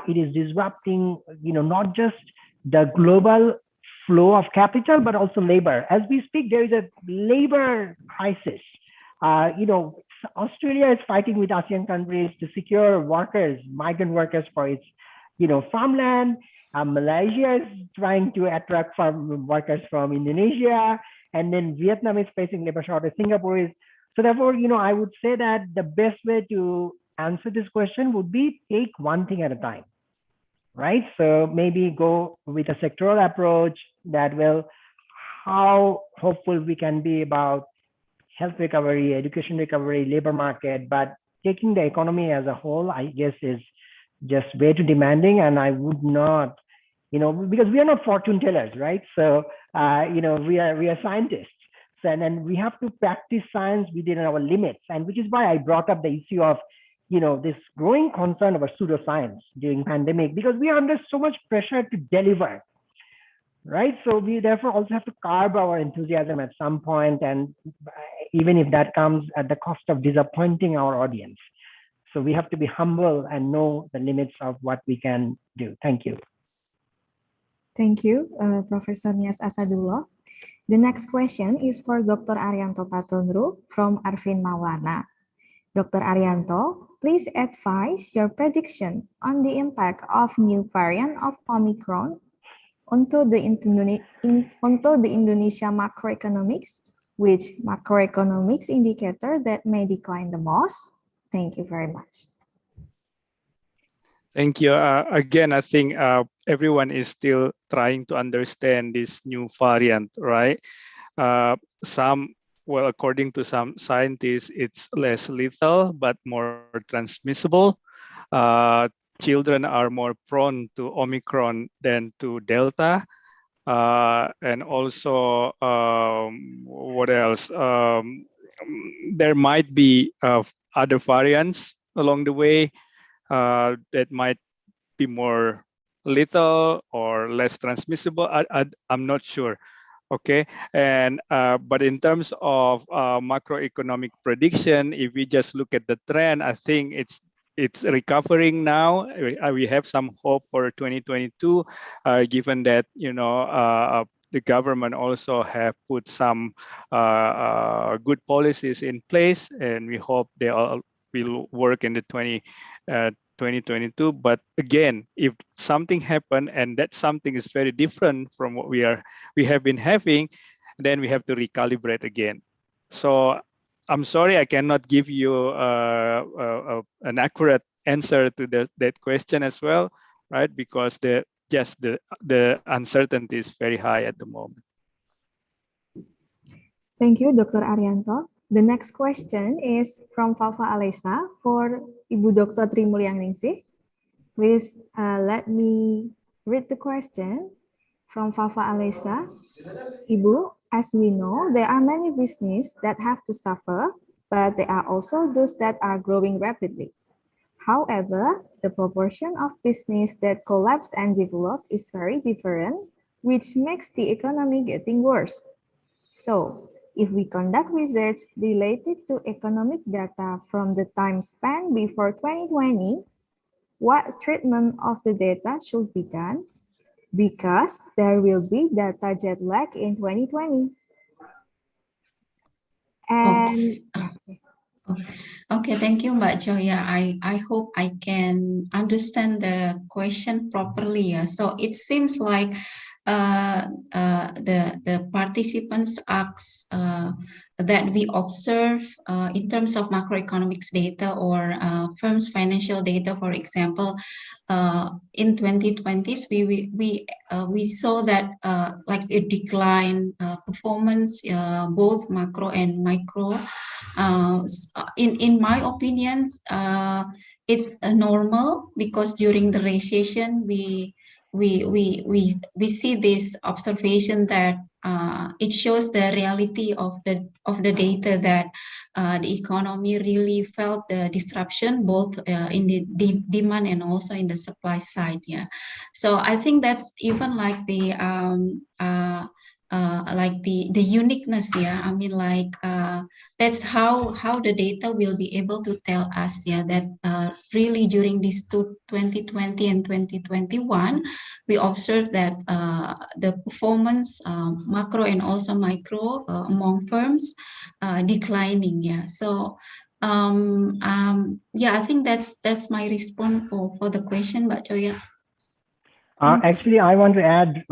It is disrupting, not just the global flow of capital, but also labor. As we speak, there is a labor crisis. Australia is fighting with ASEAN countries to secure workers, migrant workers for its, farmland. Malaysia is trying to attract farm workers from Indonesia, and then Vietnam is facing labor shortage. Singapore is. So therefore, I would say that the best way to answer this question would be take one thing at a time, right? So maybe go with a sectoral approach that will, how hopeful we can be about health recovery, education recovery, labor market, but taking the economy as a whole, I guess, is just way too demanding. And I would not, because we are not fortune tellers, right? So, we are scientists. So, and then we have to practice science within our limits. And which is why I brought up the issue of, this growing concern about pseudoscience during pandemic, because we are under so much pressure to deliver, right? So we therefore also have to curb our enthusiasm at some point, and even if that comes at the cost of disappointing our audience. So we have to be humble and know the limits of what we can do. Thank you. Thank you, Professor Nias Asadullah. The next question is for Dr. Arianto Patundru from Arvin Maulana. Dr. Arianto, please advise your prediction on the impact of new variant of Omicron onto the Indonesia macroeconomics, which macroeconomics indicator that may decline the most? Thank you very much. Thank you. Again, I think everyone is still trying to understand this new variant, right? According to some scientists, it's less lethal, but more transmissible. Children are more prone to Omicron than to Delta. And also, what else? There might be other variants along the way that might be more lethal or less transmissible. I'm not sure. Okay, and but in terms of macroeconomic prediction, if we just look at the trend, I think it's recovering now. We have some hope for 2022, given that the government also have put some good policies in place, and we hope they all will work in the 2022. But again, if something happened and that something is very different from what we have been having, then we have to recalibrate again. So I'm sorry, I cannot give you an accurate answer to that question as well, right? Because the uncertainty is very high at the moment. Thank you, Dr. Arianto. The next question is from Fafa Alesa for Ibu Dr. Tri Mulyangningsih. Please let me read the question from Fafa Alesa. Ibu, as we know, there are many businesses that have to suffer, but there are also those that are growing rapidly. However, the proportion of business that collapse and develop is very different, which makes the economy getting worse. So, if we conduct research related to economic data from the time span before 2020, what treatment of the data should be done? Because there will be data jet lag in 2020. And Okay, thank you, Mbak Joya. I hope I can understand the question properly. So it seems like the participants ask that we observe in terms of macroeconomics data or firms' financial data, for example, in 2020s, we saw that like a decline performance, both macro and micro. In my opinion, it's normal because during the recession we see this observation that it shows the reality of the data that the economy really felt the disruption both in the demand and also in the supply side. Yeah, so I think that's even like the uniqueness. Yeah, I mean, like that's how the data will be able to tell us, yeah, that really during these 2020 and 2021 we observed that the performance, macro and also micro, among firms declining. Yeah, so yeah, I think that's my response for the question, Mbak Joya. Actually, I want to add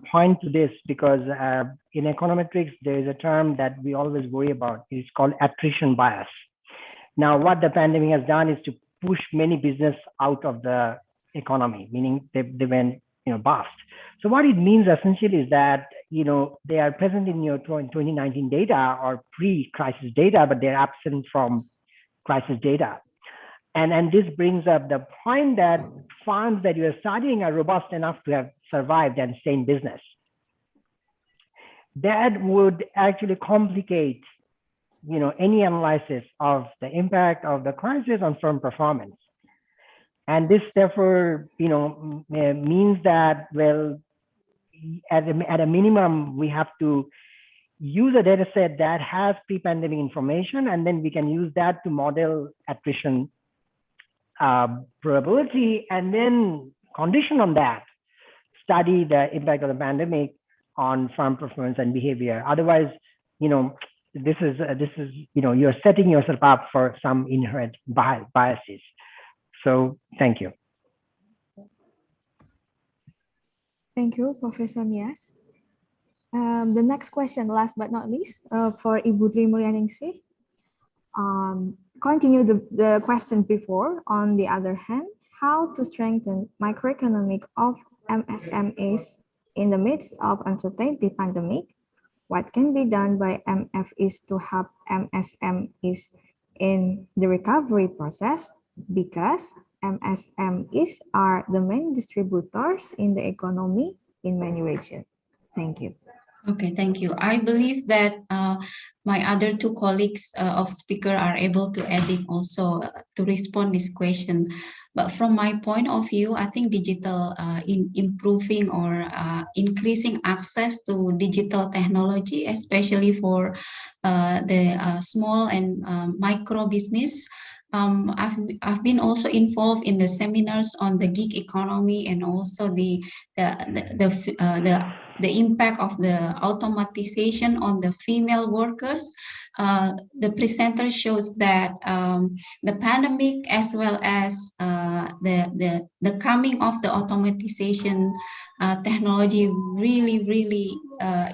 point to this, because in econometrics, there is a term that we always worry about. It's called attrition bias. Now, what the pandemic has done is to push many business out of the economy, meaning they went bust. So what it means essentially is that they are present in your 2019 data or pre-crisis data, but they're absent from crisis data. And this brings up the point that farms that you are studying are robust enough to have survived and stay in business. That would actually complicate, any analysis of the impact of the crisis on firm performance. And this therefore, means that, well, at a minimum, we have to use a data set that has pre-pandemic information, and then we can use that to model attrition probability, and then condition on that, study the impact of the pandemic on farm performance and behavior. Otherwise, this is you're setting yourself up for some inherent biases. So thank you. Thank you, Professor Nias. The next question, last but not least, for Ibu Tri Mulyaningsih. Continue the question before. On the other hand, how to strengthen microeconomic of MSMEs in the midst of uncertainty pandemic? What can be done by MFEs to help MSMEs in the recovery process? Because MSMEs are the main distributors in the economy in many regions. Thank you. Okay, thank you. I believe that my other two colleagues of speaker are able to add in also to respond this question. But from my point of view, I think digital in improving or increasing access to digital technology, especially for the small and micro business. I've been also involved in the seminars on the gig economy and also the impact of the automatization on the female workers. The presenter shows that the pandemic as well as the coming of the automatization technology really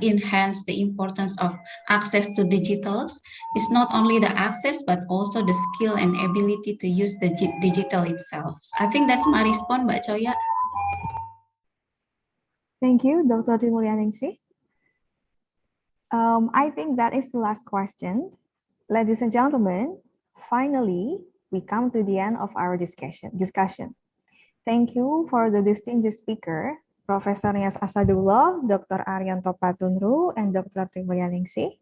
enhance the importance of access to digitals. It's not only the access but also the skill and ability to use the digital itself. I think that's my response, Mbak Choya. Thank you, Dr. Tri Mulyaningsih. I think that is the last question. Ladies and gentlemen, finally, we come to the end of our discussion. Thank you for the distinguished speaker, Professor Nias Asadullah, Dr. Arianto Patunru, and Dr. Tri Mulyaningsih.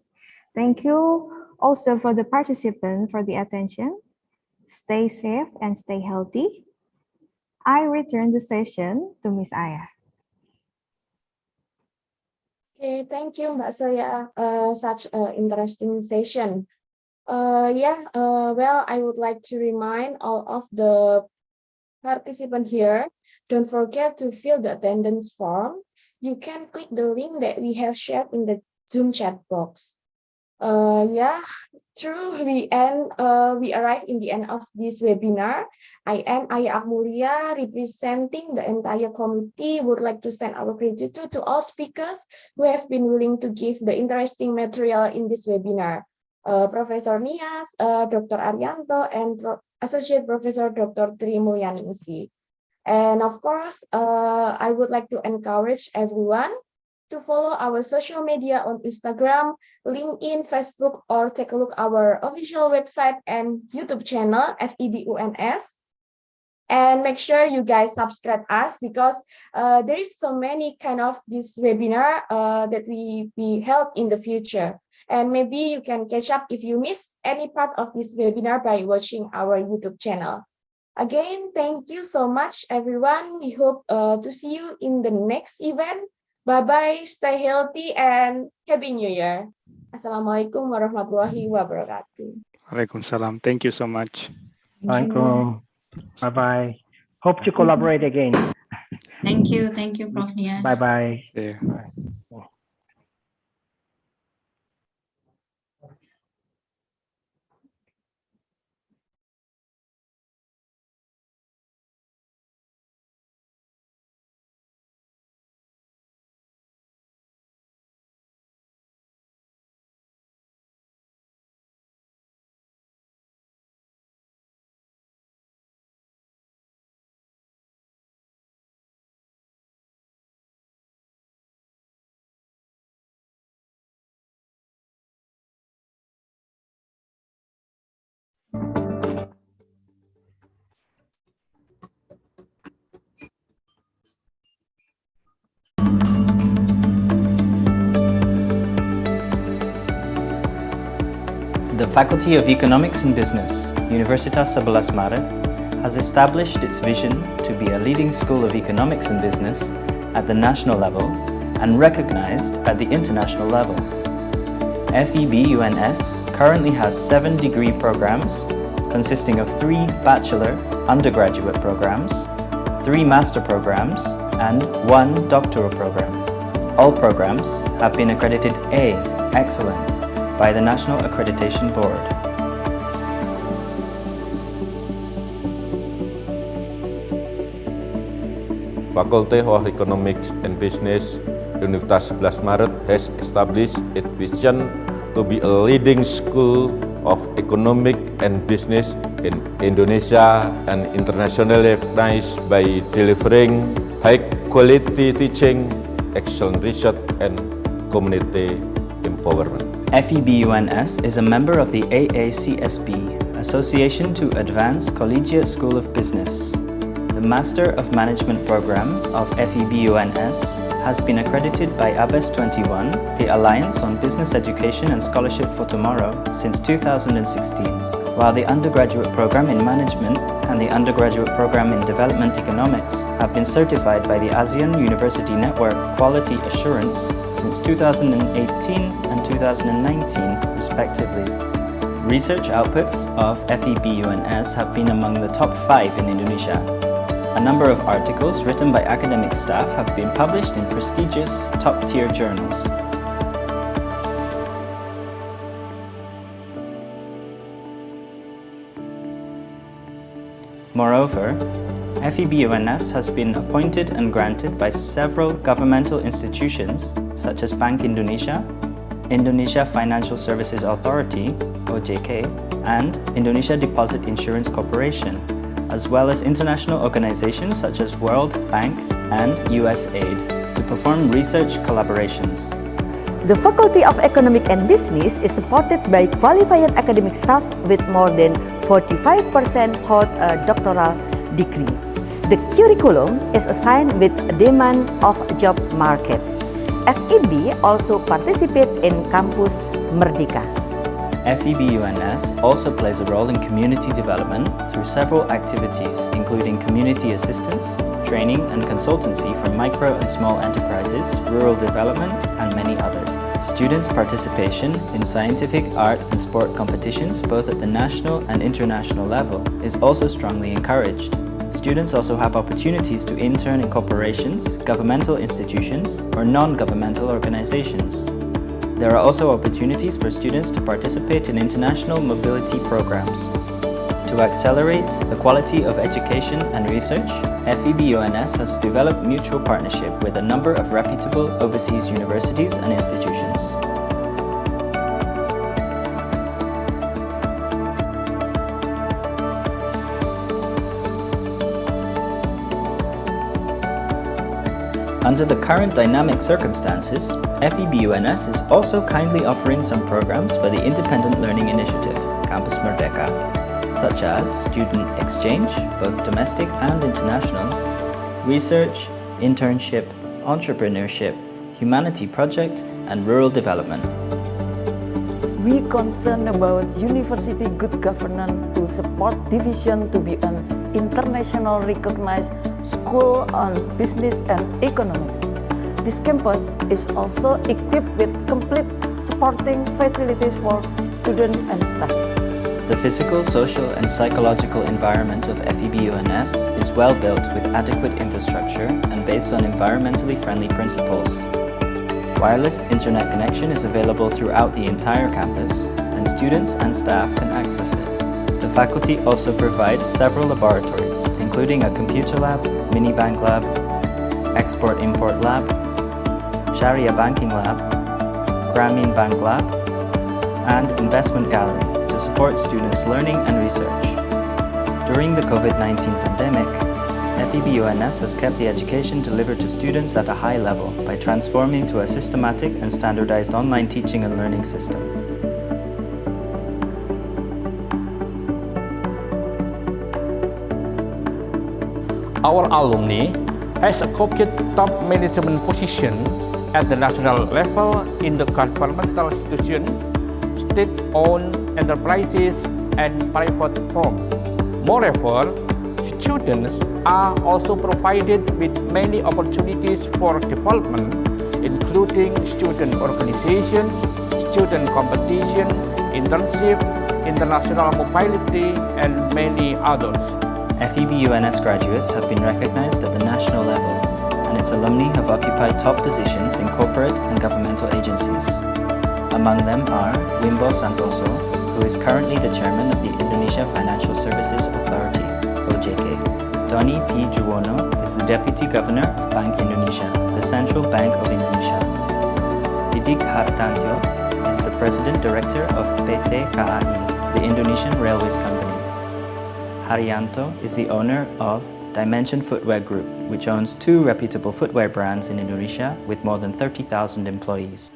Thank you also for the participant for the attention. Stay safe and stay healthy. I return the session to Ms. Aya. Okay, thank you, Mbak Soya. Such an interesting session. Well, I would like to remind all of the participants here, don't forget to fill the attendance form. You can click the link that we have shared in the Zoom chat box. We arrive in the end of this webinar. I am Aya Akmulia, representing the entire committee, would like to send our gratitude to all speakers who have been willing to give the interesting material in this webinar. Professor Nias, Dr. Arianto, and Associate Professor Dr. Tri Mulyaningsih. And of course, I would like to encourage everyone to follow our social media on Instagram, LinkedIn, Facebook, or take a look our official website and YouTube channel, FEBUNS. And make sure you guys subscribe us because there is so many kind of this webinar that we held in the future. And maybe you can catch up if you miss any part of this webinar by watching our YouTube channel. Again, thank you so much, everyone. We hope to see you in the next event. Bye-bye, stay healthy, and Happy New Year. Assalamualaikum warahmatullahi wabarakatuh. Waalaikumsalam. Thank you so much. Assalamualaikum. Bye-bye. Hope to collaborate again. Thank you, Prof. Nias. Bye-bye. Yeah. The Faculty of Economics and Business, Universitas 11 Maret, has established its vision to be a leading school of economics and business at the national level and recognized at the international level. FEB-UNS currently has 7 degree programs consisting of 3 bachelor undergraduate programs, 3 master programs, and 1 doctoral program. All programs have been accredited A, Excellent, by the National Accreditation Board. Faculty of Economics and Business, Universitas 11 Maret has established its vision to be a leading school of economic and business in Indonesia and internationally recognized by delivering high-quality teaching, excellent research, and community empowerment. FEB-UNS is a member of the AACSB, Association to Advance Collegiate School of Business. The Master of Management program of FEB-UNS has been accredited by ABES 21, the Alliance on Business Education and Scholarship for Tomorrow, since 2016, while the undergraduate program in Management and the undergraduate program in Development Economics have been certified by the ASEAN University Network Quality Assurance since 2018 and 2019, respectively. Research outputs of FEB-UNS have been among the top 5 in Indonesia. A number of articles written by academic staff have been published in prestigious top-tier journals. Moreover, FEB-UNS has been appointed and granted by several governmental institutions such as Bank Indonesia, Indonesia Financial Services Authority (OJK), and Indonesia Deposit Insurance Corporation, as well as international organizations such as World Bank and USAID to perform research collaborations. The Faculty of Economic and Business is supported by qualified academic staff with more than 45% hold a doctoral degree. The curriculum is assigned with demand of job market. FEB also participate in Campus Merdeka. FEB-UNS also plays a role in community development through several activities, including community assistance, training and consultancy for micro and small enterprises, rural development, and many others. Students' participation in scientific, art, and sport competitions, both at the national and international level, is also strongly encouraged. Students also have opportunities to intern in corporations, governmental institutions, or non-governmental organizations. There are also opportunities for students to participate in international mobility programs. To accelerate the quality of education and research, FEB-UNS has developed mutual partnership with a number of reputable overseas universities and institutions. Under the current dynamic circumstances, FEB-UNS is also kindly offering some programs for the Independent Learning Initiative, Campus Merdeka, such as student exchange, both domestic and international, research, internship, entrepreneurship, humanity project, and rural development. We concerned about university good governance to support division to be an international recognized school on business and economics. This campus is also equipped with complete supporting facilities for students and staff. The physical, social, and psychological environment of FEB-UNS is well built with adequate infrastructure and based on environmentally friendly principles. Wireless internet connection is available throughout the entire campus, and students and staff can access it. The faculty also provides several laboratories, including a computer lab, mini bank lab, export-import lab, Sharia banking lab, Grameen Bank lab, and investment gallery to support students' learning and research. During the COVID-19 pandemic, FEB-UNS has kept the education delivered to students at a high level by transforming to a systematic and standardized online teaching and learning system. Our alumni has occupied top management position at the national level in the governmental institution, state-owned enterprises and private firms. Moreover, students are also provided with many opportunities for development, including student organizations, student competition, internship, international mobility, and many others. FEB UNS graduates have been recognized at the national level, and its alumni have occupied top positions in corporate and governmental agencies. Among them are Wimbo Santoso, who is currently the chairman of the Indonesia Financial Services Authority, OJK. Tony P. Juwono is the deputy governor of Bank Indonesia, the central bank of Indonesia. Didik Hartantyo is the president director of PT KAI, the Indonesian Railways Company. Haryanto is the owner of Dimension Footwear Group, which owns 2 reputable footwear brands in Indonesia with more than 30,000 employees.